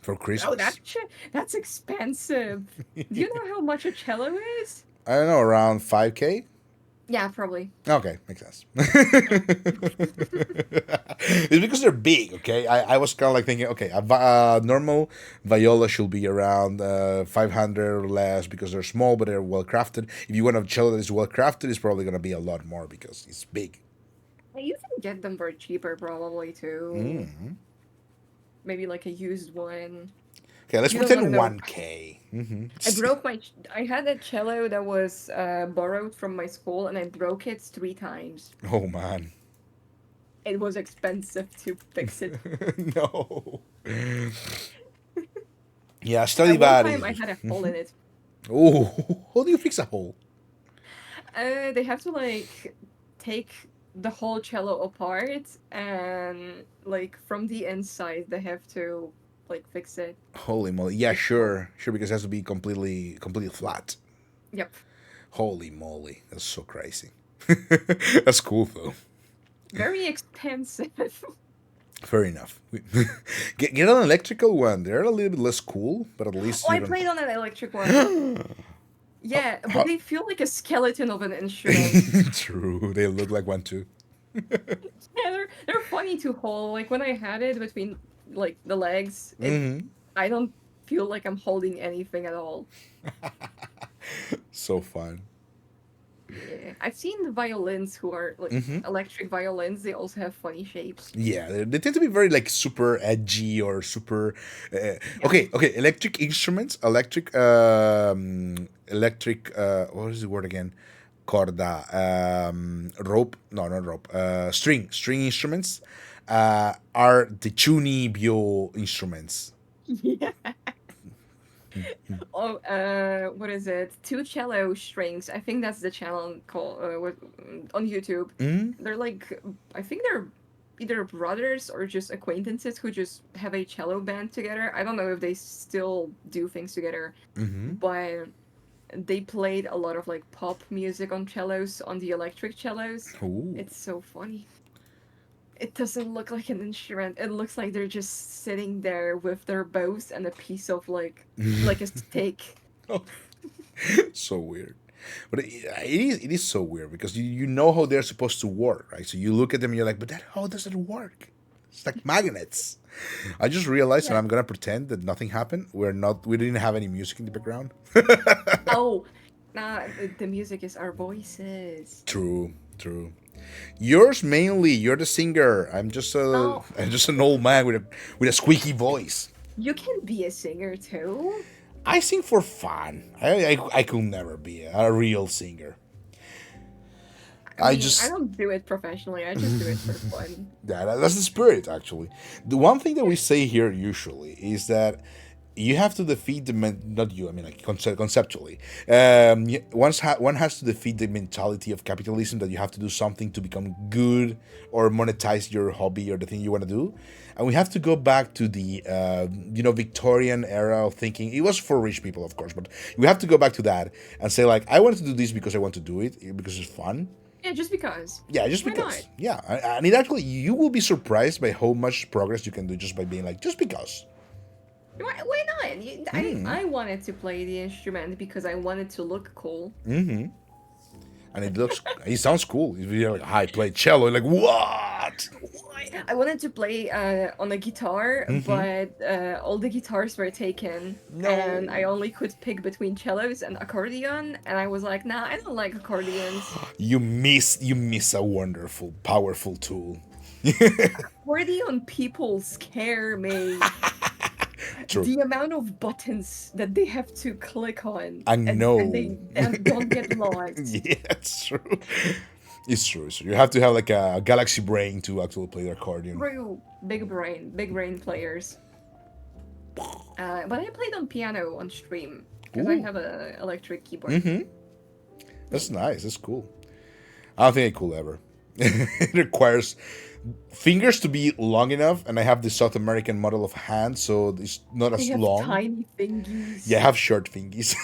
for oh, Christmas. that's expensive. Do you know how much a cello is? I don't know, around 5K. Yeah, probably. Okay, makes sense. Yeah. It's because they're big, okay? I was kind of like thinking, okay, a normal viola should be around 500 or less because they're small, but they're well crafted. If you want a cello that is well crafted, it's probably going to be a lot more because it's big. You can get them for cheaper, probably too. Maybe like a used one. Okay, let's You don't want to pretend know. 1K. I had a cello that was borrowed from my school, and I broke it 3 times. Oh, man. It was expensive to fix it. No. Yeah, At one Stradivari. time, I had a hole in it. Oh, how do you fix a hole? They have to like take the whole cello apart, and like from the inside, they have to like fix it. Holy moly. Yeah, It's hard. sure, because it has to be completely flat. Yep. Holy moly. That's so crazy. That's cool, though. Very expensive. Fair enough. Get an electrical one. They're a little bit less cool, but at least Oh, you I don't. played on an electric one. Yeah, but How, they feel like a skeleton of an instrument. true. They look like one too. Yeah, they're funny to hold. Like when I had it between like the legs, it I don't feel like I'm holding anything at all. So fun. Yeah, I've seen the violins who are like Hmm. electric violins. They also have funny shapes. Yeah, they tend to be very like super edgy or super. Yeah. Okay. Electric instruments, electric. What is the word again? Corda, rope. No, not rope. String instruments. Are the tunibio instruments. Yeah. Oh, what is it? Two cello strings. I think that's the channel called on YouTube. Mm? They're like, I think they're either brothers or just acquaintances who just have a cello band together. I don't know if they still do things together, Mm-hmm. but they played a lot of like pop music on cellos, on the electric cellos. Ooh. It's so funny. It doesn't look like an instrument. It looks like they're just sitting there with their bows and a piece of like a steak. So weird. But it is so weird because you know how they're supposed to work, right? So you look at them and you're like, but that how does it work? It's like magnets. I just realized, and Yeah. I'm gonna pretend that nothing happened. We didn't have any music in the background. Oh, nah, the music is our voices. True, true. Yours mainly. You're the singer. I'm just a Oh, I'm just an old man with a squeaky voice. you can be a singer too. I sing for fun. I could never be a real singer. I I mean, I just don't do it professionally. I just do it for fun. that's the spirit, actually. The one thing that we say here usually is that you have to defeat not you, I mean, like conceptually. One has to defeat the mentality of capitalism that you have to do something to become good or monetize your hobby or the thing you want to do. And we have to go back to the Victorian era of thinking. It was for rich people, of course, but we have to go back to that and say like, I want to do this because I want to do it because it's fun. Yeah, just because. Yeah, just Why not? because. Yeah, and it actually, you will be surprised by how much progress you can do just by being like, just because. Why not? I wanted to play the instrument because I wanted to look cool. And it sounds cool. If you're like, I play cello, like, what? I wanted to play on a guitar, Mm-hmm. but all the guitars were taken, and I No. only could pick between cellos and accordion. And I was like, nah, I don't like accordions. You miss a wonderful, powerful tool. Accordion people scare me. True. The amount of buttons that they have to click on, I and know. they and don't get lost. Yeah, it's true. It's true. So you have to have like a galaxy brain to actually play the accordion. True, big brain players. But I played on piano on stream because I Ooh. have a electric keyboard. Mm-hmm. That's nice. That's cool. I don't think I could ever. It requires fingers to be long enough, and I have the South American model of hand, so it's not They as have long. tiny Yeah, I fingies. have short fingers.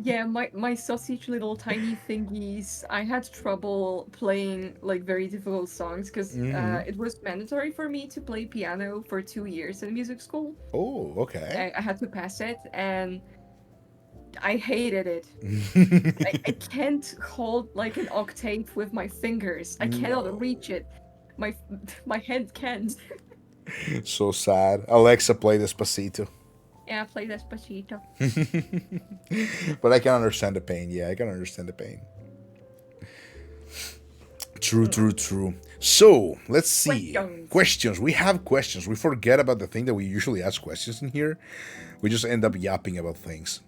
Yeah, my sausage little tiny fingies. I had trouble playing like very difficult songs because Hmm. it was mandatory for me to play piano for 2 years in music school. Oh, okay. I had to pass it, and I hated it. I can't hold like an octave with my fingers. I cannot No. reach it. My my hand can't. So sad. Alexa, play Despacito. Yeah, play Despacito. But I can understand the pain. Yeah, I can understand the pain. True, true, true. So, let's see. Questions. Questions. We have questions. We forget about the thing that we usually ask questions in here. We just end up yapping about things.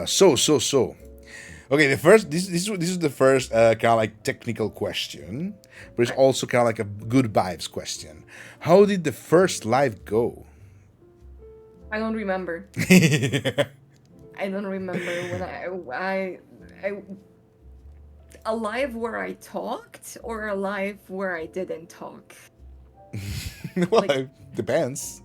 So. Okay, the first this is the first kind of like technical question, but it's Right. also kind of like a good vibes question. How did the first live go? I don't remember. I don't remember when I a live where I talked or a live where I didn't talk. Well, Like, it depends.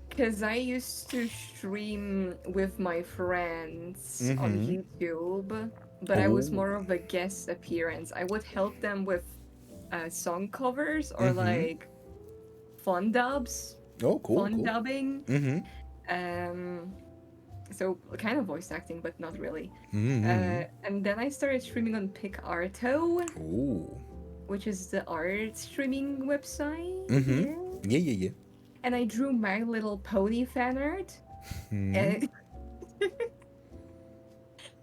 because I used to stream with my friends on Mm-hmm. YouTube, but I was Oh. more of a guest appearance. I would help them with song covers or Mm-hmm. like fun dubs, Oh, cool, fun cool. dubbing. Mm-hmm. Um, so kind of voice acting, but not really. Mm-hmm. And then I started streaming on PicArto, Oh. which is the art streaming website Mm-hmm. here. Yeah, yeah, yeah. And I drew My Little Pony fan art. Mm-hmm. And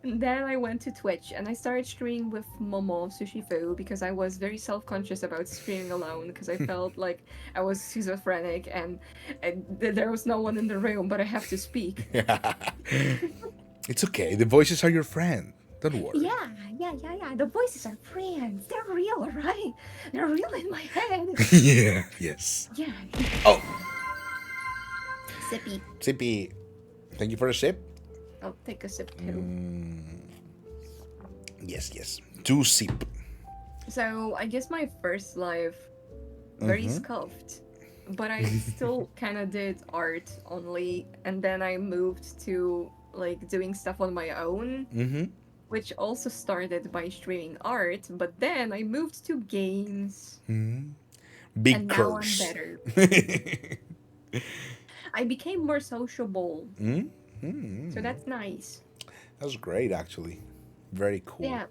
And then I went to Twitch and I started streaming with Momo Sushifu because I was very self-conscious about streaming alone because I felt like I was schizophrenic and there was no one in the room, but I have to speak. It's okay. The voices are your friend. Don't worry. Yeah, yeah. The voices are friends. They're real, right? They're real in my head. Yeah. Yes. Yeah. Oh, Sippy. Sippy, thank you for the sip. I'll take a sip too. Yes, yes. Two sip. So I guess my first life very scuffed, but I still kind of did art only, and then I moved to like doing stuff on my own, which also started by streaming art, but then I moved to games, Big and now I'm curse. better. I became more sociable, so that's nice. That's great, actually. Very cool. Yeah,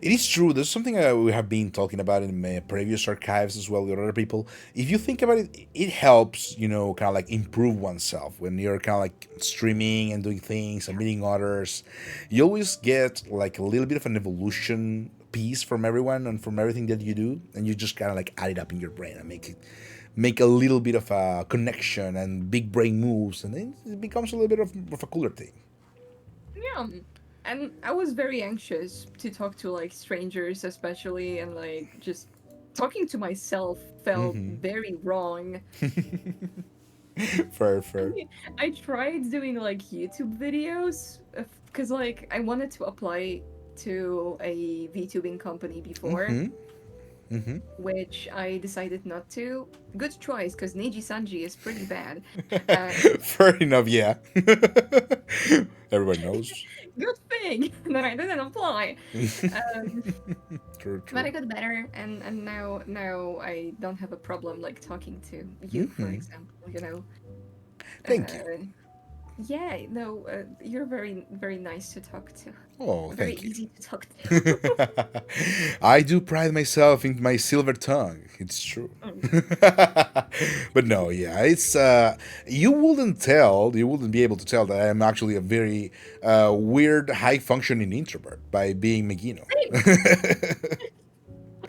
It is true. There's something we have been talking about in my previous archives as well with other people. If you think about it, it helps, kind of like improve oneself when you're kind of like streaming and doing things and meeting others. You always get like a little bit of an evolution piece from everyone and from everything that you do, and you just kind of like add it up in your brain and make a little bit of a connection and big brain moves, and then it becomes a little bit of a cooler thing. yeah. And I was very anxious to talk to like strangers, especially, and like just talking to myself felt very wrong. Fair, fair. I tried doing like YouTube videos because like I wanted to apply to a VTubing company before, which I decided not to. Good choice because Neji Sanji is pretty bad. Uh, Fair enough, yeah. Everybody knows. good thing that I didn't apply. Um, True, but true. I got better, and now I don't have a problem like talking to you, for example. Thank you. Uh, Yeah, no, you're very nice to talk to. Oh, Very thank you. easy to talk to. I do pride myself in my silver tongue. It's true. Mm. But no, yeah, it's you wouldn't be able to tell that I am actually a very weird, high functioning introvert by being Megino. Same.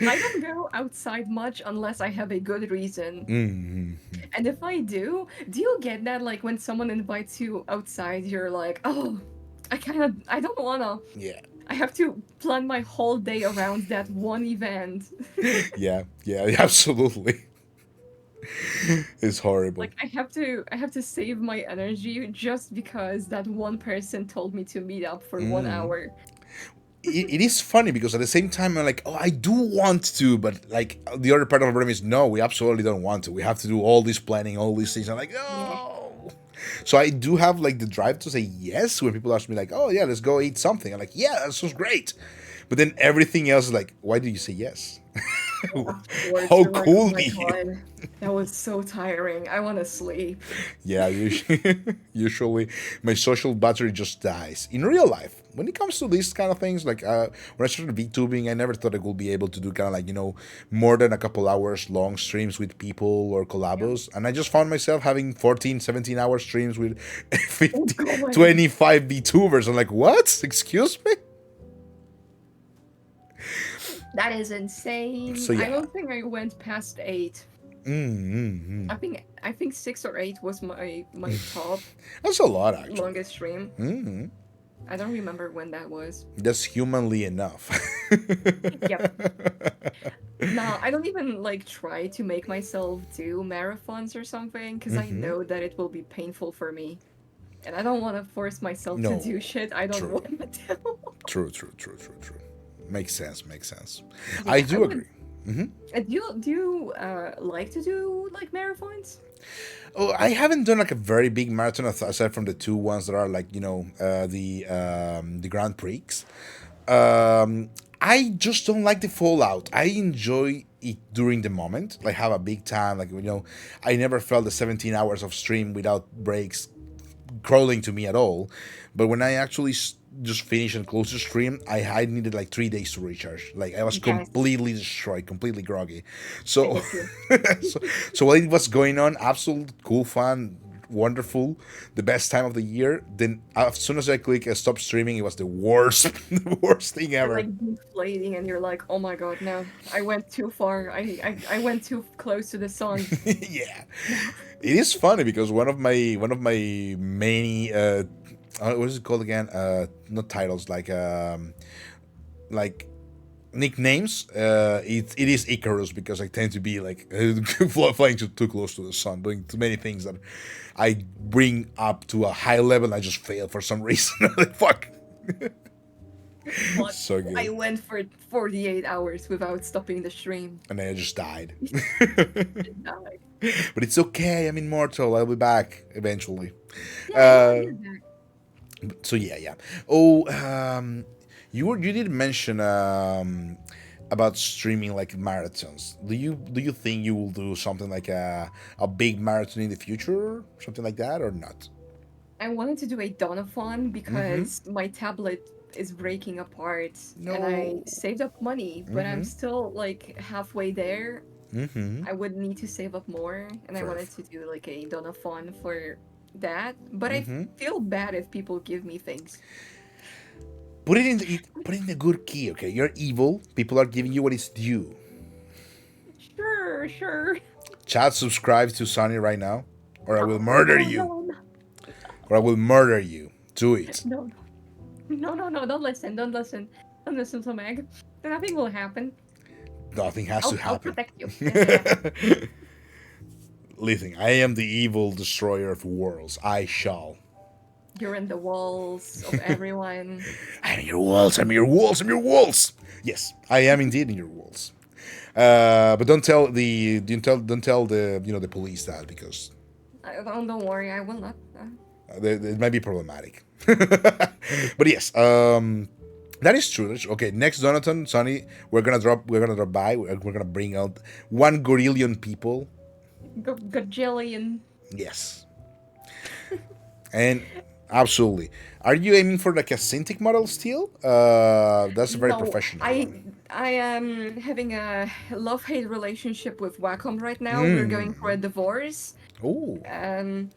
I don't go outside much unless I have a good reason. And if I do you get that like when someone invites you outside, you're like, oh, I don't wanna. Yeah, I have to plan my whole day around that one event. yeah, absolutely. It's horrible. Like I have to save my energy just because that one person told me to meet up for 1 hour. It is funny because at the same time I'm like, oh, I do want to, but like the other part of the problem is no, we absolutely don't want to. We have to do all this planning, all these things. I'm like, Yeah. no. So I do have like the drive to say yes when people ask me like, oh yeah, let's go eat something. I'm like, yeah, that sounds great. But then everything else is like, why did you say yes? Afterwards, How you're like, oh cool my do you? god, that was so tiring. I want to sleep. Yeah, usually my social battery just dies. In real life, when it comes to these kind of things, like when I started VTubing, I never thought I would be able to do kind of like, more than a couple hours long streams with people or Yeah. collabos. And I just found myself having 14, 17-hour streams with Oh 50, god. 25 VTubers. I'm like, what? Excuse me? That is insane. So I yeah. don't think I went past 8. I think 6 or 8 was my top That's a lot, actually. longest stream. I don't remember when that was. That's humanly enough. Yep. No, I don't even like try to make myself do marathons or something because I know that it will be painful for me. And I don't want to force myself to No. do shit I don't True. want to do. True, true, true, true, true. Makes sense, makes sense. I Yeah, I do would. agree. Do you like to do like marathons? Oh, I haven't done like a very big marathon aside from the two ones that are like the Grand Prix. I just don't like the fallout. I enjoy it during the moment, like have a big time. Like I never felt the 17 hours of stream without breaks crawling to me at all. But when I actually just finished and closed the stream, I needed like 3 days to recharge. Like I was Yes, completely destroyed, completely groggy. I So, get you. so, so while it was going on, absolute cool fun. wonderful, the best time of the year. Then as soon as I click stop streaming, it was the worst, the worst thing You're ever. like deflating, and you're like, oh my god, no, I went too far. I went too close to the sun. Yeah, No. it is funny because one of my many what is it called again? Not titles, like nicknames. It is Icarus because I tend to be like flying too close to the sun, doing too many things that I bring up to a high level and I just fail for some reason. Like, fuck. But So I good. went for 48 hours without stopping the stream. And then I just died. And died. But it's okay. I'm immortal. I'll be back eventually. Yeah, you'll Uh, get back. so yeah, yeah. Oh, you did mention about streaming like marathons. Do you think you will do something like a big marathon in the future, something like that, or not? I wanted to do a donathon Mm-hmm. because my tablet is breaking apart and I No. saved up money, but I'm Mm-hmm. still like halfway there. Mm-hmm. I would need to save up more, and I Fair. wanted to do like a donathon for that. But I Mm-hmm. feel bad if people give me things. Put it in the good key, okay? You're evil. People are giving you what is due. Sure, sure. Chat, subscribe to Sonny right now, or I will No, murder no, you. no, no, Or I will murder you. Do it. no, no, no, no. Don't listen. Don't listen. Don't listen to Meg. Nothing will happen. Nothing has to I'll happen. protect you. Yeah, yeah, yeah. Listen, I am the evil destroyer of worlds. I shall. You're in the walls of everyone. I'm your walls. I'm your walls. I'm your walls. Yes, I am indeed in your walls. But don't tell the the police that because Don't worry. I will not. it might be problematic. But yes, that is true. Okay, next Jonathan, Sonny, we're gonna drop by. We're gonna bring out 1 gorillion people. Gajillion. Yes, and absolutely. Are you aiming for like a Cintiq model still? That's a very No, professional I one. I am having a love-hate relationship with Wacom right now. We're going for a Mm. divorce. Oh, Um,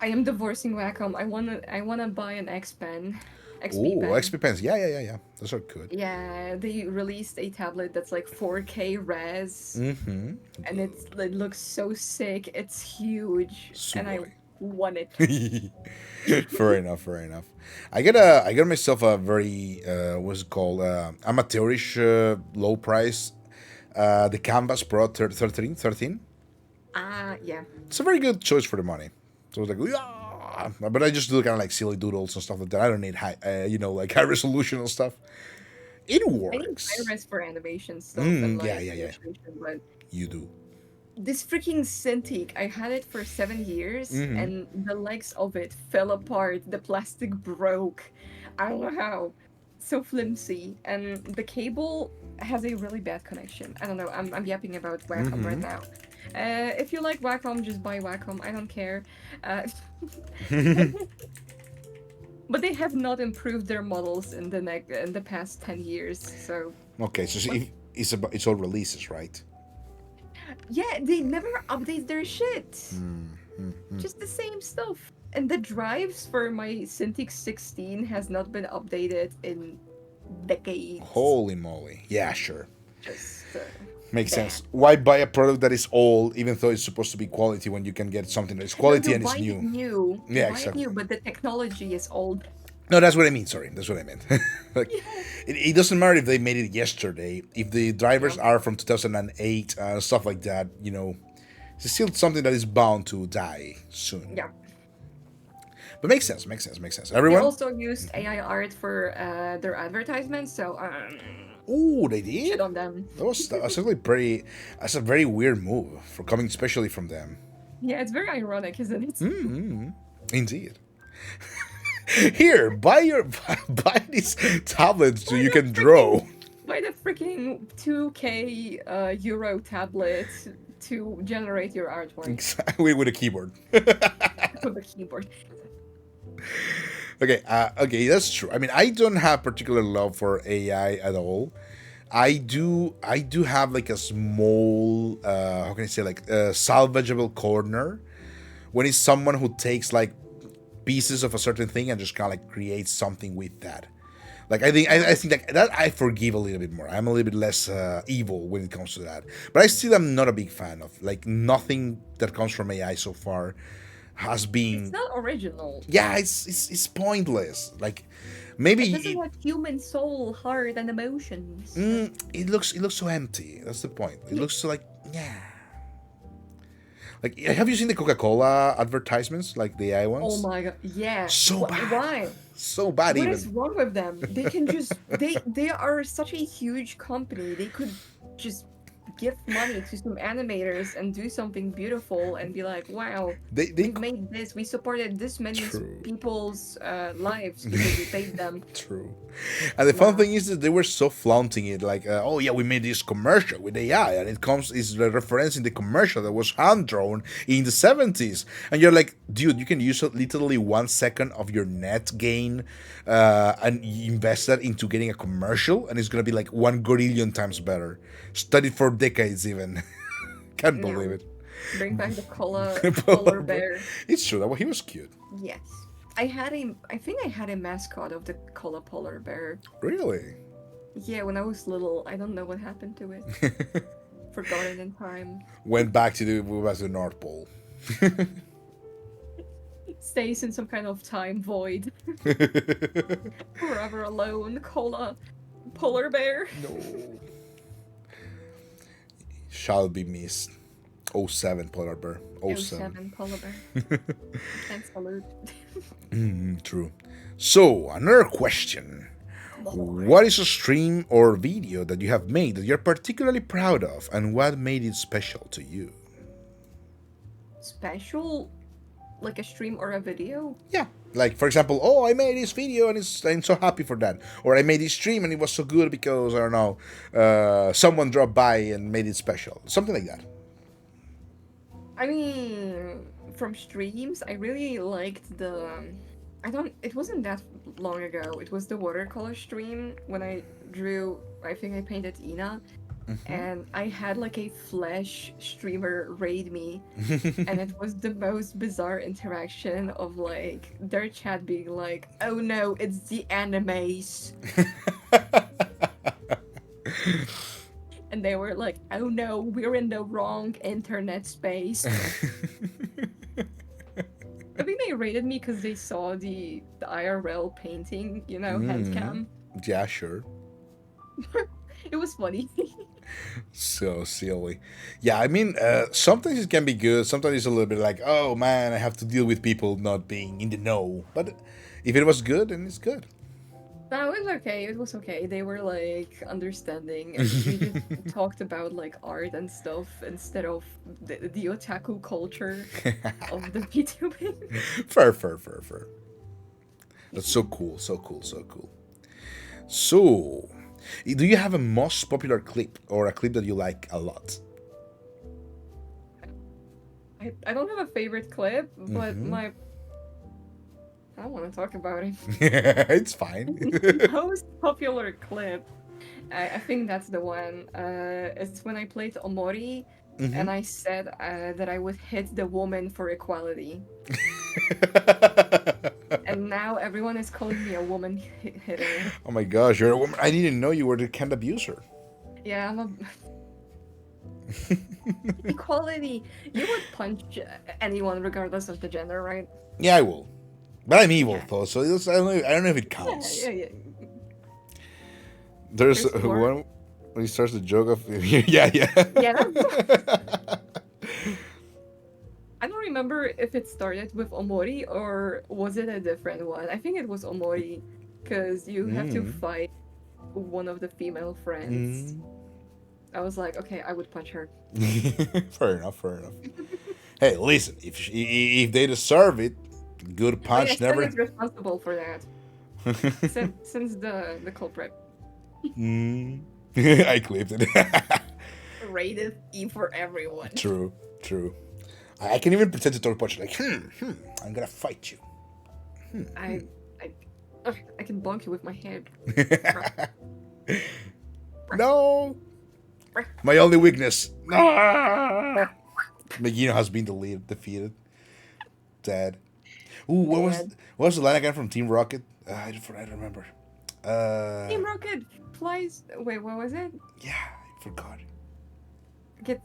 I am divorcing Wacom. I wanna buy an X Pen, XP oh, pen. XP pens. Yeah, yeah, yeah, yeah. Those are good. Yeah, they released a tablet that's like 4K res, Mm-hmm. and it looks so sick. It's huge, and I Sugoi. want it. Fair enough. Fair enough. I got myself a very what's it called amateurish low price the Canvas Pro 13. Yeah. It's a very good choice for the money. So I was like, yeah. But I just do kind of like silly doodles and stuff like that. I don't need high, like high resolution and stuff. It I need high works. res for animation stuff and Yeah, like yeah, yeah. illustration, but You do. this freaking Cintiq, I had it for 7 years and the legs of it fell apart. The plastic broke. I don't know how. So flimsy. And the cable has a really bad connection. I don't know. I'm yapping about Wacom right now. If you like Wacom, just buy Wacom. I don't care. Uh, but they have not improved their models in the past 10 years. So Okay, so what? it's all releases, right? Yeah, they never update their shit. Just the same stuff. And the drives for my Cintiq 16 has not been updated in decades. Holy moly. Yeah, sure. Just Makes bad. sense. Why buy a product that is old, even though it's supposed to be quality, when you can get something that is No, quality you and is buy it new? new. You Yeah, buy it new, exactly. but the technology is old. No, that's what I mean. Sorry, that's what I meant. Like, Yeah. it doesn't matter if they made it yesterday. If the Yeah. drivers are from 2008, stuff like that, it's still something that is bound to die soon. Yeah. But makes sense. Makes sense. Makes sense. They Everyone. also used AI art for their advertisements, so Oh, they shit did. on them. That's actually pretty. That's a very weird move for coming, especially from them. Yeah, it's very ironic, isn't it? Indeed. Here, buy these tablets so Buy you the can freaking draw. buy the freaking 2K euro tablet to generate your artwork Exactly with a keyboard. with a keyboard. Okay, okay, that's true. I mean, I don't have particular love for AI at all. I do have like a small, how can I say, like a salvageable corner when it's someone who takes like pieces of a certain thing and just kind of like creates something with that. Like I think that I forgive a little bit more. I'm a little bit less evil when it comes to that. But I still am not a big fan of like nothing that comes from AI so far has It's been. not original. Yeah, it's pointless. Like It maybe doesn't have human soul, heart, and emotions. it looks so empty. That's the point. It Yeah. looks so like yeah. Like have you seen the Coca-Cola advertisements, like the AI Oh ones? my god. Yeah. So bad, Why? so bad What is even. wrong with them? They can just they are such a huge company. They could just give money to some animators and do something beautiful and be like, wow, They we've made this. We supported this many true. people's lives because we paid them. True. And the fun Nah. thing is that they were so flaunting it, like, oh yeah, we made this commercial with AI, and it comes is the reference in the commercial that was hand drawn in the 70s, and you're like, dude, you can use literally 1 second of your net gain, and you invest that into getting a commercial, and it's gonna be like 1 gorillion times better. Studied for decades, even. Can't Yeah. believe it. Bring back the polar Polar bear. bear. It's true. He was cute. Yes. I think I had a mascot of the color polar bear. Really. Yeah, when I was little, I don't know what happened to it. Forgotten in time. Went back to the North Pole. It stays in some kind of time void. Forever alone, polar bear. No. Shall be missed. '07 Polar Bear. Oh, 07. 07 polar bear. And salute. True. So, another question. What is a stream or video that you have made that you're particularly proud of, and what made it special to you? Special? Like a stream or a video? Yeah. Like, for example, oh, I made this video and I'm so happy for that. Or I made this stream and it was so good because, I don't know, someone dropped by and made it special. Something like that. I mean, from streams, I really liked it wasn't that long ago. It was the watercolor stream when I drew, I think I painted Ina, and I had like a Flash streamer raid me, and it was the most bizarre interaction of like their chat being like, oh no, it's the animes. And they were like, oh no, we're in the wrong internet space. I think they rated me because they saw the IRL painting, hand cam. Yeah, sure. It was funny. So silly. Yeah, I mean, sometimes it can be good. Sometimes it's a little bit like, oh man, I have to deal with people not being in the know. But if it was good, then it's good. No, it was okay. It was okay. They were like understanding, and we just talked about like art and stuff instead of the otaku culture of the VTubing. Fair. That's so cool, so cool, so cool. So, do you have a most popular clip or a clip that you like a lot? I don't have a favorite clip, but I don't want to talk about it. It's fine. Most popular clip, I think that's the one. It's when I played Omori, and I said that I would hit the woman for equality. And now everyone is calling me a woman hitter. Oh my gosh, you're a woman. I didn't know you were the kind abuser. Yeah, I'm a equality. You would punch anyone regardless of the gender, right? Yeah, I will. But I'm evil, Yeah. though, so I don't know if it counts. Yeah. There's There's more. one when he starts the joke of yeah. Yeah, I don't remember if it started with Omori or was it a different one. I think it was Omori because you have to fight one of the female friends. I was like, okay, I would punch her. Fair enough. Hey, listen, if they deserve it, good punch Yes, never. is responsible for that. since the culprit I clipped it. rated E for everyone. True. I can even pretend to throw a punch like, I'm gonna fight you. I can bonk you with my head. No, my only weakness. Megino has been defeated. Dead. Ooh, Dead. what was the line again from Team Rocket? I don't remember. Team Rocket flies. Wait, what was it? Yeah, I forgot. Get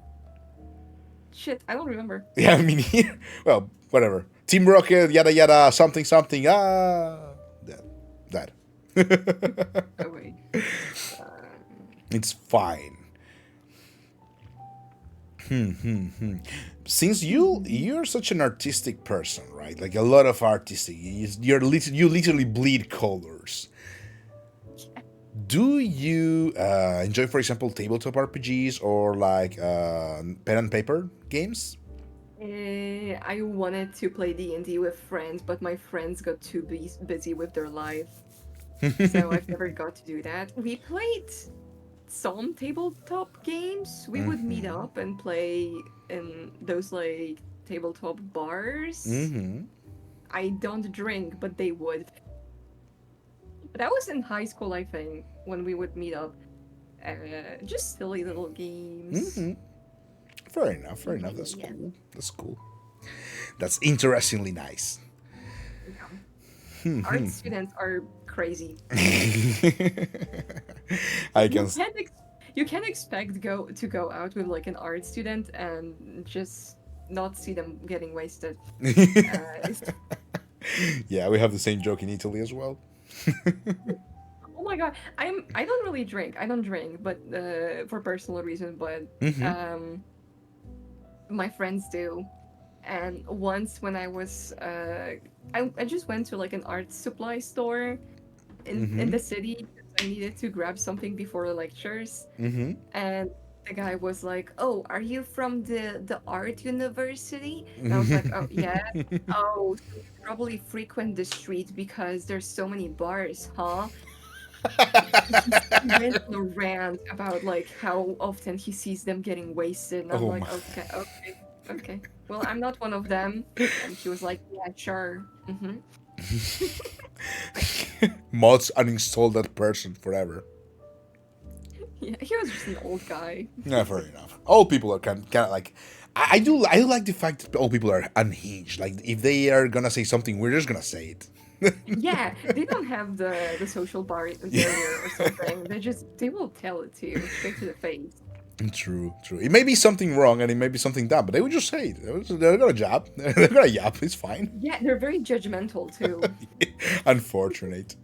shit. I don't remember. Yeah, I mean, here. Well, whatever. Team Rocket, yada yada, something something. That. Oh wait. It's fine. Since you're such an artistic person, right? Like a lot of artistic, you literally bleed colors. Do you enjoy, for example, tabletop RPGs or like pen and paper games? I wanted to play D&D with friends, but my friends got too busy with their life, so I've never got to do that. We played some tabletop games. We would meet up and play in those like tabletop bars. Mm-hmm. I don't drink, but they would. But that was in high school, I think, when we would meet up. Just silly little games. Mm-hmm. Fair enough. Fair enough. Yeah, That's yeah, cool. That's cool. That's interestingly nice. yeah. Art students are crazy. I You can. can't ex- you can't expect go out with like an art student and just not see them getting wasted. It's Yeah, we have the same joke in Italy as well. Oh my god, I don't really drink. I don't drink, but for personal reasons. But Mm-hmm. um, my friends do. And once when I was I just went to like an art supply store in Mm-hmm. the city because I needed to grab something before the lectures, Mm-hmm. and the guy was like, "Oh, are you from the art university?" And I was like, "Oh Mm-hmm. yeah." Oh, so you probably frequent the street because there's so many bars, huh? He went on a rant about like how often he sees them getting wasted, and I'm Oh like, my. okay, okay, okay. Well, I'm not one of them. And he was like, yeah, sure. Mods uninstall that person forever. Yeah, he was just an old guy. Yeah, fair enough. All people are kind of like. I do like the fact that all people are unhinged. Like if they are gonna say something, we're just gonna say it. Yeah, they don't have the social barrier or something. They will tell it to you straight to the face. True, true. It may be something wrong and it may be something dumb, but they would just say it. They're gonna jab. They're gonna yap. It's fine. Yeah, they're very judgmental too. Unfortunate.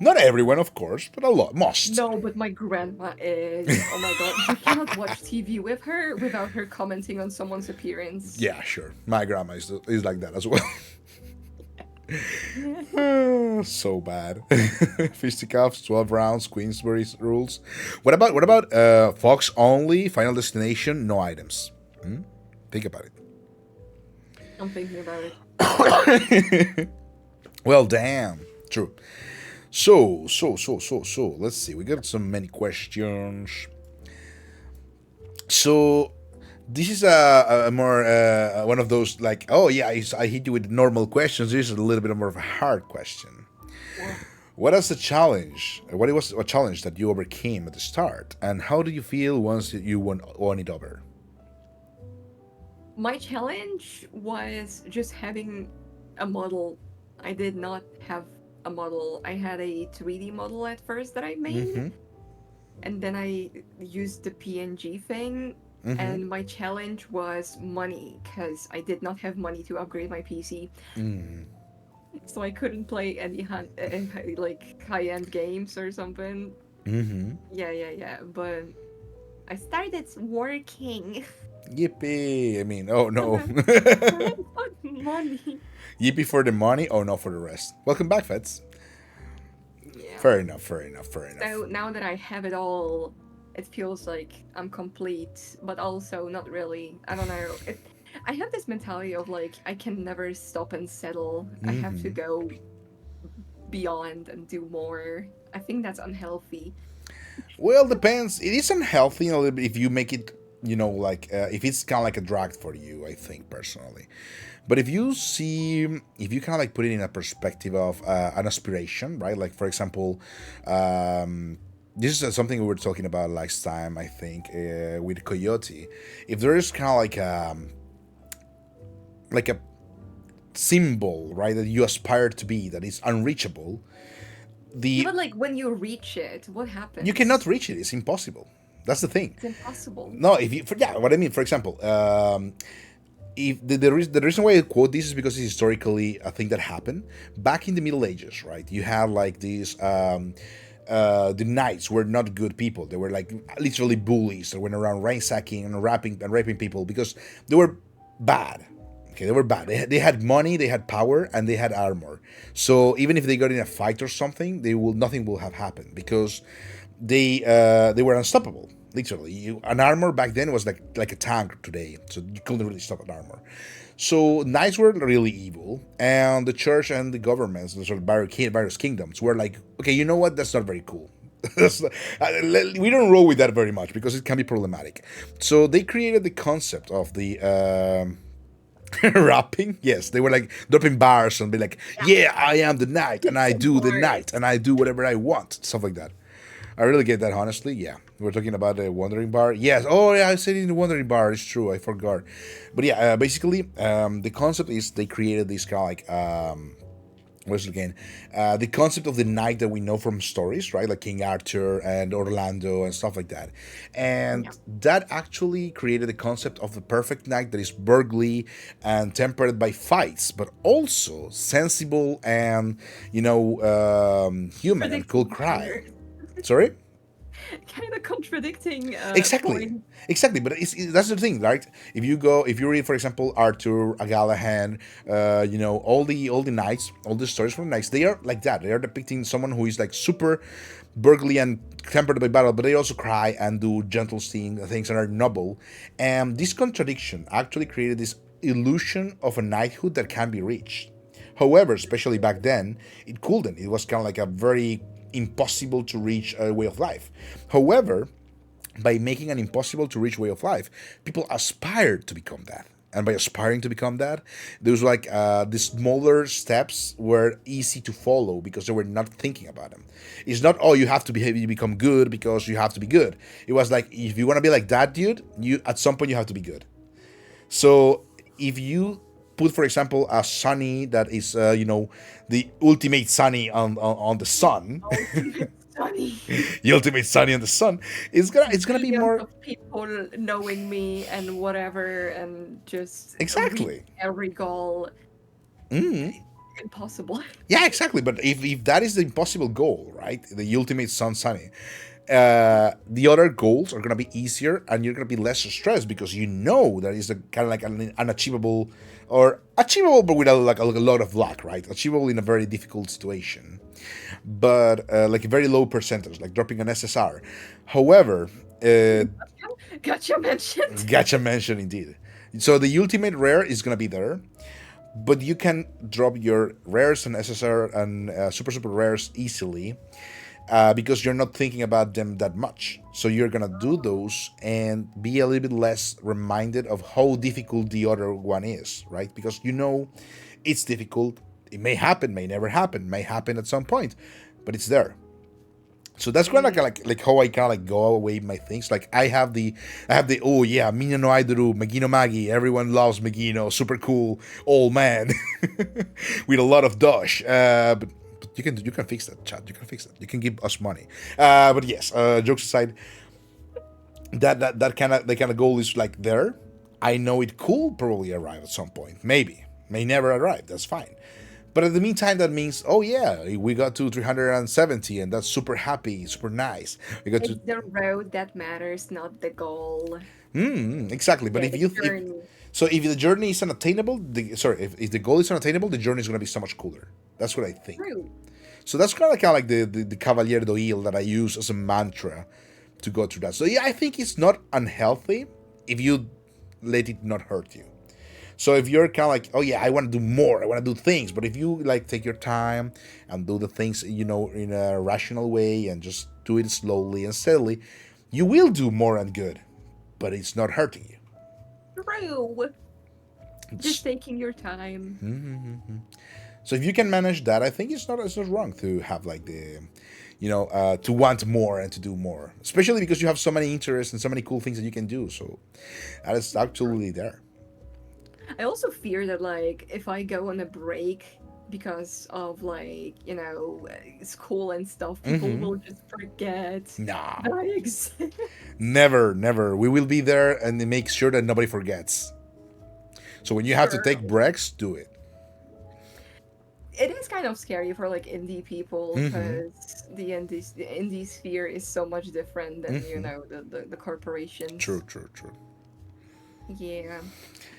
Not everyone, of course, but a lot. Most. No, but my grandma is. Oh my god, you cannot watch TV with her without her commenting on someone's appearance. Yeah, sure. My grandma is like that as well. Yeah. So bad. Fisticuffs, 12 rounds, Queensbury's rules. What about Fox only, Final Destination, no items? Think about I'm thinking about it. it. Well, damn. True. So. Let's see. We got so many questions. So this is a more one of those like, oh yeah, I hit you with normal questions. This is a little bit more of a hard question. Yeah. What is the challenge? What was a challenge that you overcame at the start, and how do you feel once you won it over? My challenge was just having a model. I did not have a model. I had a 3D model at first that I made, Mm-hmm. and then I used the PNG thing. Mm-hmm. And my challenge was money because I did not have money to upgrade my PC, Mm. so I couldn't play any like high-end games or something. Mm-hmm. Yeah. But I started working. Yippee! I mean, oh And no. I got money. Yippee for the money. Oh no for the rest. Welcome back, Feds. Yeah. Fair enough. Fair enough. Fair enough. So now that I have it all, it feels like I'm complete, but also not really. I don't know. I have this mentality of like I can never stop and settle. I have to Mm-hmm. go beyond and do more. I think that's unhealthy. Well, depends. It is unhealthy a little bit if you make it, like if it's kind of like a drag for you. I think personally, but if you kind of like put it in a perspective of an aspiration, right? Like for example, this is something we were talking about last time. I think with Coyote, if there is kind of like a symbol, right, that you aspire to be, that is unreachable, Yeah, the but like when you reach it, what you cannot happens? reach it. It's impossible. That's the thing. It's impossible. No, if you, yeah, what I mean, for example, if the reason why I quote this is because it's historically a thing that happened back in the Middle Ages, right? You had like these. The knights were not good people. They were like literally bullies that went around ransacking and raping people because they were bad. Okay, they were bad. They had money, they had power, and they had armor. So even if they got in a fight or something, they will nothing will have happened because they were unstoppable. Literally, an armor back then was like a tank today, so you couldn't really stop an armor. So knights were really evil, and the church and the governments, the sort of various kingdoms, were like, okay, you know what? That's not very cool. We don't roll with that very much because it can be problematic. So they created the concept of the rapping. Yes, they were like dropping bars and be like, yeah, I am the knight, and I The do the knight, bars. and I do whatever I want, stuff like that. I really get that, honestly. Yeah, we're talking about the Wandering Bar. Yes. Oh, yeah, I said it in the Wandering Bar. It's true. I forgot. But yeah, basically, the concept is they created this kind of like what's it again? The concept of the knight that we know from stories, right? Like King Arthur and Orlando and stuff like that. Yeah. And that actually created the concept of the perfect knight that is burgly and tempered by fights, but also sensible and, human and could Predicting cry. here. Sorry? Kind of contradicting Exactly, point. exactly. But that's the thing, right? If you read, for example, Arthur, Galahad, all the knights, all the stories from the knights, they are like that. They are depicting someone who is like super burgly and tempered by battle, but they also cry and do gentle things that are noble. And this contradiction actually created this illusion of a knighthood that can be reached. However, especially back then, it couldn't. It was kind of like a very impossible to reach way of life. However, by making an impossible to reach way of life, people aspired to become that. And by aspiring to become that, there's like the smaller steps were easy to follow because they were not thinking about them. It's not, oh, you have to behave, you become good because you have to be good. It was like, if you want to be like that dude, you at some point you have to be good. So if you put, for example, a Sunny that is, the ultimate Sunny on the sun, Ultimate Sunny. the ultimate Sunny on the sun, it's gonna be Billions more. of people knowing me and whatever, and just reach Exactly. every goal. Impossible. Yeah, exactly. But if that is the impossible goal, right? The ultimate sun sunny, the other goals are gonna be easier, and you're gonna be less stressed because you know that is a kind of like an unachievable, or achievable, but with a lot of luck, right? Achievable in a very difficult situation, but like a very low percentage, like dropping an SSR. However, Gotcha mentioned. gotcha mention indeed. So the ultimate rare is gonna be there, but you can drop your rares and SSR and super rares easily because you're not thinking about them that much. So you're gonna do those and be a little bit less reminded of how difficult the other one is, right? Because you know it's difficult. It may happen, may never happen, may happen at some point, but it's there. So that's kind of like how I kind of like go away with my things. Like I have the oh yeah, Mina no Aidoru, Megino Magi. Everyone loves Megino, super cool old man with a lot of dosh. But you can fix that, chat. You can fix that. You can give us money. But yes, jokes aside, that kind of goal is like there. I know it could probably arrive at some point. Maybe may never arrive. That's fine. But in the meantime, that means, oh yeah, we got to 370, and that's super happy, super nice. We got to It's the road that matters, not the goal. exactly. But Yeah, if the you if journey. so, if the journey is unattainable, if the goal is unattainable, the journey is going to be so much cooler. That's what I think. True. So that's kind of like the Cavalier d'Oil that I use as a mantra to go through that. So yeah, I think it's not unhealthy if you let it not hurt you. So if you're kind of like, oh yeah, I want to do more, I want to do things, but if you like take your time and do the things, in a rational way and just do it slowly and steadily, you will do more and good, but it's not hurting you. True. Just It's, taking your time. so if you can manage that, I think it's not wrong to have like to want more and to do more, especially because you have so many interests and so many cool things that you can do. So that is absolutely there. I also fear that like if I go on a break because of like school and stuff, people Mm-hmm. will just forget Nah, that I exist. never, never. We will be there and make sure that nobody forgets. So when you have to Sure. take breaks, do it. It is kind of scary for like indie people Mm-hmm. because the indie sphere is so much different than Mm-hmm. the corporations. True, true, true. Yeah,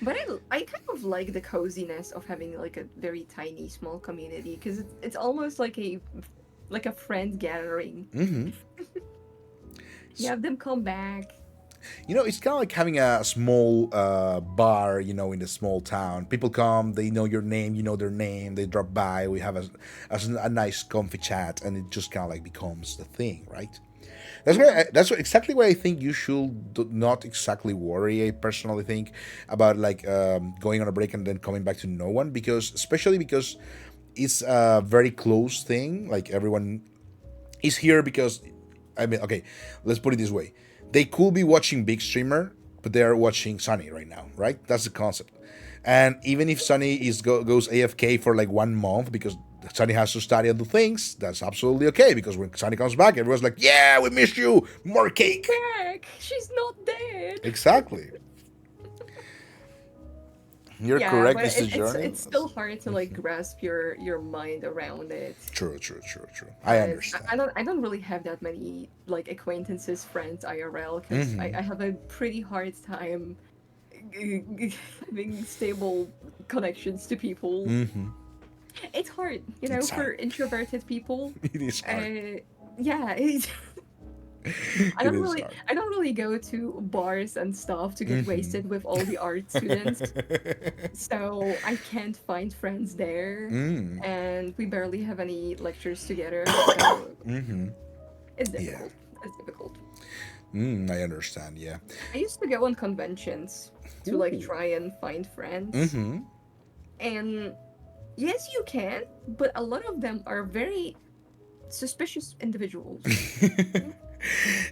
but I kind of like the coziness of having like a very tiny small community because it's almost like a friend gathering. Mm-hmm. You have them come back. It's kind of like having a small bar, in a small town. People come, they know your name, you know their name, they drop by, we have a nice comfy chat, and it just kind of like becomes the thing, right? Yeah. Exactly why I think you should not exactly worry. I personally think about like going on a break and then coming back to no one, because especially because it's a very close thing. Like everyone is here because, I mean, okay, let's put it this way: they could be watching big streamer, but they are watching Sunny right now, right? That's the concept. And even if Sunny goes AFK for like 1 month because Sunny has to study and do things, that's absolutely okay, because when Sunny comes back, everyone's like, "Yeah, we missed you, more She's cake." back. She's not dead. Exactly. You're Yeah, correct. but It's the journey. it's still hard to like grasp your mind around it. True, true, true, true. I Because understand. I don't really have that many like acquaintances, friends IRL, because I have a pretty hard time having stable connections to people. It's hard, It's hard. for introverted people. It is hard. Yeah, I It don't is really hard. I don't really go to bars and stuff to get wasted with all the art students. So I can't find friends there, and we barely have any lectures together. So it's Yeah. difficult. It's difficult. I understand. Yeah. I used to go on conventions to like Ooh. try and find friends, and yes, you can, but a lot of them are very suspicious individuals.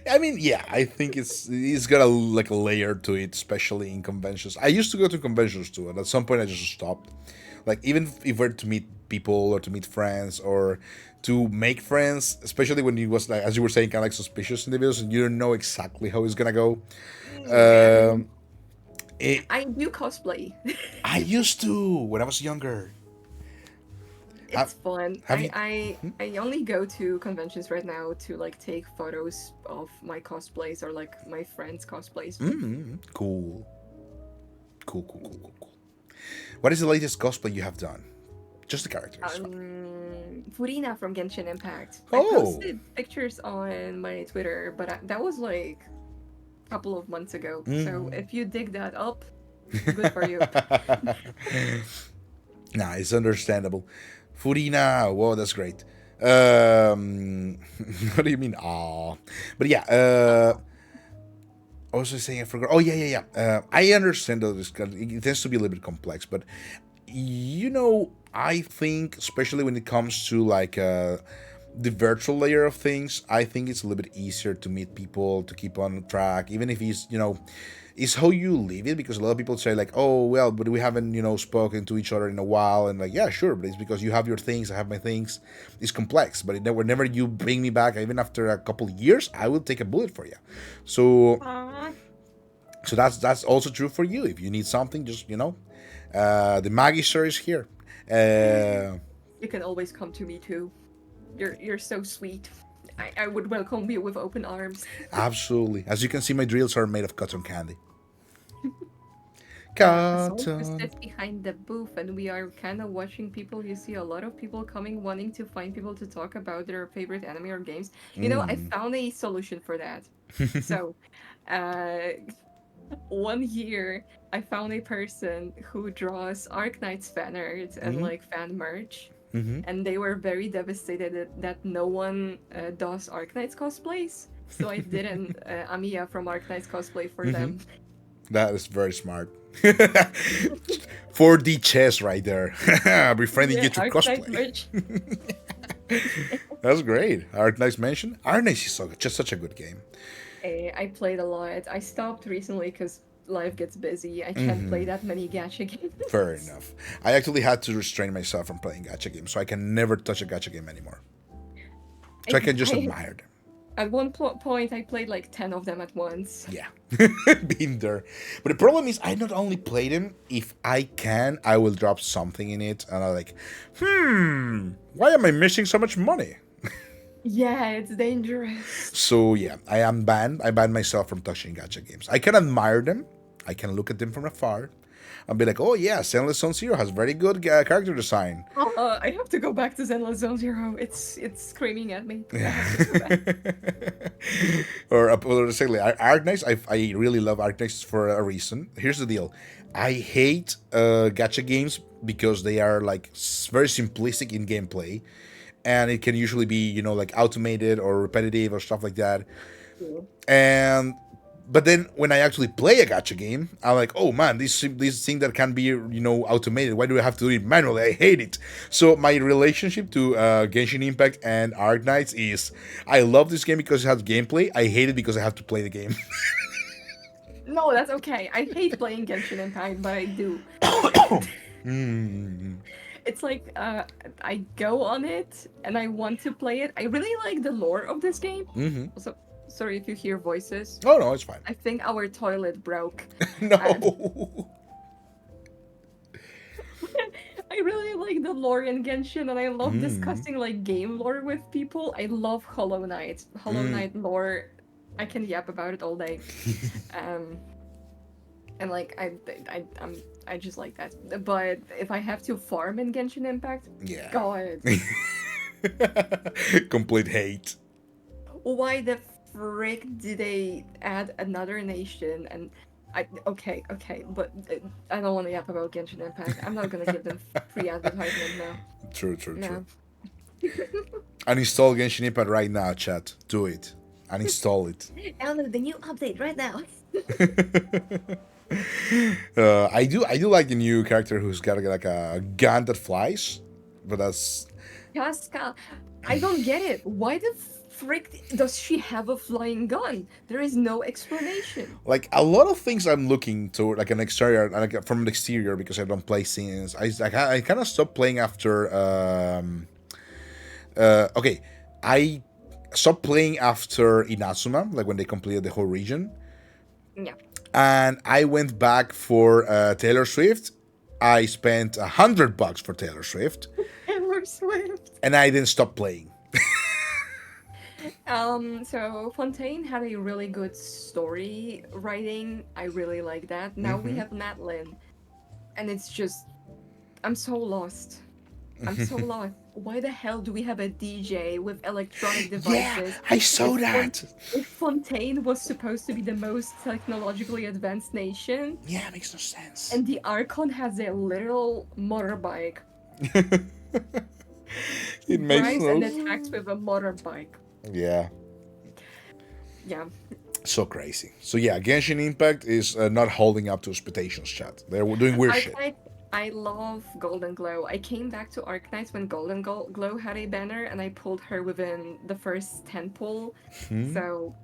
I mean, yeah, I think it's got a like a layer to it, especially in conventions. I used to go to conventions too, and at some point I just stopped. Like even if we're to meet people or to meet friends or to make friends, especially when you was like, as you were saying, kind of like suspicious individuals, and you don't know exactly how it's gonna go. Yeah, Um, it, I do cosplay. I used to when I was younger. Have It's fun. have you? I only go to conventions right now to like take photos of my cosplays or like my friends' cosplays. Cool, cool, cool, cool, cool, cool. What is the latest cosplay you have done? Just the character is fine. Furina from Genshin Impact. I Oh. posted pictures on my Twitter, but that was like a couple of months ago. So if you dig that up, good for you. Nah, it's understandable. Furina, whoa, that's great. Um, what do you mean? Ah, but yeah. I was just saying I forgot. Oh yeah, yeah, yeah. I understand that it tends to be a little bit complex, but I think especially when it comes to like the virtual layer of things, I think it's a little bit easier to meet people, to keep on track, even if it's how you live it. Because a lot of people say like, oh well, but we haven't spoken to each other in a while, and like, yeah, sure, but it's because you have your things, I have my things. It's complex, but whenever you bring me back, even after a couple of years, I will take a bullet for you. So Aw. so that's also true for you. If you need something, just the Magister is here. Uh, You can always come to me too. You're so sweet. I would welcome you with open arms. Absolutely. As you can see, my drills are made of cotton candy. Aside to Cotton. sit behind the booth, and we are kind of watching people. You see a lot of people coming, wanting to find people to talk about their favorite anime or games. I found a solution for that. So, uh, one year, I found a person who draws Arknights fan art and like fan merch, and they were very devastated that no one does Arknights cosplays. So I did an Amiya from Arknights cosplay for them. That is very smart. 4D chess right there. Befriending Yeah, you to Arknight cosplay. merch. That's great. Art Nice mention. Art Nice is just such a good game. I played a lot. I stopped recently because life gets busy. I can't play that many gacha Fair games. enough. I actually had to restrain myself from playing gacha games, so I can never touch a gacha game anymore. So I can just I admire them. at one point I played like 10 of them at once. Yeah, been there. But the problem is, I not only play them. If I can, I will drop something in it, and I'm like, why am I missing so much money? Yeah, it's dangerous. So yeah, I am banned. I banned myself from touching gacha games. I can admire them. I can look at them from afar. I'll be like, oh yeah, Zenless Zone Zero has very good character design. I have to go back to Zenless Zone Zero. It's screaming at me. I have to go back. Or secondly, Arknights. I really love Arknights for a reason. Here's the deal: I hate gacha games because they are like very simplistic in gameplay, and it can usually be like automated or repetitive or stuff like that. And but then when I actually play a gacha game, I'm like, oh man, this thing that can be automated. Why do I have to do it manually? I hate it. So my relationship to Genshin Impact and Arknights is, I love this game because it has gameplay. I hate it because I have to play the game. No, that's okay. I hate playing Genshin Impact, but I do. It's like I go on it and I want to play it. I really like the lore of this game. Also, sorry if you hear voices. Oh no, it's fine. I think our toilet broke. No. I really like the lore in Genshin, and I love discussing like game lore with people. I love Hollow Knight. Hollow Knight lore. I can yap about it all day. And like I just like that. But if I have to farm in Genshin Impact, Yeah. God, Complete hate. why the frick did they add another nation? And okay, but I don't want to yap about Genshin Impact. I'm not gonna give them free advertisement now. True. No. Uninstall Genshin Impact right now, chat. Do it. Uninstall it. Download the new update right now. I do like the new character who's got like a gun that flies, but that's Casca, I don't get it. Why the frick does she have a flying gun? There is no explanation. like a lot of things I'm looking to, like an exterior, like from the exterior, because I don't play scenes. I kind of stopped playing after. Okay, I stopped playing after Inazuma, like when they completed the whole region. Yeah. And I went back for Taylor Swift. I spent $100 for Taylor Swift, Taylor Swift. and I didn't stop playing. So Fontaine had a really good story writing. I really like that. Now we have Madeline, and it's just, I'm so lost. I'm so lost. Why the hell do we have a DJ with electronic devices? Yeah, I saw that. If Fontaine was supposed to be the most technologically advanced nation, Yeah, it makes no sense. and the Archon has a literal motorbike, It makes drives no and sense. attacks with a motorbike. Yeah, Yeah. so crazy. So yeah, Genshin Impact is not holding up to expectations, chat. They're doing weird shit. I love Golden Glow. I came back to Arknights when Golden Glow had a banner, and I pulled her within the first 10 pull. So,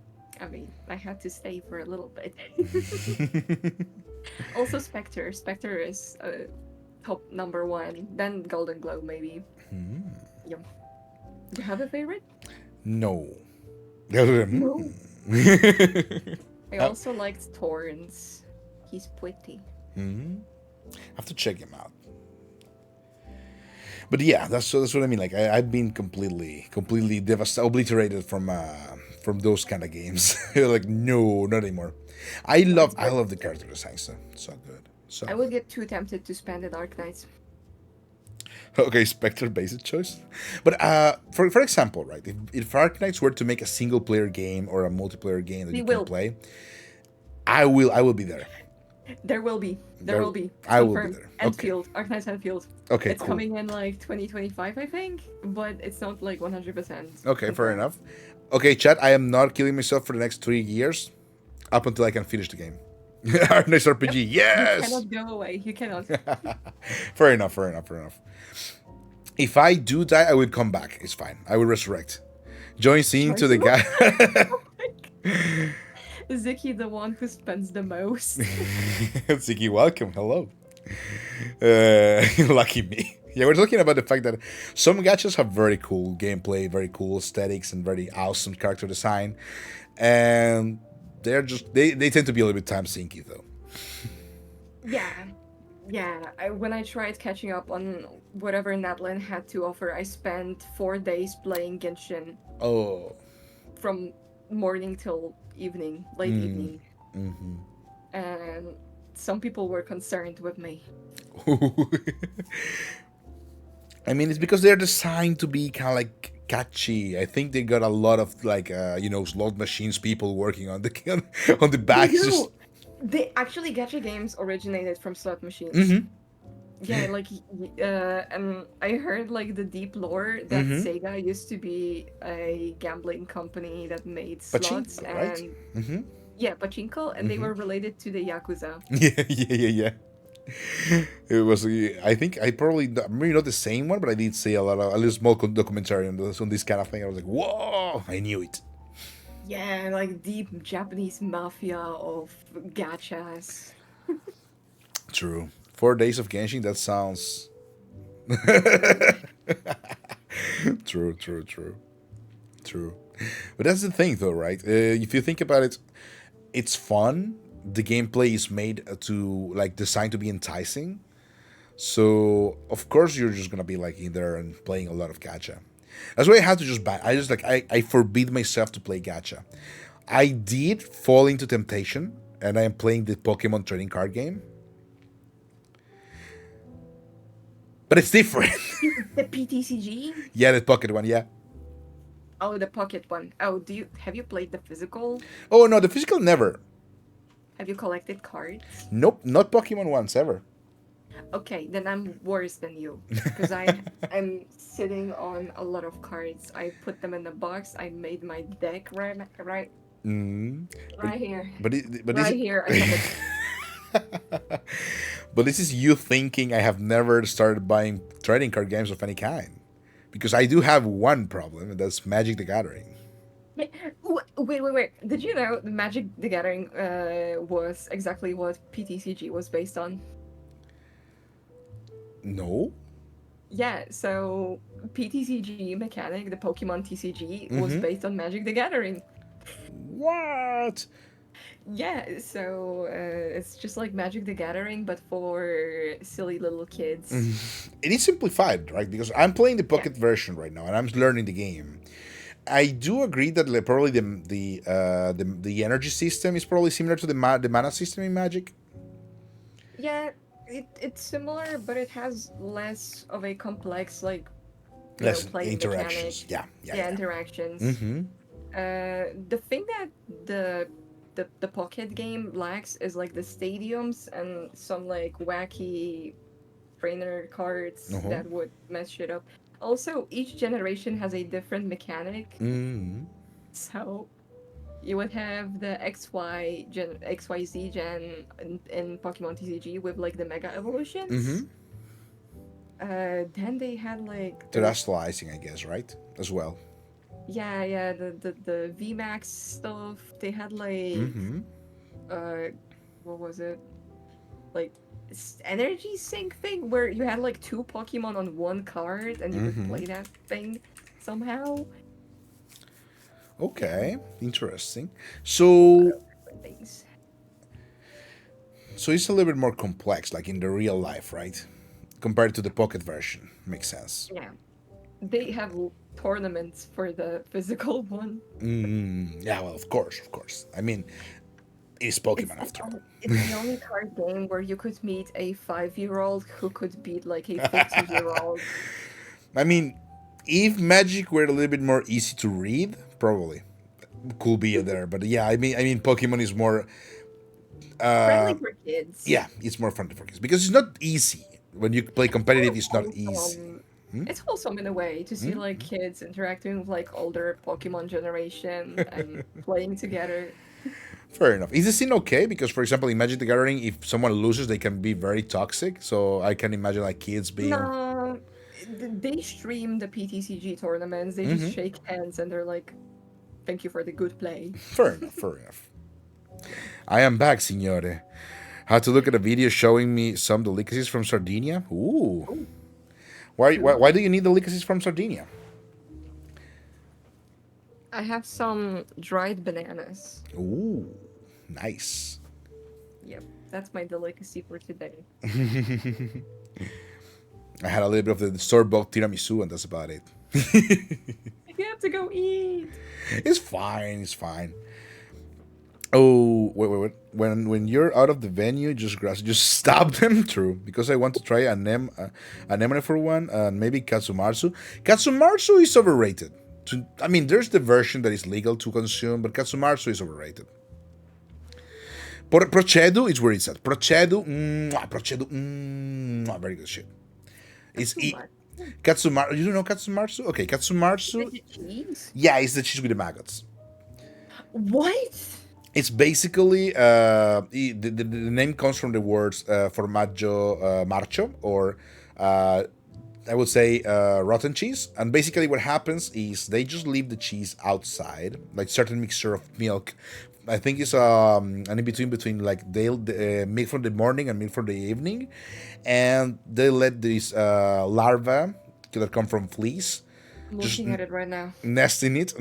I mean, I had to stay for a little bit. Also, Spectre. Spectre is top number 1. Then Golden Glow, maybe. Yeah. Do you have a favorite? No. No. I also liked Torrens. He's pretty. I have to check him out. But yeah, that's what I mean. Like I've been completely obliterated from those kind of games. Like no, not anymore. I love the character designs though. So good. So I would get too tempted to spend it Arknights. okay, Spectre basic choice. But for example, right, if Arknights were to make a single player game or a multiplayer game that We you will. can play, I will be there. There will be. There will be. I will be Confirmed. there. Enfield. Arknights Enfield. Okay, It's cool. coming in like 2025, I think, but it's not like 100%. Okay, fair enough. Okay, chat, I am not killing myself for the next 3 years up until I can finish the game. Our next RPG, You yes! cannot go away. You cannot. Fair enough. If I do die, I will come back. It's fine. I will resurrect. Join scene to the guy. Ziki, the one who spends the most. Ziggy, welcome. Hello. Lucky me. Yeah, we're talking about the fact that some gachas have very cool gameplay, very cool aesthetics, and very awesome character design, and they tend to be a little bit time sinky though. Yeah, yeah. When I tried catching up on whatever Natlan had to offer, I spent 4 days playing Genshin Oh, from morning till evening, late evening, and some people were concerned with me. I mean, it's because they're designed to be kind of like catchy. I think they got a lot of like slot machines people working on the on the They back. It's just do. They actually gacha games originated from slot machines. Yeah, like and I heard like the deep lore that Sega used to be a gambling company that made slots pachinko, right? and yeah, pachinko, and they were related to the Yakuza. Yeah, yeah, yeah, yeah. It was. I think I probably maybe not the same one, but I did see a little small documentary on this kind of thing. I was like, whoa! I knew it. Yeah, like deep Japanese mafia of gachas. True. 4 days of Genshin. That sounds true. True. True. True. But that's the thing, though, right? If you think about it, it's fun. The gameplay is made to like designed to be enticing. So of course you're just gonna be like in there and playing a lot of gacha. That's why I had to just ban. I just like I forbid myself to play gacha. I did fall into temptation, and I am playing the Pokemon trading card game, but it's different. The PTCG? Yeah, the pocket one. Yeah. Oh, the pocket one. Oh, do you have you played the physical? Oh no, the physical never. Have you collected cards? Nope, not Pokemon once ever. Okay, then I'm worse than you because I'm sitting on a lot of cards. I put them in a box. I made my deck But right here. but this Right here I have a but this is you thinking I have never started buying trading card games of any kind, because I do have one problem, and that's Magic the Gathering. Wait. Did you know the Magic the Gathering was exactly what PTCG was based on? No. Yeah, so PTCG mechanic, the Pokemon TCG, was based on Magic the Gathering. What? Yeah, so it's just like Magic the Gathering, but for silly little kids. It is simplified, right? Because I'm playing the Yeah. pocket version right now, and I'm learning the game. I do agree that like, probably the energy system is probably similar to the mana system in Magic. Yeah, it's similar, but it has less of a complex, like, Less playing interactions. mechanic. Yeah, yeah, Yeah, yeah. interactions. The thing that the pocket game lacks is like the stadiums and some like wacky trainer cards Uh-huh. that would mess shit up. Also, each generation has a different mechanic. So you would have the XYZ gen in Pokemon TCG with like the Mega Evolutions. Then they had like the Terrestrializing, I guess, right? As well. yeah the VMAX stuff. They had like uh what was it, like energy sync thing where you had like two Pokemon on one card and you could play that thing somehow. Yeah, Okay, interesting. a lot So, of different things. so it's a little bit more complex, like in the real life, right? Compared to the pocket version, makes sense. Yeah, they have tournaments for the physical one. Yeah, well, of course, of course. I mean, it's Pokemon after all. It's the only card game where you could meet a 5-year-old who could beat like a 50-year-old. I mean, if Magic were a little bit more easy to read, probably could be there. But yeah, I mean, Pokemon is more. Friendly for kids. Yeah, it's more fun to focus because it's not easy. When you play It's kind competitive, of it's not easy. wholesome. It's wholesome in a way to see like kids interacting with like older Pokemon generation and playing together. Fair enough. Is the scene okay? Because, for example, in Magic the Gathering, if someone loses, they can be very toxic. So I can imagine like kids being. No, they stream the PTCG tournaments. They just shake hands and they're like, "Thank you for the good play." Fair enough. Fair enough. I am back, signore. Had to look at a video showing me some delicacies from Sardinia. Ooh. Oh, Why true. do you need delicacies from Sardinia? I have some dried bananas. Ooh. Nice. Yep, that's my delicacy for today. I had a little bit of the store-bought tiramisu, and that's about it. You have to go eat. It's fine. It's fine. Oh, wait. When you're out of the venue, just stop them. True, because I want to try anemone for one, and maybe katsumarsu. Katsumarsu is overrated. I mean, there's the version that is legal to consume, but katsumarsu is overrated. Procedu is where it's at. Procedu, very good shit. That's It's too much. Katsumarsu. You don't know Katsumarsu? Okay, Is it Katsumarsu. the cheese? Yeah, it's the cheese with the maggots. What? It's basically the name comes from the words formaggio marcio, or uh, I would say rotten cheese. And basically, what happens is they just leave the cheese outside, like certain mixture of milk. I think it's an in between like they'll milk from the morning and milk from the evening, and they let these larvae that come from fleas I'm just looking at it right now. nest in it.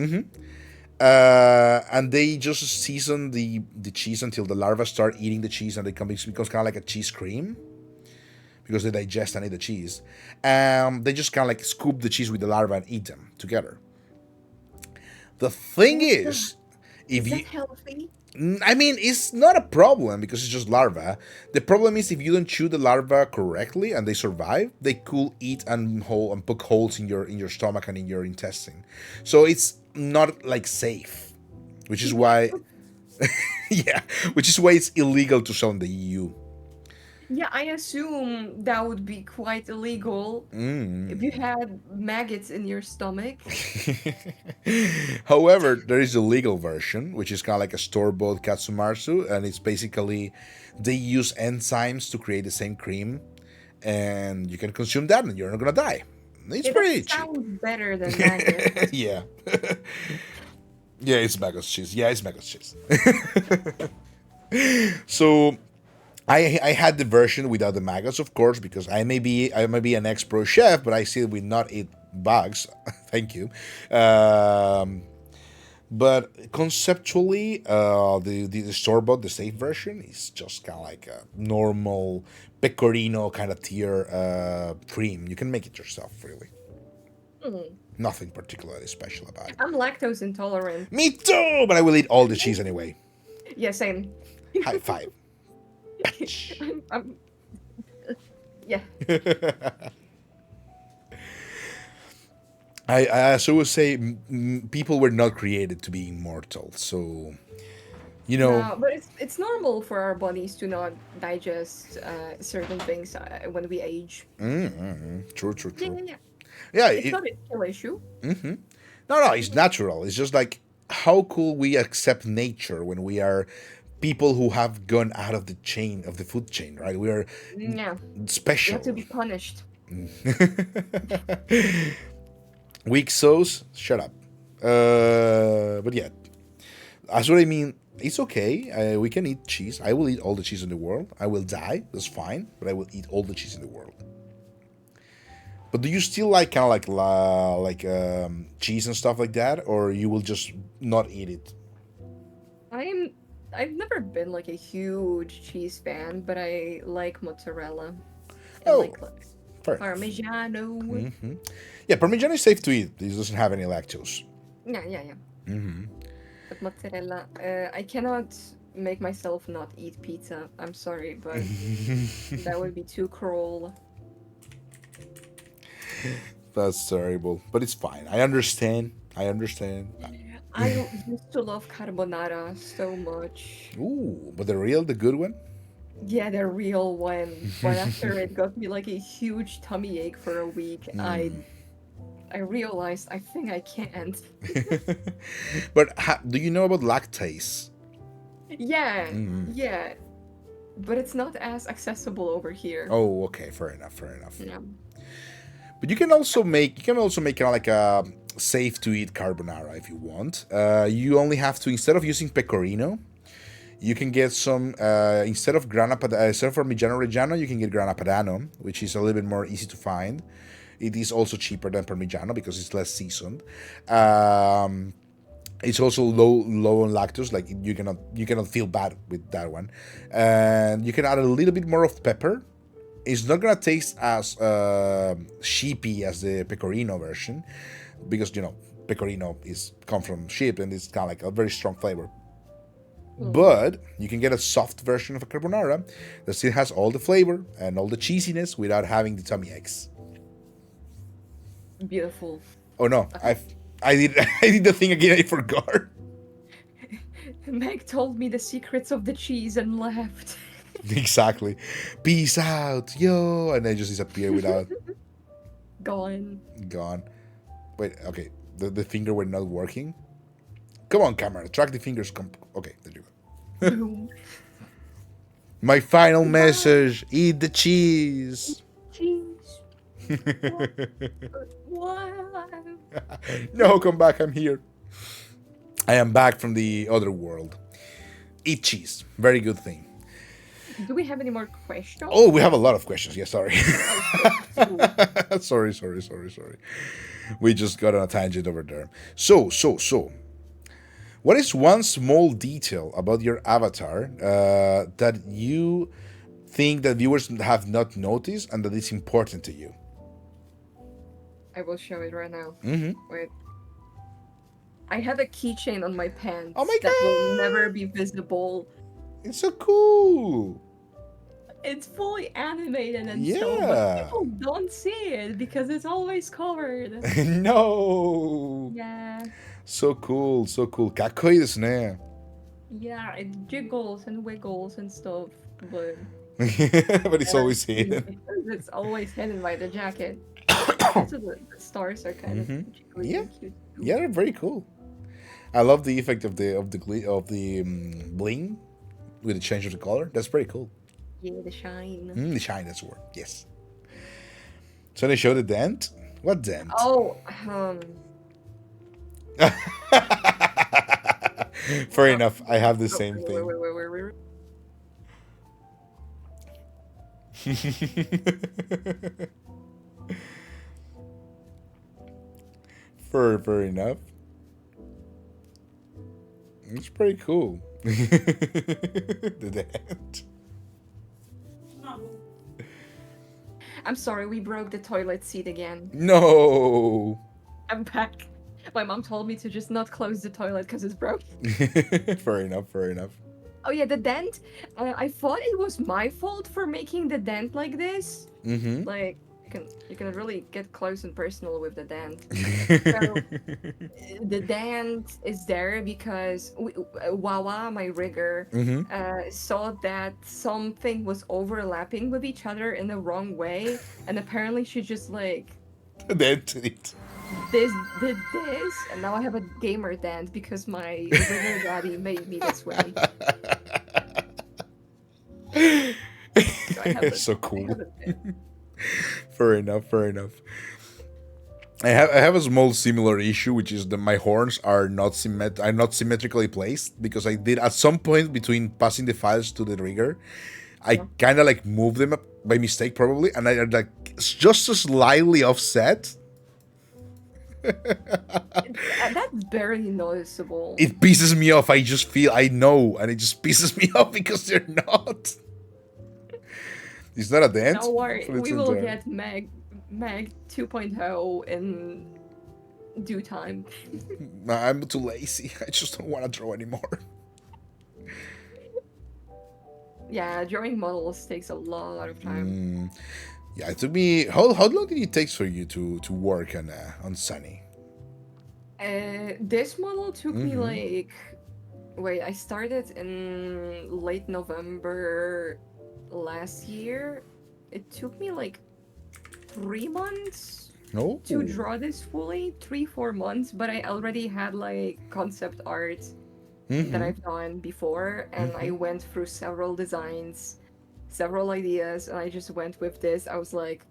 And they just season the cheese until the larvae start eating the cheese, and it becomes kind of like a cheese cream because they digest and eat the cheese. They just kind of like scoop the cheese with the larvae and eat them together. The thing What the? is, if Is that you, healthy? I mean, it's not a problem because it's just larvae. The problem is if you don't chew the larvae correctly and they survive, they could eat and poke holes in your stomach and in your intestine. So it's not like safe, which is why, yeah, which is why it's illegal to sell in the EU. Yeah, I assume that would be quite illegal if you had maggots in your stomach. However, there is a legal version, which is kind of like a store-bought katsumarsu, and it's basically they use enzymes to create the same cream, and you can consume that, and you're not gonna die. It's Yeah, that pretty cheap. sounds better than maggots. Yeah, yeah, it's maggot cheese. Yeah, it's maggot cheese. So I had the version without the maggots, of course, because I may be an ex-pro chef, but I still will not eat bugs. Thank you. Um, but conceptually, the store bought, the safe version is just kind of like a normal pecorino kind of tier cream. You can make it yourself, really. Hmm. Nothing particularly special about it. I'm lactose intolerant. Me too, but I will eat all the cheese anyway. Yeah, same. High five. Patch. I'm yeah. I also would say people were not created to be immortal, so you know. No, but it's normal for our bodies to not digest certain things when we age. True, true, Yeah, true. yeah, yeah. Yeah, It's not a skill issue. no, it's natural. It's just like how could we accept nature when we are people who have gone out of the chain of the food chain, right? We are Yeah, we have to special. be punished. Weak sauce, shut up. But yeah, that's what I mean. It's okay. We can eat cheese. I will eat all the cheese in the world. I will die. That's fine. But I will eat all the cheese in the world. But do you still like kind of cheese and stuff like that, or you will just not eat it? I'm I've never been like a huge cheese fan, but I like mozzarella and Oh, like fair enough. Parmigiano. Yeah, Parmigiano is safe to eat. It doesn't have any lactose. Yeah, yeah, yeah. But mozzarella, I cannot make myself not eat pizza. I'm sorry, but that would be too cruel. That's terrible, but it's fine. I understand. I understand. I used to love carbonara so much. Ooh, but the good one. Yeah, the real one. But after it got me like a huge tummy ache for a week, I realized I think I can't. But do you know about lactase? Yeah, yeah. But it's not as accessible over here. Oh, okay, fair enough, fair enough. Yeah. But you can also make kind of like a safe to eat carbonara if you want. You only have to, instead of using pecorino, You can get some instead of Parmigiano Reggiano, you can get Grana Padano, which is a little bit more easy to find. It is also cheaper than Parmigiano because it's less seasoned. Um, it's also low on lactose, like you cannot feel bad with that one, and you can add a little bit more of pepper. It's not gonna taste as sheepy as the pecorino version, because pecorino is come from sheep and it's kind of like a very strong flavor. But you can get a soft version of a carbonara that still has all the flavor and all the cheesiness without having the tummy aches. Beautiful. Oh no, I did I did the thing again. I forgot. Meg told me the secrets of the cheese and left. Exactly. Peace out, yo, and then just disappear without Gone. gone. Wait, okay. The finger were not working. Come on, camera. Track the fingers. Okay, there you go. Boom. My final message: eat the cheese. Cheese. Wow. No, come back. I'm here. I am back from the other world. Eat cheese. Very good thing. Do we have any more questions? Oh, we have a lot of questions. Yeah, sorry. Oh, sorry. We just got on a tangent over there. So. What is one small detail about your avatar that you think that viewers have not noticed and that is important to you? I will show it right now. Mm-hmm. Wait. I have a keychain on my pants Oh my that will God. never be visible. It's so cool. It's fully animated and Yeah. stuff, but people don't see it because it's always covered. No. Yeah. So cool. かっこいいですね。 Yeah, it jiggles and wiggles and stuff, but But it's always hidden. it's always hidden by the jacket. Also, the stars are kind of jiggly Yeah. and cute. Yeah, they're very cool. I love the effect of the bling with the change of the color. That's pretty cool. Yeah, the shine. The shine, that's the word. Yes. So they show the dent. What dent? Oh, Fair enough. I have the same wait. thing. Fair enough. It's pretty cool. The dent. I'm sorry, we broke the toilet seat again. No. I'm back. My mom told me to just not close the toilet because it's broke. Fair enough. Oh yeah, the dent. I thought it was my fault for making the dent like this. Mm-hmm. Like you can really get close and personal with the dent. So the dent is there because Wawa, my rigger, saw that something was overlapping with each other in the wrong way, and apparently she just like Dented it. did this, and now I have a gamer dent because my rigger daddy made me this way. So I have So cool. I have a dent. Fair enough. I have a small similar issue, which is that my horns are not symmetrically placed because I did at some point between passing the files to the rigger, I kind of like moved them by mistake probably, and I like just slightly offset. That's barely noticeable. It pisses me off. I know, and it just pisses me off because they're not. It's not a dent. Don't worry, but it's we in will there. get Meg 2.0 in due time. I'm too lazy. I just don't want to draw anymore. Yeah, drawing models takes a lot of time. Yeah, it took me. How long did it take for you to work on Sunny? This model took me like. Wait, I started in late November last year. It took me like 3 months No. to draw this fully, 3-4 months, but I already had like concept art that I've done before, and I went through several designs, several ideas, and I just went with this. I was like,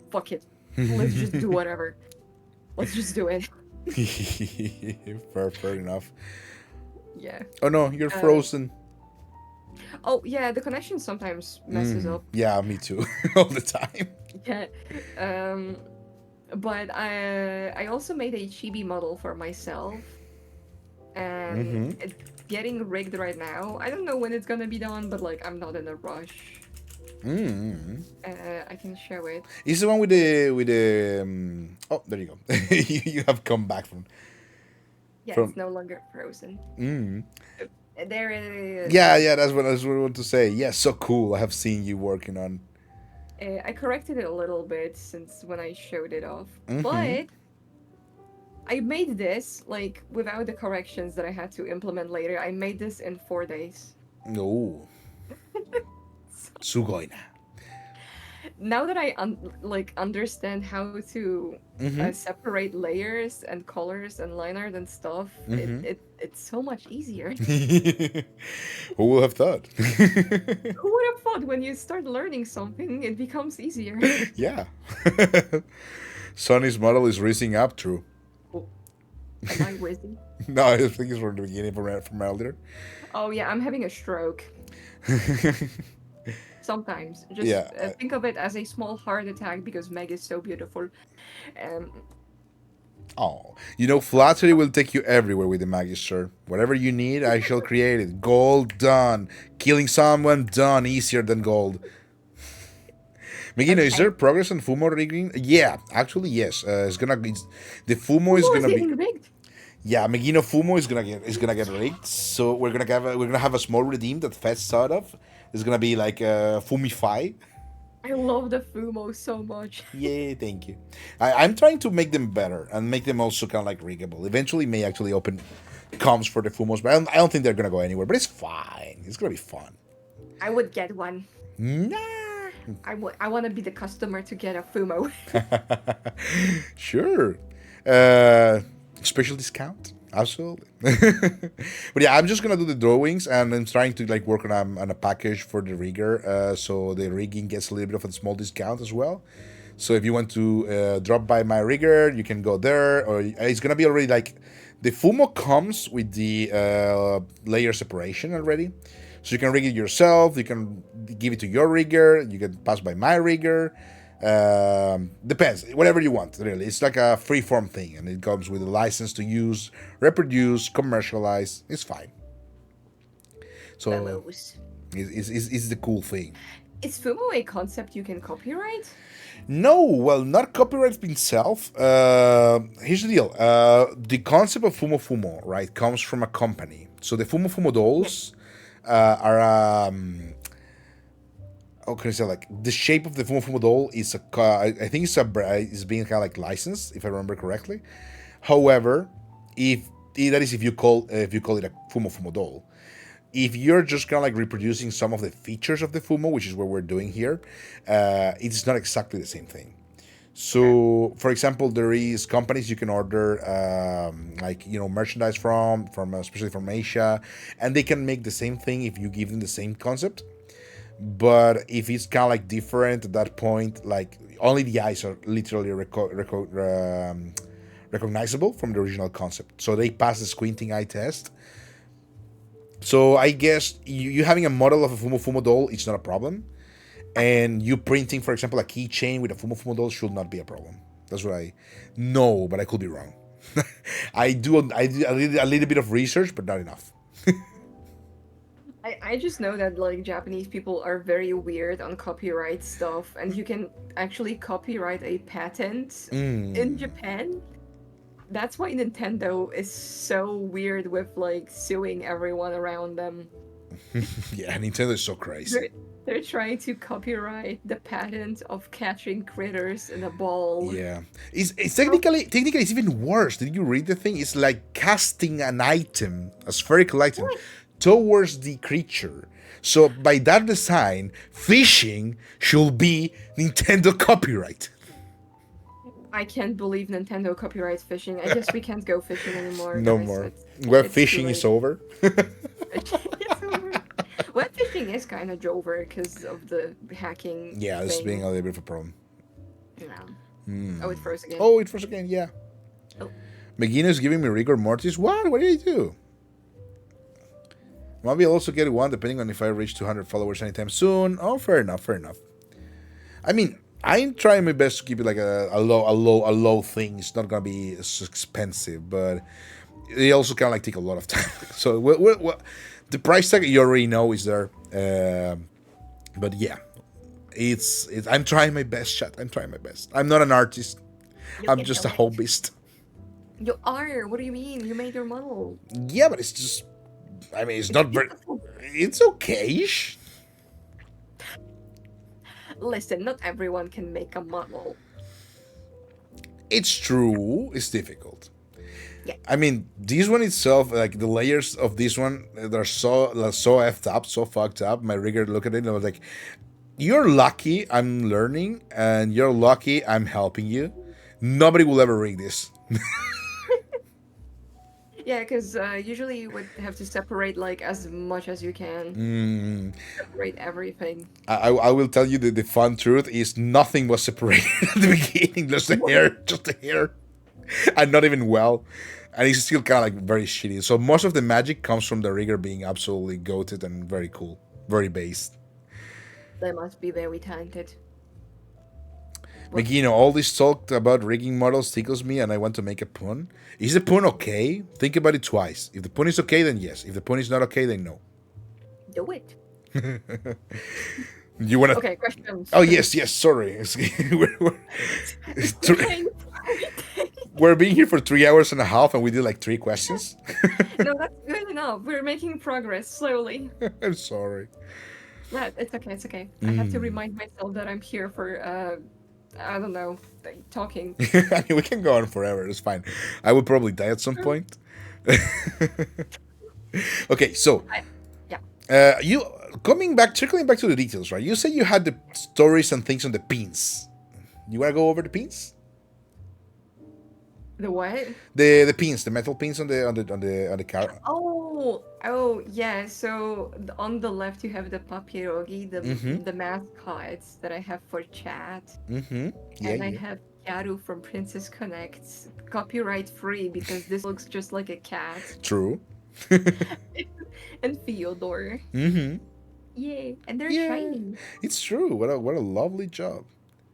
fuck it, let's just do whatever. Let's just do it. Fair enough. Yeah. Oh no, you're frozen. Oh yeah, the connection sometimes messes up. Yeah, me too. All the time. Yeah. Um, but I also made a chibi model for myself, and it's getting rigged right now. I don't know when it's gonna be done, but like I'm not in a rush. I can show it. Is the one with the oh, there you go. You have come back Yeah, from it's no longer frozen. There it is. yeah, yeah, that's what I want to say. Yeah, so cool. I have seen you working on. I corrected it a little bit since when I showed it off, but I made this like without the corrections that I had to implement later. I made this in 4 days. No, Sugoina. Now that I like understand how to separate layers and colors and line art and stuff, it's so much easier. Who would have thought? Who would have thought when you start learning something, it becomes easier? Yeah. Sonny's model is raising up. True. Oh, am I wizzy? No, I think it's from the beginning, from earlier. Oh yeah, I'm having a stroke. Sometimes. Just Yeah. think of it as a small heart attack because Meg is so beautiful. Um, Oh, flattery will take you everywhere with the Magister. Whatever you need, I shall create it. Gold done. Killing someone done. Easier than gold. Megino, is and there progress on Fumo rigging? Yeah, actually yes. The Fumo is Kumo is gonna be. getting rigged. Yeah, Megino Fumo is gonna get rigged. So we're gonna have a small redeem that Fetch thought of. It's gonna be like Fumify. I love the Fumo so much. Yeah, thank you. I'm trying to make them better and make them also kind of like riggable. Eventually, may actually open comms for the Fumos, but I don't think they're gonna go anywhere. But it's fine. It's gonna be fun. I would get one. Nah. I want to be the customer to get a Fumo. Sure. Special discount. Absolutely. But yeah, I'm just gonna do the drawings, and I'm trying to like work on a package for the rigger, so the rigging gets a little bit of a small discount as well. So if you want to drop by my rigger, you can go there, or it's gonna be already like the Fumo comes with the layer separation already, so you can rig it yourself. You can give it to your rigger. You can pass by my rigger. Depends, whatever you want. Really, it's like a free form thing, and it comes with a license to use, reproduce, commercialize. It's fine. So Fumos. it's the cool thing. Is Fumo a concept you can copyright? No, well, not copyright itself. Here's the deal. The concept of Fumo Fumo, right, comes from a company. So the Fumo Fumo Yeah. dolls are how can I say, like the shape of the Fumo Fumo doll is I think it's being kind of like licensed, if I remember correctly. However, if that is if you call it a Fumo Fumo doll. If you're just kind of like reproducing some of the features of the Fumo, which is what we're doing here, it's not exactly the same thing. Okay. So, for example, there is companies you can order, like merchandise from especially from Asia, and they can make the same thing if you give them the same concept. But if it's kind of like different at that point, like only the eyes are literally recognizable from the original concept, so they pass the squinting eye test. So I guess you having a model of a Fumo Fumo doll, it's not a problem, and you printing, for example, a keychain with a Fumo Fumo doll should not be a problem. That's what I know, but I could be wrong. I did a little bit of research, but not enough. I just know that like Japanese people are very weird on copyright stuff, and you can actually copyright a patent in Japan. That's why Nintendo is so weird with like suing everyone around them. Yeah, Nintendo is so crazy. They're, they're trying to copyright the patent of catching critters in a ball. Yeah, it's technically it's even worse. Did you read the thing? It's like casting an item, a spherical item, What? towards the creature. So by that design, fishing should be Nintendo copyright. I can't believe Nintendo copyrights fishing. I guess we can't go fishing anymore, No guys. more. It's Where it's too fishing is late. over. It's over. Web fishing is kind of Jover because of the hacking Yeah, this is being thing. a little bit of a problem. Yeah. Oh, it froze again. Oh, it was again. Yeah, Oh. Megino is giving me rigor mortis. What? What did I do? Maybe I'll also get one depending on if I reach 200 followers anytime soon. Oh, fair enough, fair enough. I mean, I'm trying my best to keep it like a low thing. It's not gonna be as expensive, but they also kind of like take a lot of time. So the price tag you already know is there. But yeah, it's. I'm trying my best, chat. I'm trying my best. I'm not an artist. You'll I'm get just a the it. hobbyist. You are. What do you mean? You made your model. Yeah, but it's just. I mean, it's It's not very. beautiful. It's okay-ish. Listen, not everyone can make a model. It's true. It's difficult. Yeah. I mean, this one itself, like the layers of this one, they're so effed up, so fucked up. My rigger looked at it and I was like, "You're lucky I'm learning, and you're lucky I'm helping you. Nobody will ever rig this." Yeah, because usually you would have to separate like as much as you can. Separate everything. I will tell you the fun truth is nothing was separated at the beginning. Just the hair, and not even well. And it's still kind of like very shitty. So most of the magic comes from the rigger being absolutely goated and very cool, very based. They must be very talented. Magino, all this talk about rigging models tickles me and I want to make a pun. Is the pun okay? Think about it twice. If the pun is okay, then yes. If the pun is not okay, then no. Do it. You want to... Okay, questions. Oh, yes, sorry. Okay. We're being here for 3 hours and a half and we did like 3 questions. No, that's good enough. We're making progress slowly. I'm sorry. Yeah, it's okay. It's okay. I have to remind myself that I'm here for I don't know, like, talking. I mean, we can go on forever. It's fine. I will probably die at some point. Okay, so Yeah. you circling back to the details, right? You said you had the stories and things on the pins. You want to go over the pins? The what? The pins, the metal pins on the car. Oh yeah. So on the left you have the papierogi, the mascots that I have for chat, Mm-hmm. Yeah, and I yeah. have Yaru from Princess Connects, copyright free because this looks just like a cat, True. and Fyodor. Mm-hmm. Yay! And they're Yeah, shiny. it's true. What a lovely job.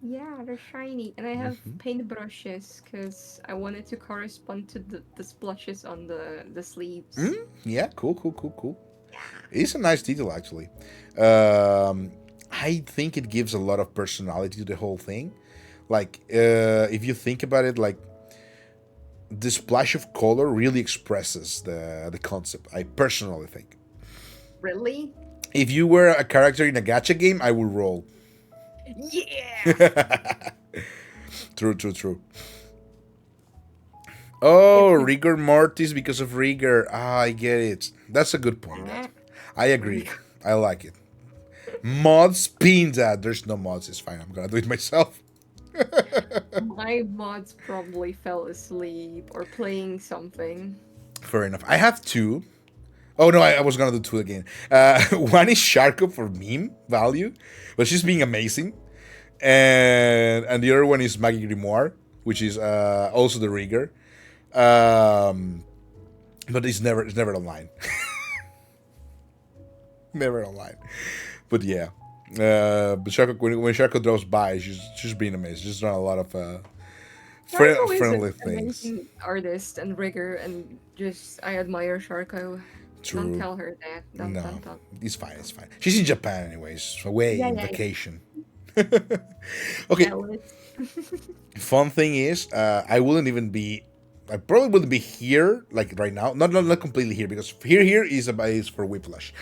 Yeah, they're shiny. And I have paintbrushes because I wanted to correspond to the splashes on the sleeves. Yeah, cool. Yeah. It's a nice detail, actually. I think it gives a lot of personality to the whole thing. Like, if you think about it, like the splash of color really expresses the concept. I personally think. Really? If you were a character in a gacha game, I would roll. Yeah. True. Oh, rigor mortis because of rigor. Ah, I get it. That's a good point. Dad. I agree. I like it. Mods pin that. There's no mods. It's fine. I'm gonna do it myself. My mods probably fell asleep or playing something. Fair enough. I have two. Oh no, I was gonna do two again. One is Sharko for meme value, but she's being amazing, and the other one is Maggie Grimoire, which is also the rigger, but it's never online. Never online. But yeah, but Sharko, when Sharko drops by, she's being amazing. She's done a lot of Sharko is friendly an things. amazing artist and rigger, and just I admire Sharko. True. Don't tell her that. Don't. It's fine. She's in Japan anyways, away Yeah, in yeah. vacation. Okay. Jealous. Fun thing is, I probably wouldn't be here like right now. Not completely here because here is for Whiplash.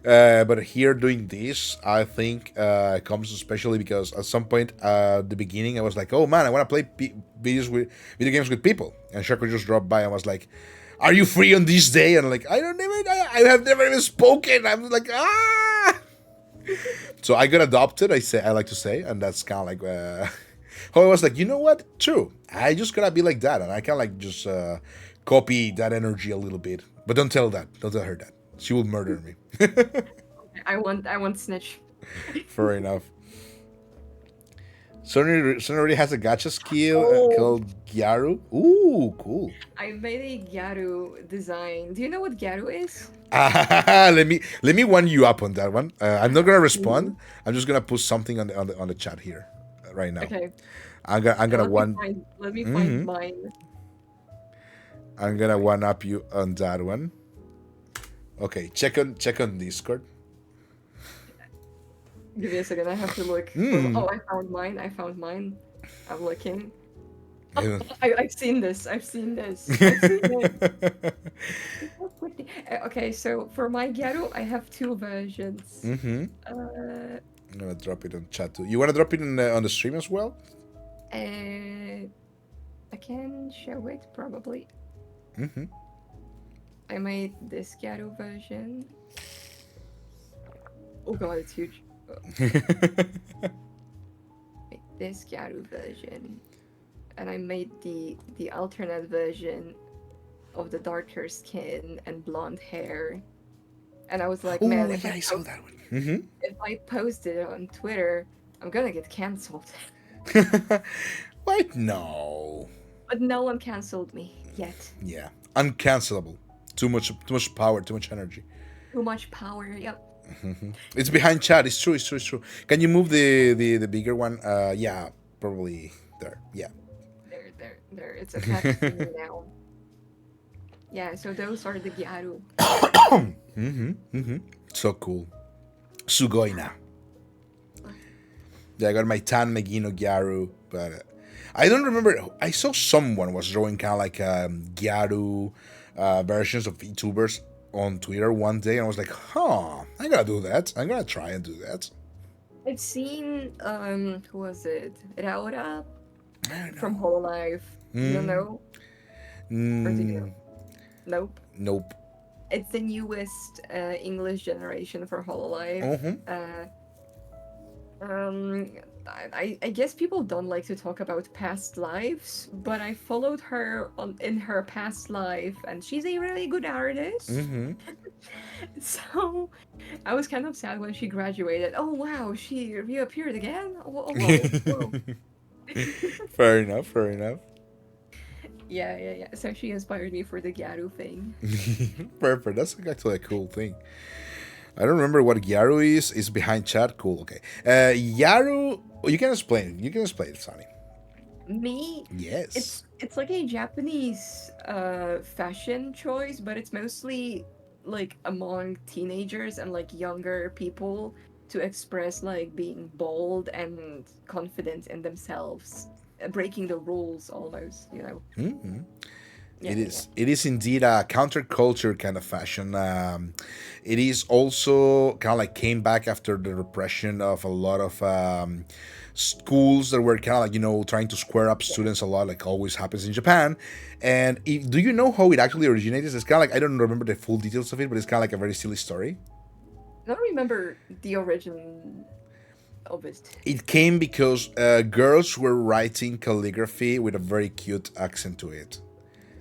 But here doing this, I think comes especially because at some point at the beginning I was like, oh man, I want to play video games with people, and Shako just dropped by and was like, are you free on this day? And I'm like, I have never even spoken. I'm like, ah. So I got adopted. I like to say, and that's kind of like how I was like, you know what? True. I just gotta be like that, and I can like just copy that energy a little bit. But don't tell her that. She will murder me. I want snitch. Fair enough. Son already has a gacha skill Oh, called Gyaru. Ooh, cool. I made a Garu design. Do you know what Garu is? Let me one you up on that one. I'm not gonna respond. Mhm. I'm just gonna put something on the chat here right now. Okay, I'm gonna one. let me find Mm-hmm. mine. I'm gonna one up you on that one. Okay, check on Discord. Give me a second. I have to look for. Hmm. Oh, I found mine. I found mine. I'm looking. Yeah. I've seen this. I've seen this. I've seen it. Okay, so for my Garu, I have two versions. Mm-hmm. Uh, I'm gonna drop it on chat too. You wanna drop it on the stream as well? I can show it probably. Mm-hmm. I made this Garu version. Oh god, it's huge. Made this Garu version, and I made the alternate version of the darker skin and blonde hair. And I was like, man, Oh yeah, I saw that one. Mm-hmm. if I post it on Twitter, I'm gonna get cancelled. Wait, no. But no one cancelled me yet. Yeah, uncancelable. Too much power, too much energy. Too much power. Yep. It's behind chat. It's true. It's true. It's true. Can you move the bigger one? Yeah, probably there. Yeah. There. It's attached to me now. Yeah. So those are the Gyaru. So cool. Sugoina. Yeah, I got my Tan Megino Gyaru, but I don't remember. I saw someone was drawing kind of like Gyaru versions of VTubers on Twitter one day, and I was like, huh, I gotta do that. I'm gonna try and do that. I've seen who was it? Raura I don't from know. Hololive. You don't Mm, know? Or do you know? mm, Nope. nope. It's the newest English generation for Hololive. Uh-huh. Uh, um, I guess people don't like to talk about past lives, but I followed her in her past life, and she's a really good artist. Mm-hmm. So I was kind of sad when she graduated. Oh wow, she reappeared again. Whoa. Fair enough. Fair enough. Yeah. So she inspired me for the Garu thing. Perfect. That's actually a cool thing. I don't remember what Gyaru is. It's behind chat. Cool. Okay. Yaru. Oh, you can explain it. You can explain it, Sonny. Me, Yes. it's like a Japanese fashion choice, but it's mostly like among teenagers and like younger people to express like being bold and confident in themselves, breaking the rules almost. Mm-hmm. Yeah, It yeah, yeah. is. It is indeed a counterculture kind of fashion. It is also kind of like came back after the repression of a lot of schools that were kind of like trying to square up students a lot, like always happens in Japan. And do you know how it actually originated? It's kind of like I don't remember the full details of it, but it's kind of like a very silly story. I don't remember the origin of it. It came because girls were writing calligraphy with a very cute accent to it.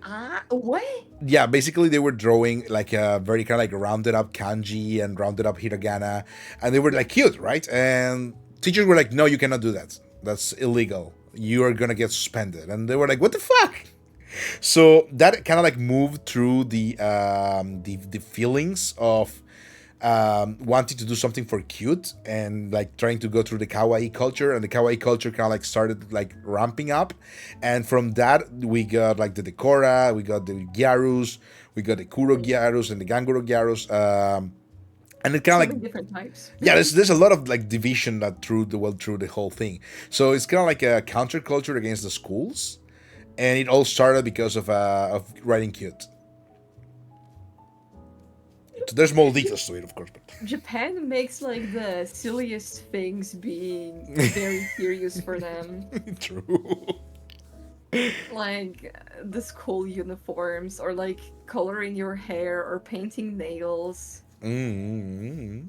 Ah, what? Yeah, basically they were drawing like a very kind of like rounded up kanji and rounded up hiragana, and they were like cute, right? And teachers were like, "No, you cannot do that. That's illegal. You are gonna get suspended." And they were like, "What the fuck?" So that kind of like moved through the feelings of wanting to do something for cute and like trying to go through the kawaii culture, and the kawaii culture kind of like started like ramping up, and from that we got like the decora, we got the gyarus, we got the kuro gyarus and the ganguro gyarus, and it kind So of many like different types. yeah, there's a lot of like division that through the whole thing. So it's kind of like a counterculture against the schools, and it all started because of writing cute. So there's more details to it, of course, but Japan makes like the silliest things being very serious for them. true. Like the school uniforms, or like coloring your hair, or painting nails. Mm-hmm.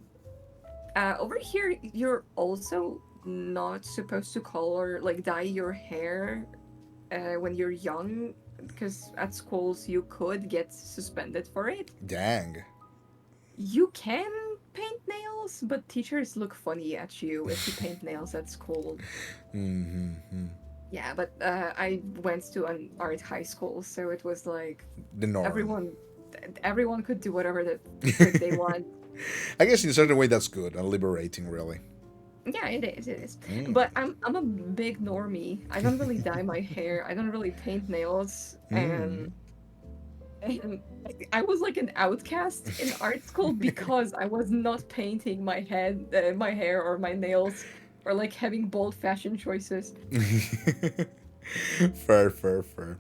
Over here, you're also not supposed to color, like dye your hair when you're young, because at schools you could get suspended for it. Dang. You can paint nails nails, but teachers look funny at you if you paint nails at school. Mm-hmm. Yeah, but I went to an art high school, so it was like The norm. everyone everyone could do whatever the frick they want. I guess in a certain way that's good and liberating, really. Yeah, it is, it is. Mm. But I'm a big normie. I don't really dye my hair. I don't really paint nails, Mm. and I was like an outcast in art school because I was not painting my hair, or my nails, or like having bold fashion choices. Fair, fair, fair.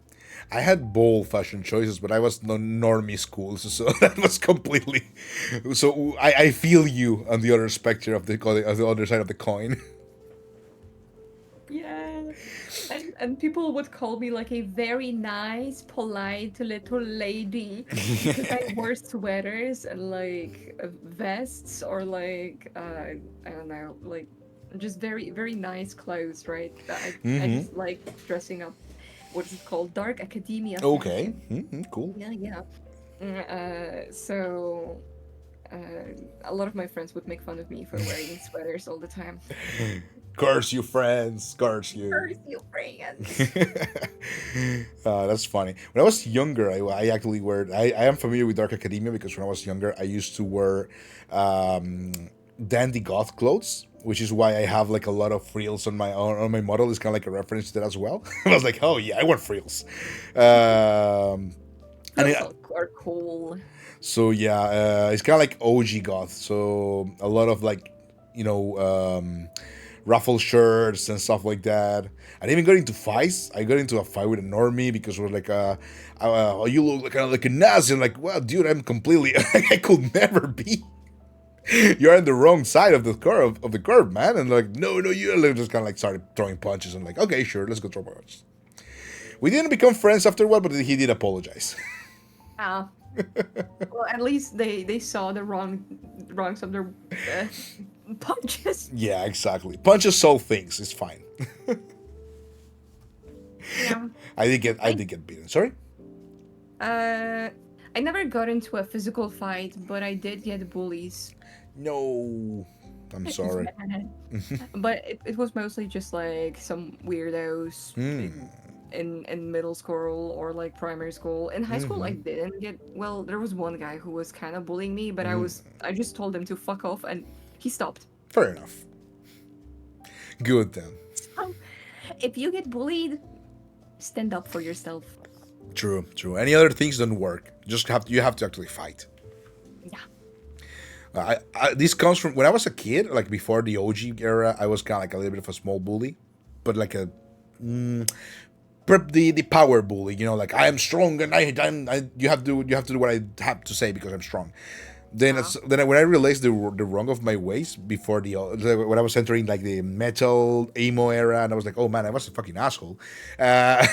I had bold fashion choices, but I was no normie school, so that was completely. So I feel you on the other spectrum of the other side of the coin. Yeah. And people would call me like a very nice, polite little lady because I wore sweaters and like vests, or like I don't know, like just very very nice clothes, right? I Mm-hmm. just like dressing up. What is it called? Dark academia Okay. fashion. Mm-hmm. Cool. Yeah, yeah. So a lot of my friends would make fun of me for wearing sweaters all the time. Curse you, friends. Curse you. Curse you, friends. That's funny. When I was younger, I actually wear. I am familiar with Dark Academia because when I was younger, I used to wear um, dandy goth clothes, which is why I have like a lot of frills on my model. Is kind of like a reference to that as well. I was like, oh yeah, I want frills. Um, and Those it, are cool. so yeah, it's kind of like OG goth. So a lot of like, you know, ruffle shirts and stuff like that. I didn't even got into fights. I got into a fight with a normie because we're like, you look like kind of like a Nazi. I'm like, well, dude, I'm completely. I could never be. You're on the wrong side of the curve of the curve, man. And like, no, no, you just kind of like started throwing punches. I'm like, okay, sure, let's go throw punches. We didn't become friends after a while, but he did apologize. Ah, well, at least they saw the wrongs of their uh, punches. Yeah, exactly. Punches solve things. It's fine. Yeah, I I did get beaten. Sorry. uh I never got into a physical fight, but I did get bullies. No, I'm sorry. Yeah. But it was mostly just like some weirdos Hmm. in middle school or like primary school. In high school, I Mm-hmm. didn't get, well, there was one guy who was kind of bullying me, but I just told him to fuck off, and he stopped. Fair enough. Good then. So, if you get bullied, stand up for yourself. True, true. Any other things don't work. You have to actually fight. Yeah. This comes from when I was a kid, like before the OG era. I was kind of like a little bit of a small bully, but like a the power bully. You know, like I am strong and you have to do what I have to say because I'm strong. Ah. When I realized the wrong of my ways before when I was entering like the metal emo era, and I was like, oh man, I was a fucking asshole. Uh,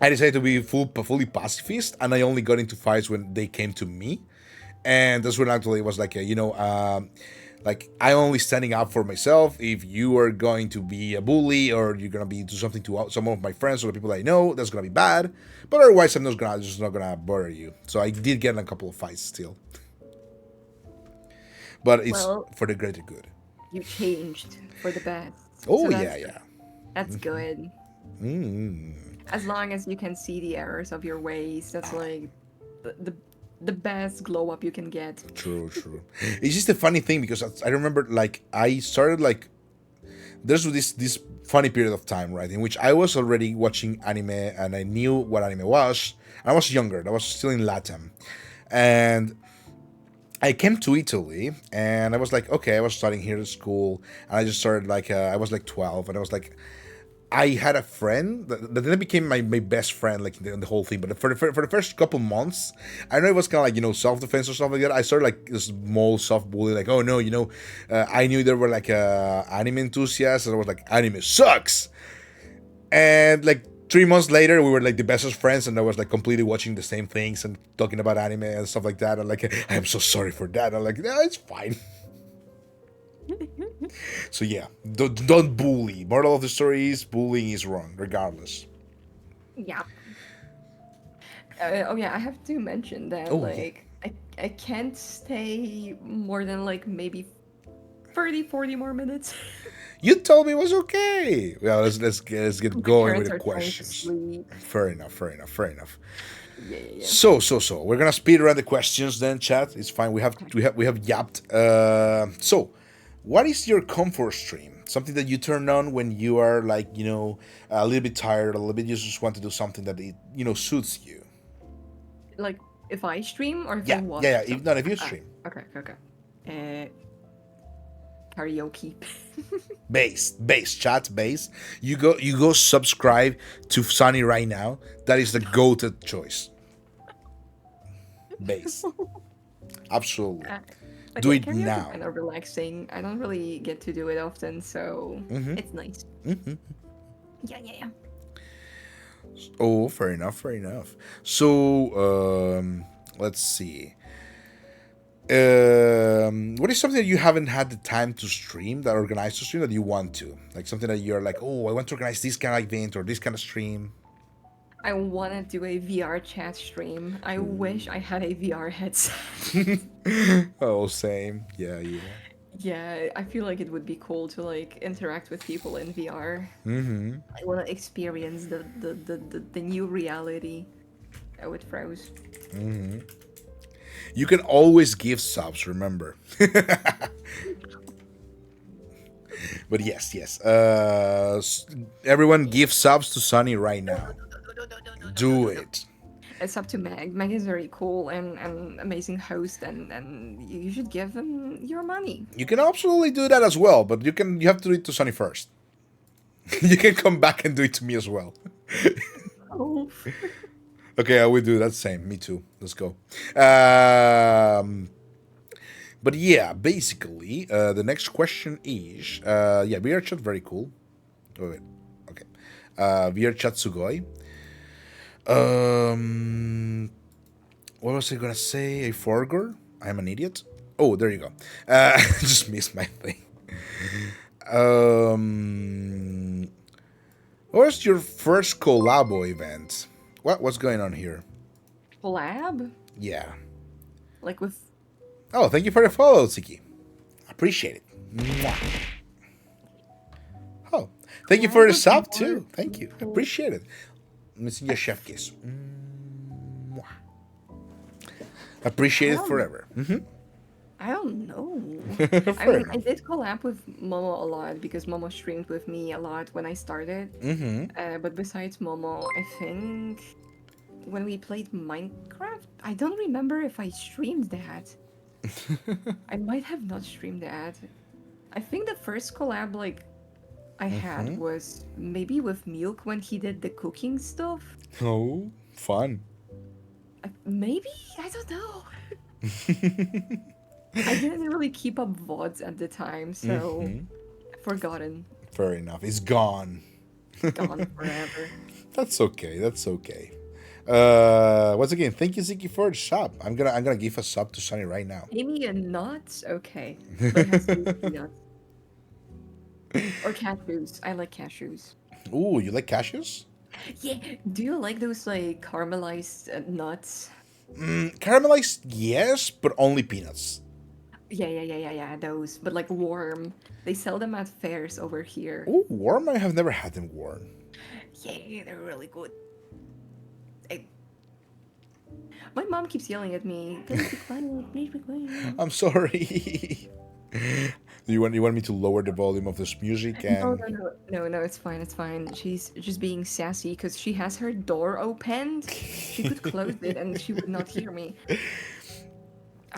I decided to be fully pacifist, and I only got into fights when they came to me, and that's when actually it was like like I only standing up for myself. If you are going to be a bully or you're gonna be do something to some of my friends or the people I know, that's gonna be bad. But otherwise, just not gonna bother you. So I did get in a couple of fights still, but it's Well, for the greater good. you changed for the best. Oh So yeah, yeah. that's good. Mm. As long as you can see the errors of your ways, that's like the the, the best glow up you can get. True, true. It's just a funny thing because I remember like I started like there's this funny period of time, right, in which I was already watching anime and I knew what anime was. I was younger. I was still in Latam, and I came to Italy and I was like, okay, I was studying here at school, and I just started like I was like 12, and I was like, I had a friend that then became my best friend, like in the whole thing. But for the first couple months, I know it was kind of like self defense or stuff like that. I started like this small soft bully, like, oh no, I knew there were like anime enthusiasts, and I was like, anime sucks. And like 3 months later, we were like the bestest friends, and I was like completely watching the same things and talking about anime and stuff like that. And like, I am so sorry for that. I'm like, no, it's fine. So yeah, don't bully. Moral of the story is bullying is wrong, regardless. Yeah. Oh yeah, I have to mention that Oh yeah. like I can't stay more than like maybe 30, 40 more minutes. You told me it was okay. Well, let's get My going with parents the are trying to questions. sleep. Fair enough. Fair enough. Fair enough. Yeah, yeah, yeah. So we're gonna speed around the questions then, chat. It's fine. Okay. We have yapped. So, what is your comfort stream? Something that you turn on when you are like a little bit tired, a little bit. You just want to do something that it suits you. Like if I stream or if I Yeah, yeah, watch yeah. If something. not, if you Ah, stream, okay, okay. Uh, karaoke. base, chat, base. You go subscribe to Sunny right now. That is the go-to choice. Base, absolutely. Uh, but Do yeah, it karaoke is now. kind of relaxing. I don't really get to do it often, so it's nice. Yeah, yeah, yeah. Oh, fair enough, fair enough. So, let's see. What is something that you haven't had the time to stream, that organize to stream, that you want to? Like something that you're like, oh, I want to organize this kind of event or this kind of stream. I want to do a VR chat stream. I wish I had a VR headset. Oh, same. Yeah, yeah. Yeah, I feel like it would be cool to like interact with people in VR. I want to experience the new reality with Froze. You can always give subs, remember. But yes, yes. Everyone give subs to Sunny right now. Do it. It's up to Meg. Meg is very cool and amazing host, and you should give him your money. You can absolutely do that as well, but you have to do it to Sunny first. You can come back and do it to me as well. Oh, Okay, I will do that same. Me too. Let's go. But yeah, basically, the next question is, yeah, VR chat very cool. Oh, wait, okay. VR chat sugoi. Um, what was I gonna say? A forger? I'm an idiot. Oh, there you go. Just missed my thing. Um, what was your first collabo event? What's going on here? collab Yeah. like with. Oh, thank you for the follow, Siki. Appreciate it. Mwah. Oh, thank you for Collab the with sub more too. Thank you. people. Appreciate it. Let me see your chef kiss. Mwah. I Appreciate it don't. forever. I don't know. I Fair mean, I enough. did collab with Momo a lot because Momo streamed with me a lot when I started. But besides Momo, I think when we played Minecraft, I don't remember if I streamed that. I might have not streamed that. I think the first collab like I had was maybe with Milk when he did the cooking stuff. Oh, fun. Maybe I don't know. I didn't really keep up VODs at the time, so forgotten, Fair enough. It's gone. gone forever. That's okay. That's okay. Once again, thank you, Ziki, for the sub. I'm gonna give a sub to Sunny right now. Maybe a nuts, okay, but it has to be peanuts or cashews. I like cashews. Ooh, you like cashews? Yeah. Do you like those like caramelized nuts? Caramelized, yes, but only peanuts. Yeah, yeah, yeah, yeah, yeah. Those, but like warm. They sell them at fairs over here. Ooh, warm? I have never had them warm. Yeah, they're really good. I, my mom keeps yelling at me. Please be quiet. Please be quiet. I'm sorry. You want me to lower the volume of this music No, and no, no, no, no. It's fine. It's fine. She's just being sassy because she has her door opened. She could close it and she would not hear me.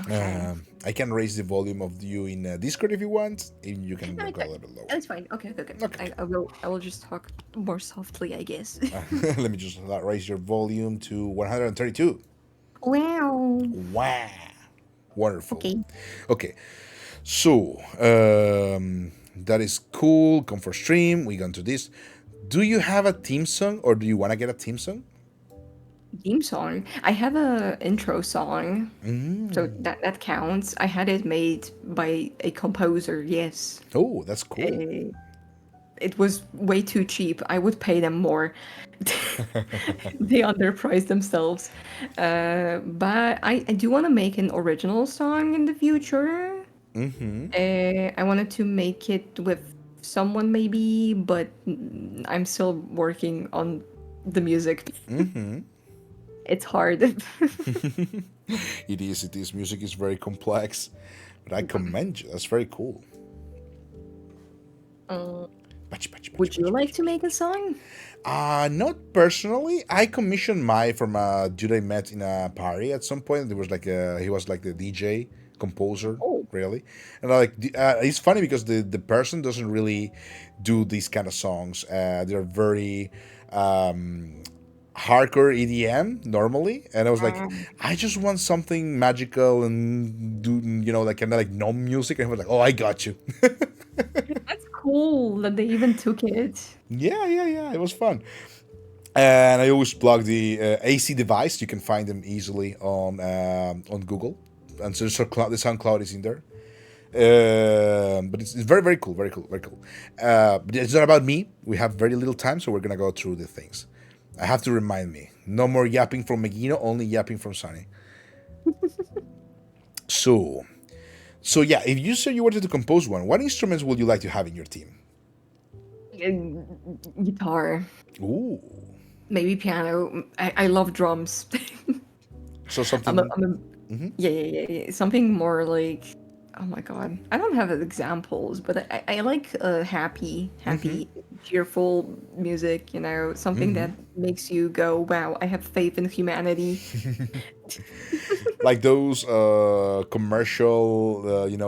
Okay. I can raise the volume of you in Discord if you want. And you can No, go a little bit lower. it's fine. Okay, okay, okay. Okay. I will. I will just talk more softly, I guess. Let me just raise your volume to 132. Wow. Wow. Wonderful. Okay. Okay. So, that is cool. Come for stream. We gone to this. Do you have a theme song or do you want to get a theme song? Theme song. I have a intro song, so that counts. I had it made by a composer. Yes. Oh, that's cool. It was way too cheap. I would pay them more. They underprice themselves. But I do want to make an original song in the future. Mm-hmm. I wanted to make it with someone maybe, but I'm still working on the music. Mm-hmm. It's hard. It is. It is. Music is very complex, but I commend you. That's very cool. Uh, Bachi, bachi, bachi, would you bachi, like bachi, to bachi. make a song? Not personally. I commissioned Mai from a dude I met in a party at some point. There was like he was like the DJ composer, Oh, really, and it's funny because the person doesn't really do these kind of songs. They're very um, hardcore EDM normally, and I was like, I just want something magical and do like kind of like gnome music, and he was like, oh, I got you. that's cool that they even took it. Yeah, yeah, yeah. It was fun. And I always plug the AC device. You can find them easily on Google, and so the SoundCloud is in there. But it's very very cool, very cool, very cool. But it's not about me. We have very little time, so we're gonna go through the things. I have to remind me. No more yapping from Megino, only yapping from Sunny. So, so yeah. If you said you wanted to compose one, what instruments would you like to have in your team? Guitar, Ooh, maybe piano. I love drums. so I'm a, something. I'm a, yeah, yeah, yeah, yeah. Something more like, oh my god, I don't have examples, but I like happy, cheerful music. Something that makes you go, wow, I have faith in humanity. Like those commercial,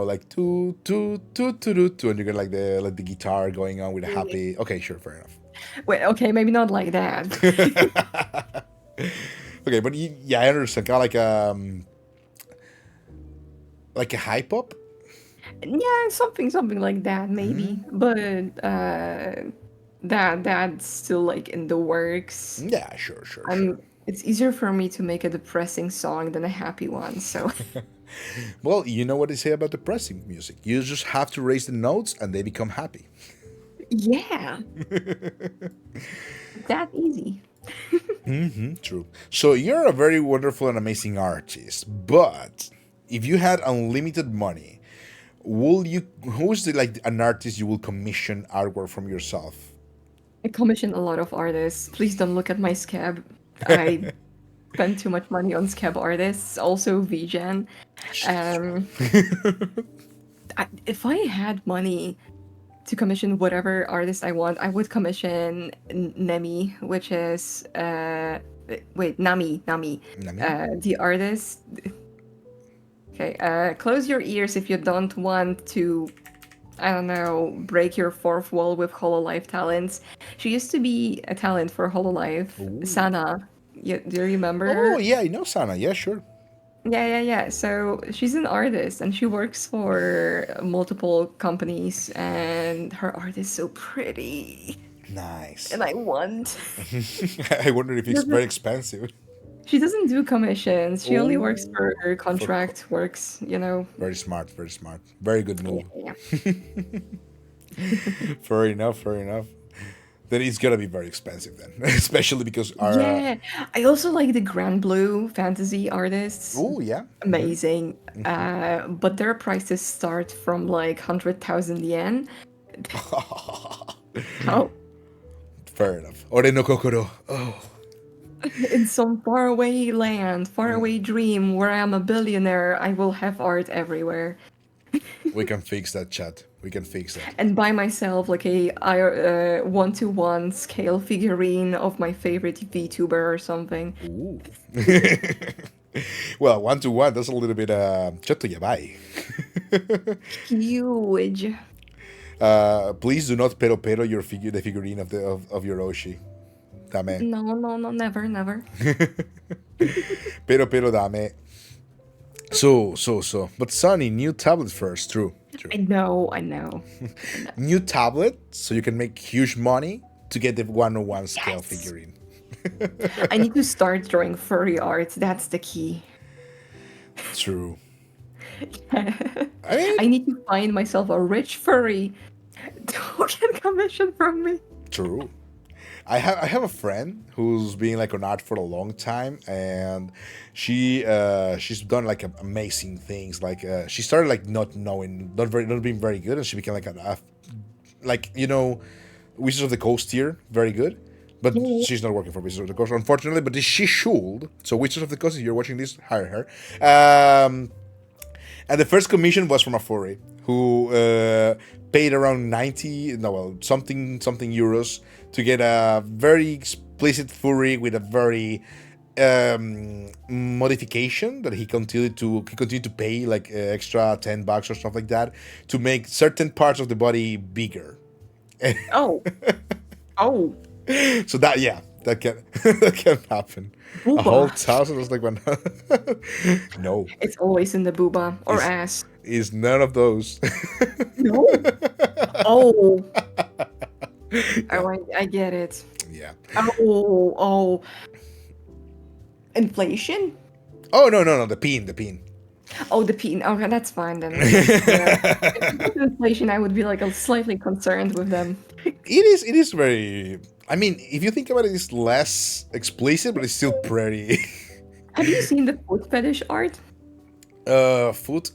like two, and you get like the guitar going on with a happy. Okay, sure, fair enough. Wait, okay, maybe not like that. Okay, but yeah, I understand. Kind of like a hype up. Yeah, something like that, maybe. But that's still like in the works. Yeah, sure, sure, sure. I'm. It's easier for me to make a depressing song than a happy one. So Well, you know what they say about depressing music. You just have to raise the notes, and they become happy. yeah, that easy. True. So you're a very wonderful and amazing artist, but if you had unlimited money, who's the like an artist you will commission artwork from yourself? I commission a lot of artists. Please don't look at my scab. I spend too much money on scab artists. Also, VGen. Um, if I had money to commission whatever artist I want, I would commission Nemi, which is wait, Nami, Nami? the artist. Okay, close your ears if you don't want to, I don't know, break your fourth wall with Hololive talents. She used to be a talent for Hololive. Ooh. Sana, do you remember Oh her? yeah, I know Sana. Yeah, sure. Yeah, yeah, yeah. So she's an artist and she works for multiple companies, and her art is so pretty. Nice. And I want. I wonder if She it's very doesn't, expensive. she doesn't do commissions. She only works Oh, for her for contract works. very smart, very smart, very good Yeah, move. yeah. Fair enough, fair enough. Then it's gonna be very expensive then, especially because our. Yeah, I also like the Grand Blue fantasy artists. Oh yeah. Amazing. But their prices start from like 100,000 yen. How Fair enough. Ore no kokoro. Oh. in some faraway land, faraway dream where I'm a billionaire, I will have art everywhere. We can fix that, chat. We can fix that. And buy myself like a one-to-one scale figurine of my favorite VTuber or something. Ooh. Well, 1-to-1, that's a little bit chatto yabai. Huge. Please do not pero the figurine of your Oshi. Dame. No, no, no, never, never. Pero dame. So. But Sunny, new tablet first. True. True. I know, I know. New tablet, so you can make huge money to get the 101 scale Yes. figurine. I need to start drawing furry art. That's the key. True. I I mean, need to find myself a rich furry who can commission from me. true. I have a friend who's been like on art for a long time, and she's done like amazing things. Like she started like not being very good, and she became like like Wizards of the Coast tier, very good. But she's not working for Wizards of the Coast, unfortunately. But she should. So Wizards of the Coast, if you're watching this, hire her. And the first commission was from a furry who paid around 90, no, well, something euros to get a very explicit furry with a very modification that he continued to pay like extra $10 or stuff like that to make certain parts of the body bigger. Oh, oh, So that, yeah, that can that can happen. A whole booba. thousand is like one. No, It's always in the booba or it's, ass. is none of those. No. Oh, Yeah, oh, I get it. yeah. Oh. Inflation? Oh, no, the pin. Oh, the peen. Okay, that's fine then. Yeah. If it was inflation, I would be like slightly concerned with them. It is very. I mean, if you think about it, it's less explicit, but it's still pretty. Have you seen the foot fetish art? Foot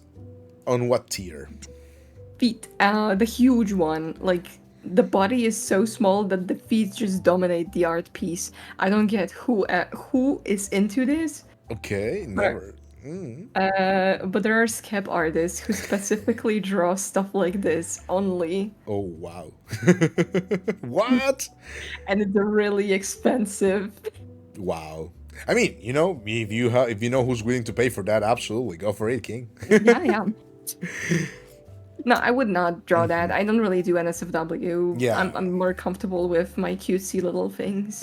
on what tier? Feet. The huge one. Like the body is so small that the feet just dominate the art piece. I don't get who is into this. Okay, never. But there are skep artists who specifically draw stuff like this only, Oh wow. What? and it's really expensive. Wow. I mean, if you know who's willing to pay for that, absolutely go for it, King. Yeah. No, I would not draw that. I don't really do NSFW. Yeah. I'm more comfortable with my cutesy little things.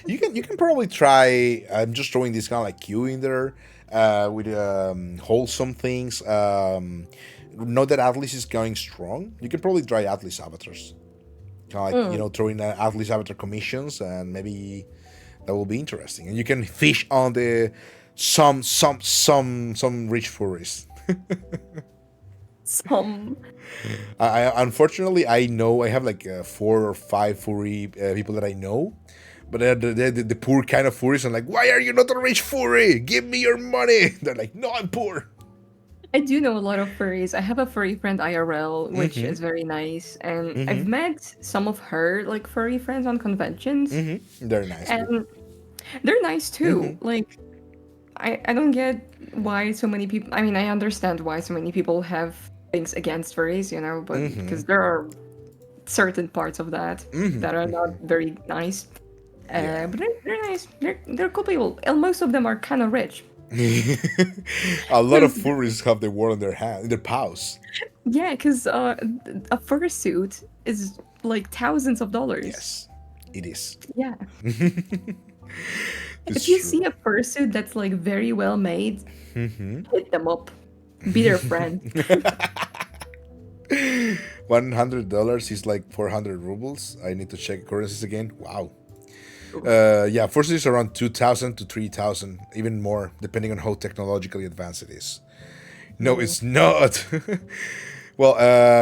You can probably try. I'm just throwing this kind of like Q in there with wholesome things. Know that Atlas is going strong. You can probably try Atlas avatars. Kind of like throwing Atlas avatar commissions, and maybe that will be interesting. And you can fish on the some rich furries. Some. I unfortunately I know I have like 4 or 5 furry people that I know, but they're the poor kind of furries. I'm like, why are you not a rich furry? Give me your money. They're like, no, I'm poor. I do know a lot of furries. I have a furry friend IRL, which is very nice, and I've met some of her like furry friends on conventions, They're nice. and they're nice too. Like, I don't get why so many people. I mean, I understand why so many people have things against furries, but because there are certain parts of that that are not very nice. Yeah. But they're nice. They're cool people. And most of them are kind of rich. A lot of furries have the world in their hand, in their paws. Yeah, because a fursuit is like thousands of dollars. Yes, it is. Yeah. It's If you true. see a fursuit that's like very well made, hit them up. Be their friend. $100 is like 400 rubles. I need to check currencies again. Wow. Yeah, first is around 2,000 to 3,000, even more, depending on how technologically advanced it is. No, it's not. Well,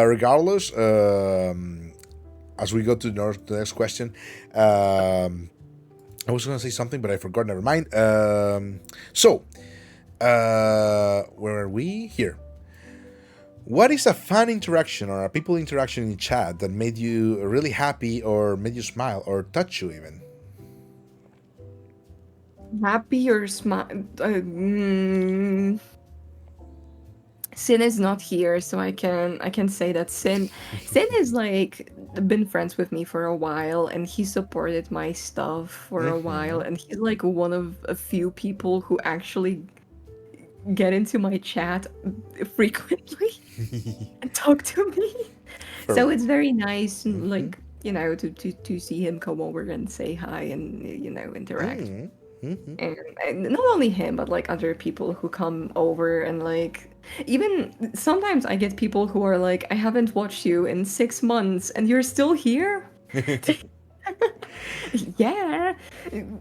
regardless, as we go to the next question, I was going to say something, but I forgot. Never mind. So, where are we? Here. What is a fun interaction or a people interaction in chat that made you really happy or made you smile or touch you even? Happy or smile. Sin is not here, so I can say that Sin is like been friends with me for a while, and he supported my stuff for a while, and he's like one of a few people who actually get into my chat frequently and talk to me. So it's very nice, like to see him come over and say hi and interact. And not only him, but like other people who come over and like even sometimes I get people who are like, I haven't watched you in 6 months and you're still here. Yeah,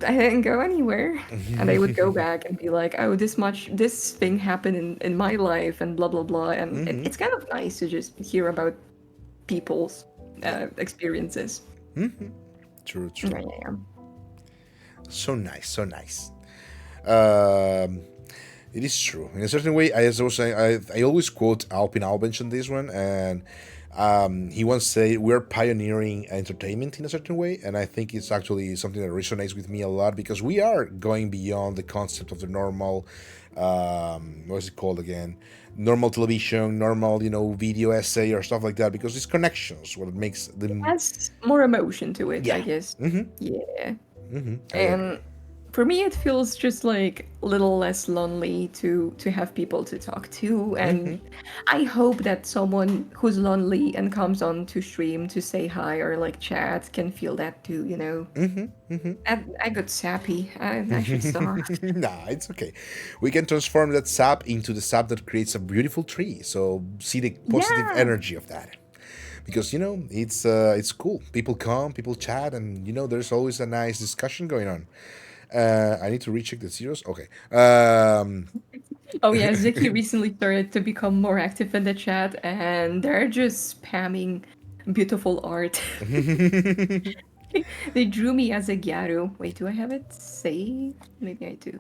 I didn't go anywhere. And I would go back and be like, oh, this thing happened in my life and blah blah blah. And it's kind of nice to just hear about people's experiences. True, Yeah, true. yeah, yeah. So nice, so nice. Um, it is true. In a certain way, as I was saying, I always quote Alpin Albench on this one, and he once said, "We're pioneering entertainment in a certain way," and I think it's actually something that resonates with me a lot because we are going beyond the concept of the normal, what's it called again? Normal television, normal, video essay or stuff like that, because it's connections what makes them. Has more emotion to it, I Yeah, guess. Yeah. I agree. And for me it feels just like a little less lonely to have people to talk to, and I hope that someone who's lonely and comes on to stream to say hi or like chat can feel that too, you know. I got sappy. I should stop. Nah, it's okay. We can transform that sap into the sap that creates a beautiful tree. So see the positive Yeah. energy of that, because it's cool. People come, people chat, and there's always a nice discussion going on. I need to recheck the zeros. Okay. Oh yeah, Ziki recently started to become more active in the chat, and they're just spamming beautiful art. They drew me as a Gyaru. Wait, do I have it saved? Maybe I do.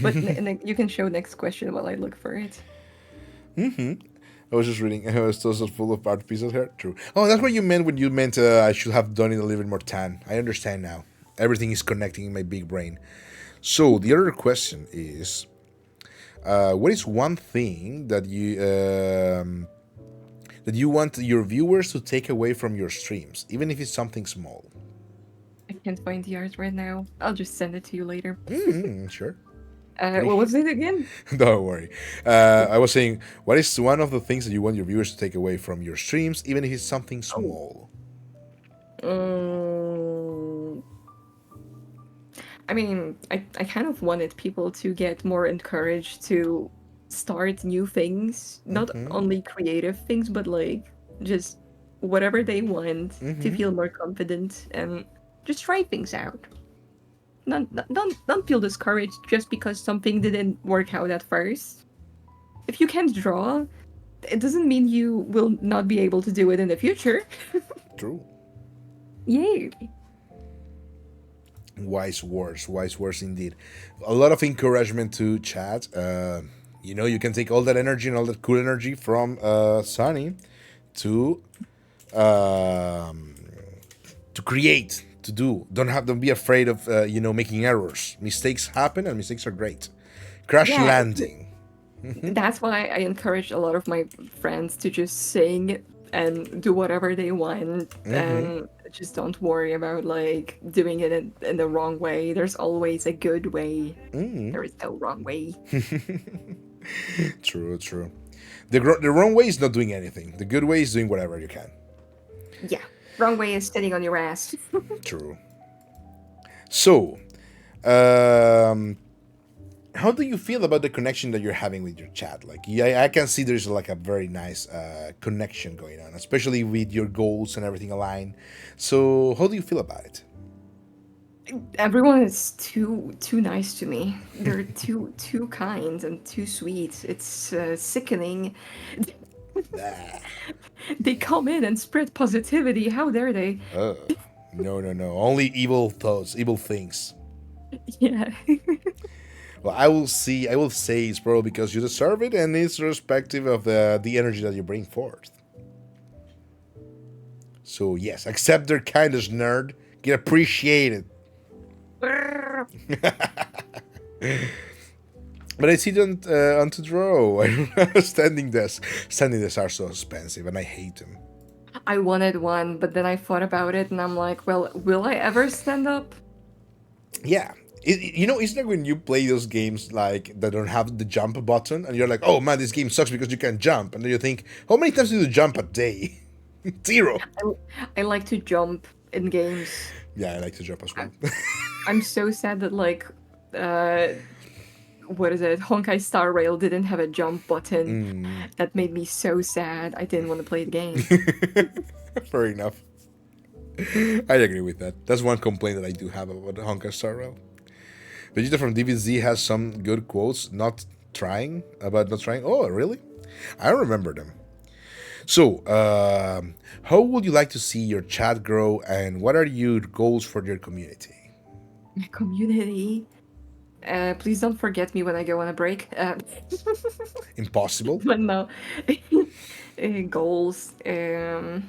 But you can show next question while I look for it. I was just reading. I was also full of art pieces here. True. Oh, that's what you meant when you meant I should have done it a little bit more tan. I understand now. Everything is connecting in my big brain. So the other question is, what is one thing that you want your viewers to take away from your streams, even if it's something small? I can't find the art right now. I'll just send it to you later. Sure. What was it again? Don't worry. I was saying, what is one of the things that you want your viewers to take away from your streams, even if it's something Oh. small? Um, I mean, I kind of wanted people to get more encouraged to start new things, not only creative things, but like just whatever they want to feel more confident and just try things out. Don't feel discouraged just because something didn't work out at first. If you can't draw, it doesn't mean you will not be able to do it in the future. True. Yay. Wise words indeed. A lot of encouragement to chat. You can take all that energy and all that cool energy from Sunny to um, to create, to do. Don't be afraid of making errors. Mistakes happen, and mistakes are great. Crash Yeah, landing. that's why I encourage a lot of my friends to just sing and do whatever they want, and just don't worry about like doing it in the wrong way. There's always a good way. There is no wrong way. True, true. The wrong way is not doing anything. The good way is doing whatever you can. Yeah, wrong way is sitting on your ass. True. So, um, how do you feel about the connection that you're having with your chat? Like, yeah, I can see there's like a very nice connection going on, especially with your goals and everything aligned. So, how do you feel about it? Everyone is too nice to me. They're too kind and too sweet. It's sickening. They come in and spread positivity. How dare they? No, no, no. Only evil thoughts, evil things. Yeah. Well, I will say it's probably because you deserve it, and it's respective of the energy that you bring forth. So yes, accept their kindness, nerd. Get appreciated. But I see them on to draw. Standing desks are so expensive, and I hate them. I wanted one, but then I thought about it and I'm like, well, will I ever stand up? Yeah. Isn't it when you play those games like that don't have the jump button, and you're like, oh man, this game sucks because you can't jump, and then you think, how many times do you jump a day? Zero. I like to jump in games. Yeah, I like to jump as well. I'm so sad that like what is it? Honkai Star Rail didn't have a jump button. That made me so sad. I didn't want to play the game. Fair enough. I agree with that. That's one complaint that I do have about Honkai Star Rail. Vegeta from DBZ has some good quotes about not trying. Oh, really? I don't remember them. So, how would you like to see your chat grow, and what are your goals for your community? My community. Please don't forget me when I go on a break. Impossible. But no. Goals. I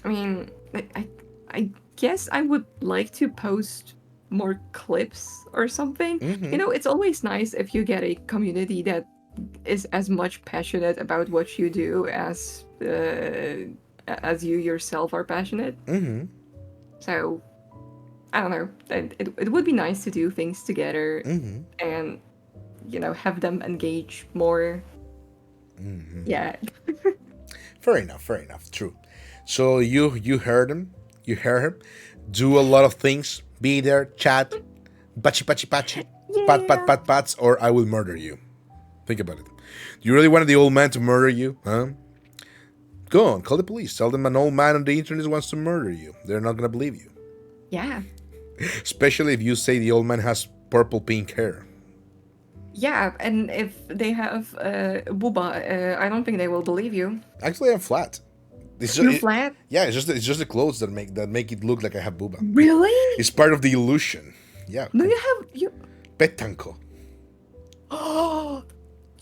mean, I guess I would like to post more clips or something. Mm-hmm. It's always nice if you get a community that is as much passionate about what you do as you yourself are passionate. Mm-hmm. So I don't know. It would be nice to do things together Mm-hmm. and have them engage more. Mm-hmm. Yeah. Fair enough. Fair enough. True. So you heard him. You heard him. Do a lot of things. Be there. Chat. Pachi pachi pachi. Pat pat Yeah. pat pats. Or I will murder you. Think about it. Do you really want the old man to murder you? Huh? Go on. Call the police. Tell them an old man on the internet wants to murder you. They're not gonna believe you. Yeah. Especially if you say the old man has purple pink hair. Yeah, and if they have booba, I don't think they will believe you. Actually, I'm flat. It's You're just, flat? yeah, it's just the clothes that make it look like I have booba. Really? It's part of the illusion. Yeah. No, you have you. Petanco. Oh,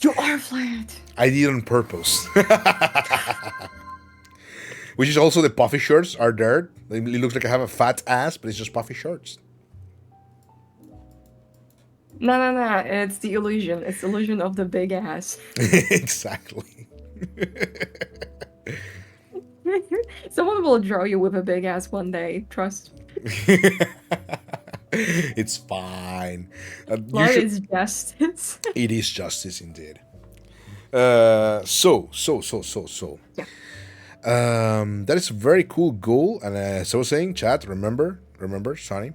you are flat. I did it on purpose. Which is also the puffy shorts are there. It looks like I have a fat ass, but it's just puffy shorts. No, no, no. It's the illusion. It's the illusion of the big ass. Exactly. Someone will draw you with a big ass one day. Trust. It's fine. Love is justice. It is justice indeed. So. Yeah. That is a very cool goal. And as I was saying, chat, remember, Sonny,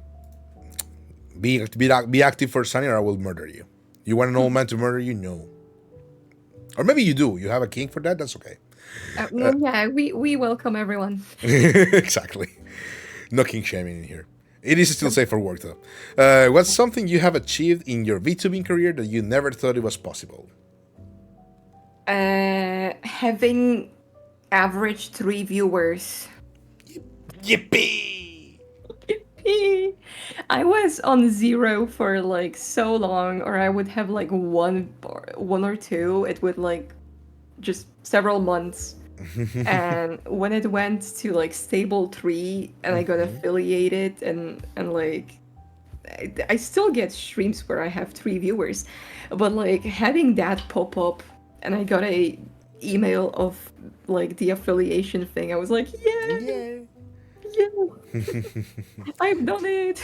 be active for Sonny, or I will murder you. You want an old man to murder you? No. Or maybe you do. You have a king for that. That's okay. No, yeah, we welcome everyone. Exactly. No king shaming in here. It is still safe for work though. What's something you have achieved in your VTubing career that you never thought it was possible? Having average 3 viewers. Yippee! I was on 0 for like so long, or I would have like one or two. It would like just several months. And when it went to like stable 3 and I got affiliated and like I still get streams where I have 3 viewers, but like having that pop up and I got a email of like the affiliation thing, I was like, yeah, Yeah. I've done it.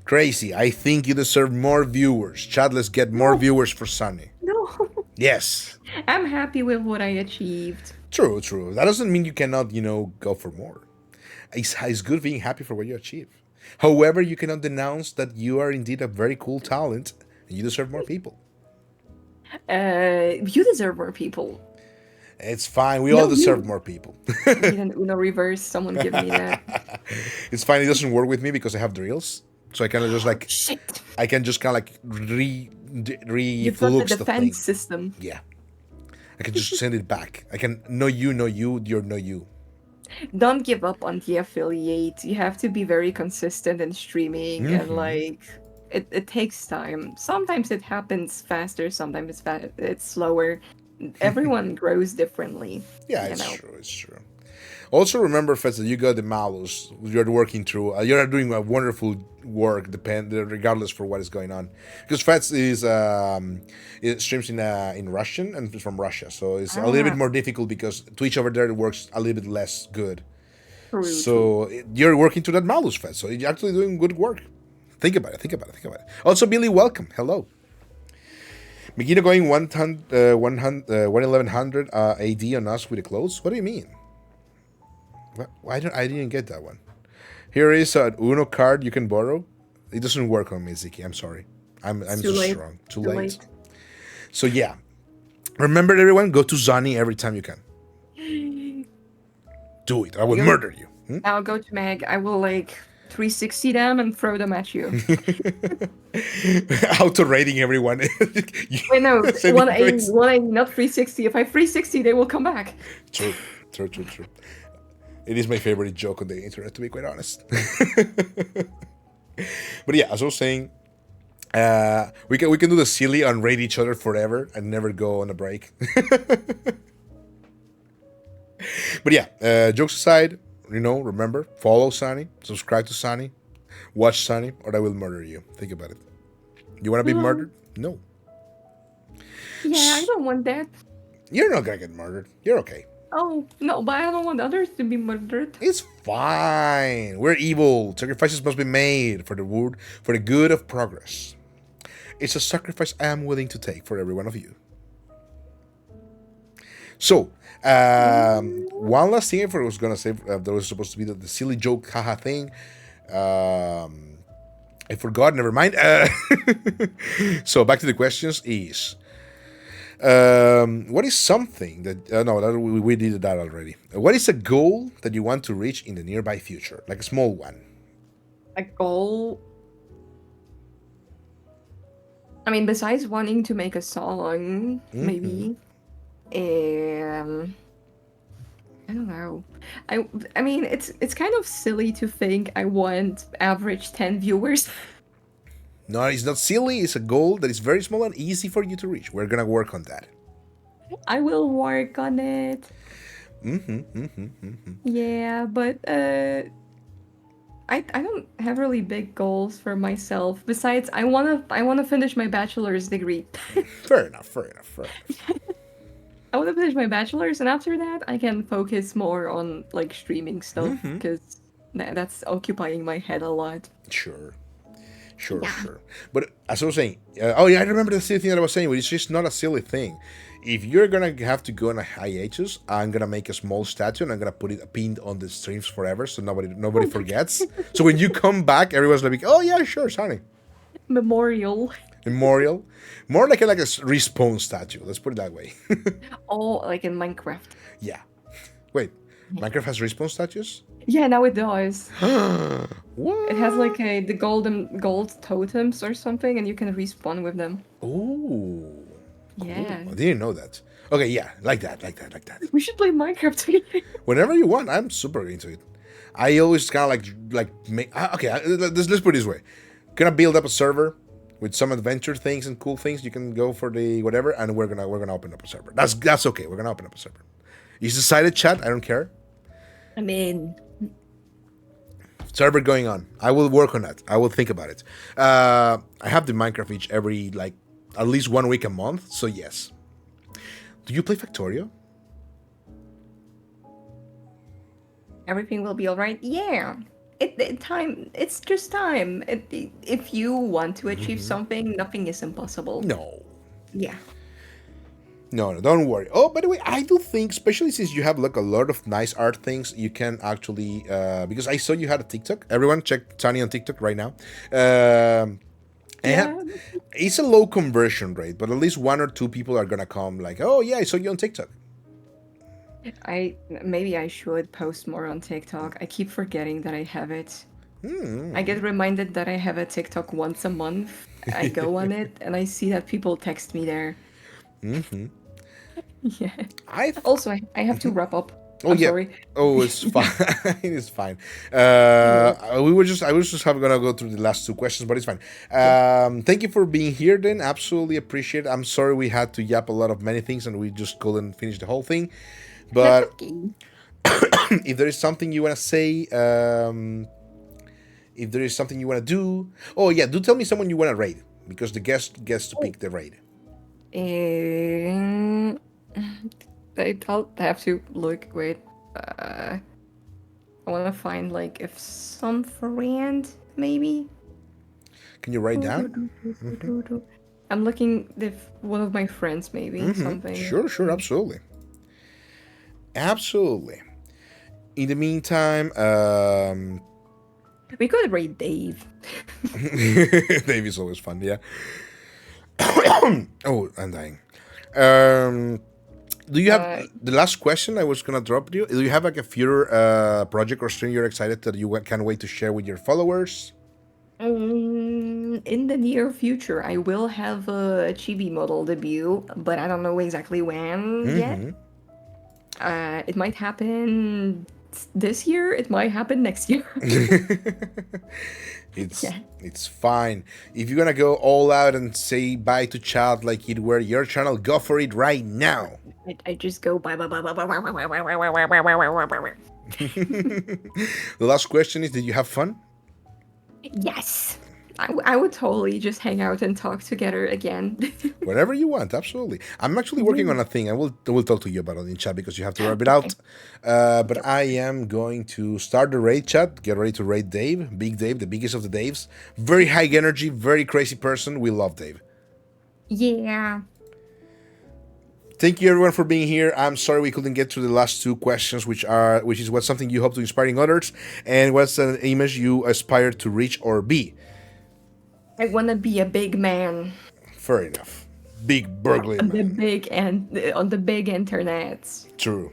Crazy. I think you deserve more viewers. Chad, let's get more viewers for Sunny. No, Yes. I'm happy with what I achieved. True. That doesn't mean you cannot, go for more. It's good being happy for what you achieve. However, you cannot denounce that you are indeed a very cool talent and you deserve more people. You deserve more people. It's fine. We all deserve more people. Need an Uno reverse. Someone give me that. It's fine. It doesn't work with me because I have drills. So I kind of just like, Shit. I can just kind of like You've got the reflux the thing. defense system. Yeah. I can just send it back. I can, no you, you're no you. Don't give up on the affiliate. You have to be very consistent in streaming and like it takes time. Sometimes it happens faster, sometimes it's slower. Everyone grows differently. Yeah, it's true. Also remember, Fetz, that you got the malus. You're working through. You're doing a wonderful work, regardless for what is going on. Because Fetz it streams in Russian and it's from Russia, so it's a little bit more difficult because Twitch over there works a little bit less good. True. So you're working through that malus, Fetz. So you're actually doing good work. Think about it. Also, Billy, welcome. Hello. Megino going 1100 AD on us with the clothes? What do you mean? I didn't get that one. Here is an Uno card you can borrow. It doesn't work on me, Ziki. I'm sorry. I'm Too so late. strong. Too late. So yeah. Remember, everyone, go to Zani every time you can. Do it. I will murder you. I'll go to Meg. I will like 360 them and throw them at you. Auto rating everyone. Wait, no, Sending 180, rates. 180, not 360. If I 360, they will come back. True, true, true, true. It is my favorite joke on the internet, to be quite honest. But yeah, as I was saying, we can do the silly and rate each other forever and never go on a break. But yeah, jokes aside, remember, follow Sunny, subscribe to Sunny, watch Sunny, or I will murder you. Think about it. You want to be No. murdered? No. Yeah, I don't want that. You're not gonna get murdered. You're okay. Oh, no, but I don't want others to be murdered. It's fine. We're evil. Sacrifices must be made for the good of progress. It's a sacrifice I am willing to take for every one of you. So, one last thing I was gonna say. There was supposed to be the silly joke, haha thing. I forgot. Never mind. So back to the questions. What is something that no, we did that already. What is a goal that you want to reach in the nearby future, like a small one? A goal. I mean, besides wanting to make a song, maybe. I don't know. I mean, it's kind of silly to think I want average 10 viewers. No, it's not silly. It's a goal that is very small and easy for you to reach. We're gonna work on that. I will work on it. Yeah, but I don't have really big goals for myself. Besides, I wanna finish my bachelor's degree. Fair enough. Fair enough. Fair enough. I want to finish my bachelor's, and after that, I can focus more on like streaming stuff because that's occupying my head a lot. Sure. Sure. But as I was saying, oh yeah, I remember the silly thing that I was saying, which is just not a silly thing. If you're gonna have to go on a hiatus, I'm gonna make a small statue and I'm gonna put it pinned on the streams forever, so nobody forgets. So when you come back, everyone's like, "Oh yeah, sure, Sonny." Memorial. Memorial, more like a respawn statue. Let's put it that way. Oh, like in Minecraft. Yeah. Wait, Minecraft has respawn statues? Yeah, now it does. What? It has like the gold totems or something, and you can respawn with them. Ooh. Yeah. I didn't know that. Okay, yeah, like that. We should play Minecraft together. Whenever you want, I'm super into it. I always kind of like make. Okay, let's put it this way. Gonna build up a server with some adventure things and cool things. You can go for the whatever, and we're gonna open up a server. That's okay. We're gonna open up a server. You decided, chat. I don't care. I mean, Server going on. I will work on that. I will think about it. I have the Minecraft each every at least 1 week a month. So yes. Do you play Factorio? everything will be all right. Yeah. It's just time. If you want to achieve something, nothing is impossible. No. Yeah. No, don't worry. Oh, by the way, I do think, especially since you have a lot of nice art things, you can actually, because I saw you had a TikTok. Everyone, check Tony on TikTok right now. And it's a low conversion rate, but at least 1 or 2 people are gonna come like, oh yeah, I saw you on TikTok. Maybe I should post more on TikTok. I keep forgetting that I have it. I get reminded that I have a TikTok once a month. I go on it and I see that people text me there. Yeah. Also, I have to wrap up. Oh, I'm yeah. sorry. Oh, it's fine. It's fine. I was just gonna go through the last 2 questions, but it's fine. Thank you for being here. Then, absolutely appreciate it. I'm sorry we had to yap a lot of many things and we just couldn't finish the whole thing. But if there is something you wanna say, if there is something you wanna do, oh yeah, do tell me someone you wanna raid because the guest gets to pick the raid. I'll have to look. Wait. I want to find if some friend maybe. Can you write down? I'm looking if one of my friends maybe something. Sure, absolutely. Absolutely. In the meantime, we could raid Dave. Dave is always fun, yeah. Oh, I'm dying. Do you have Uh, the last question I was gonna drop you? Do you have like a future project or stream you're excited that you can't wait to share with your followers? in the near future, I will have a chibi model debut, but I don't know exactly when yet. It might happen this year. It might happen next year. it's Yeah. it's fine. If you're gonna go all out and say bye to child like it were your channel, go for it right now. I just go bye bye bye bye bye bye bye bye bye bye bye bye bye bye. The last question is: did you have fun? Yes. I would totally just hang out and talk together again. Whatever you want, absolutely. I'm actually working on a thing. I will talk to you about it in chat because you have to wrap it Okay. out. But I am going to start the raid chat. Get ready to raid Dave, Big Dave, the biggest of the Daves. Very high energy, very crazy person. We love Dave. Yeah. Thank you everyone for being here. I'm sorry we couldn't get to the last two questions, which is what's something you hope to inspiring others, and what's an image you aspire to reach or be. I want to be a big man Fair enough. Big burglar on the man. big and on the big internets. True.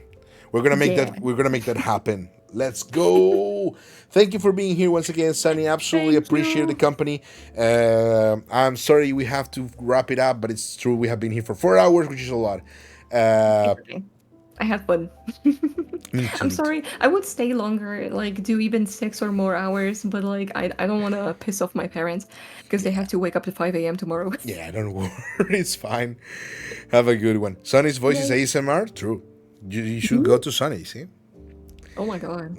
We're gonna make Yeah. that. We're gonna make that happen. Let's go. Thank you for being here once again, Sunny. Absolutely Thank appreciate the you. company. I'm sorry we have to wrap it up, but it's true. We have been here for 4 hours, which is a lot. It's okay. I had fun. Me too. I'm Me too. sorry. I would stay longer, like do even 6 or more hours, but like I don't want to piss off my parents because they have to wake up at 5 a.m. tomorrow. Yeah, don't worry. It's fine. Have a good one. Sunny's voice is Yay. ASMR. True. You should go to Sunny. See. Oh my god.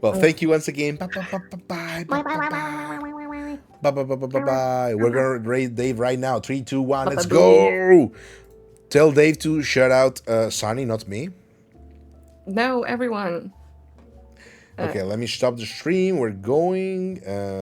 Well, thank you once again. Bye bye bye bye bye bye bye bye bye bye bye bye. We're gonna raid Dave right now. 3, 2, 1. Let's go. Tell Dave to shout out Sunny, not me. No, everyone. Okay, let me stop the stream. We're going.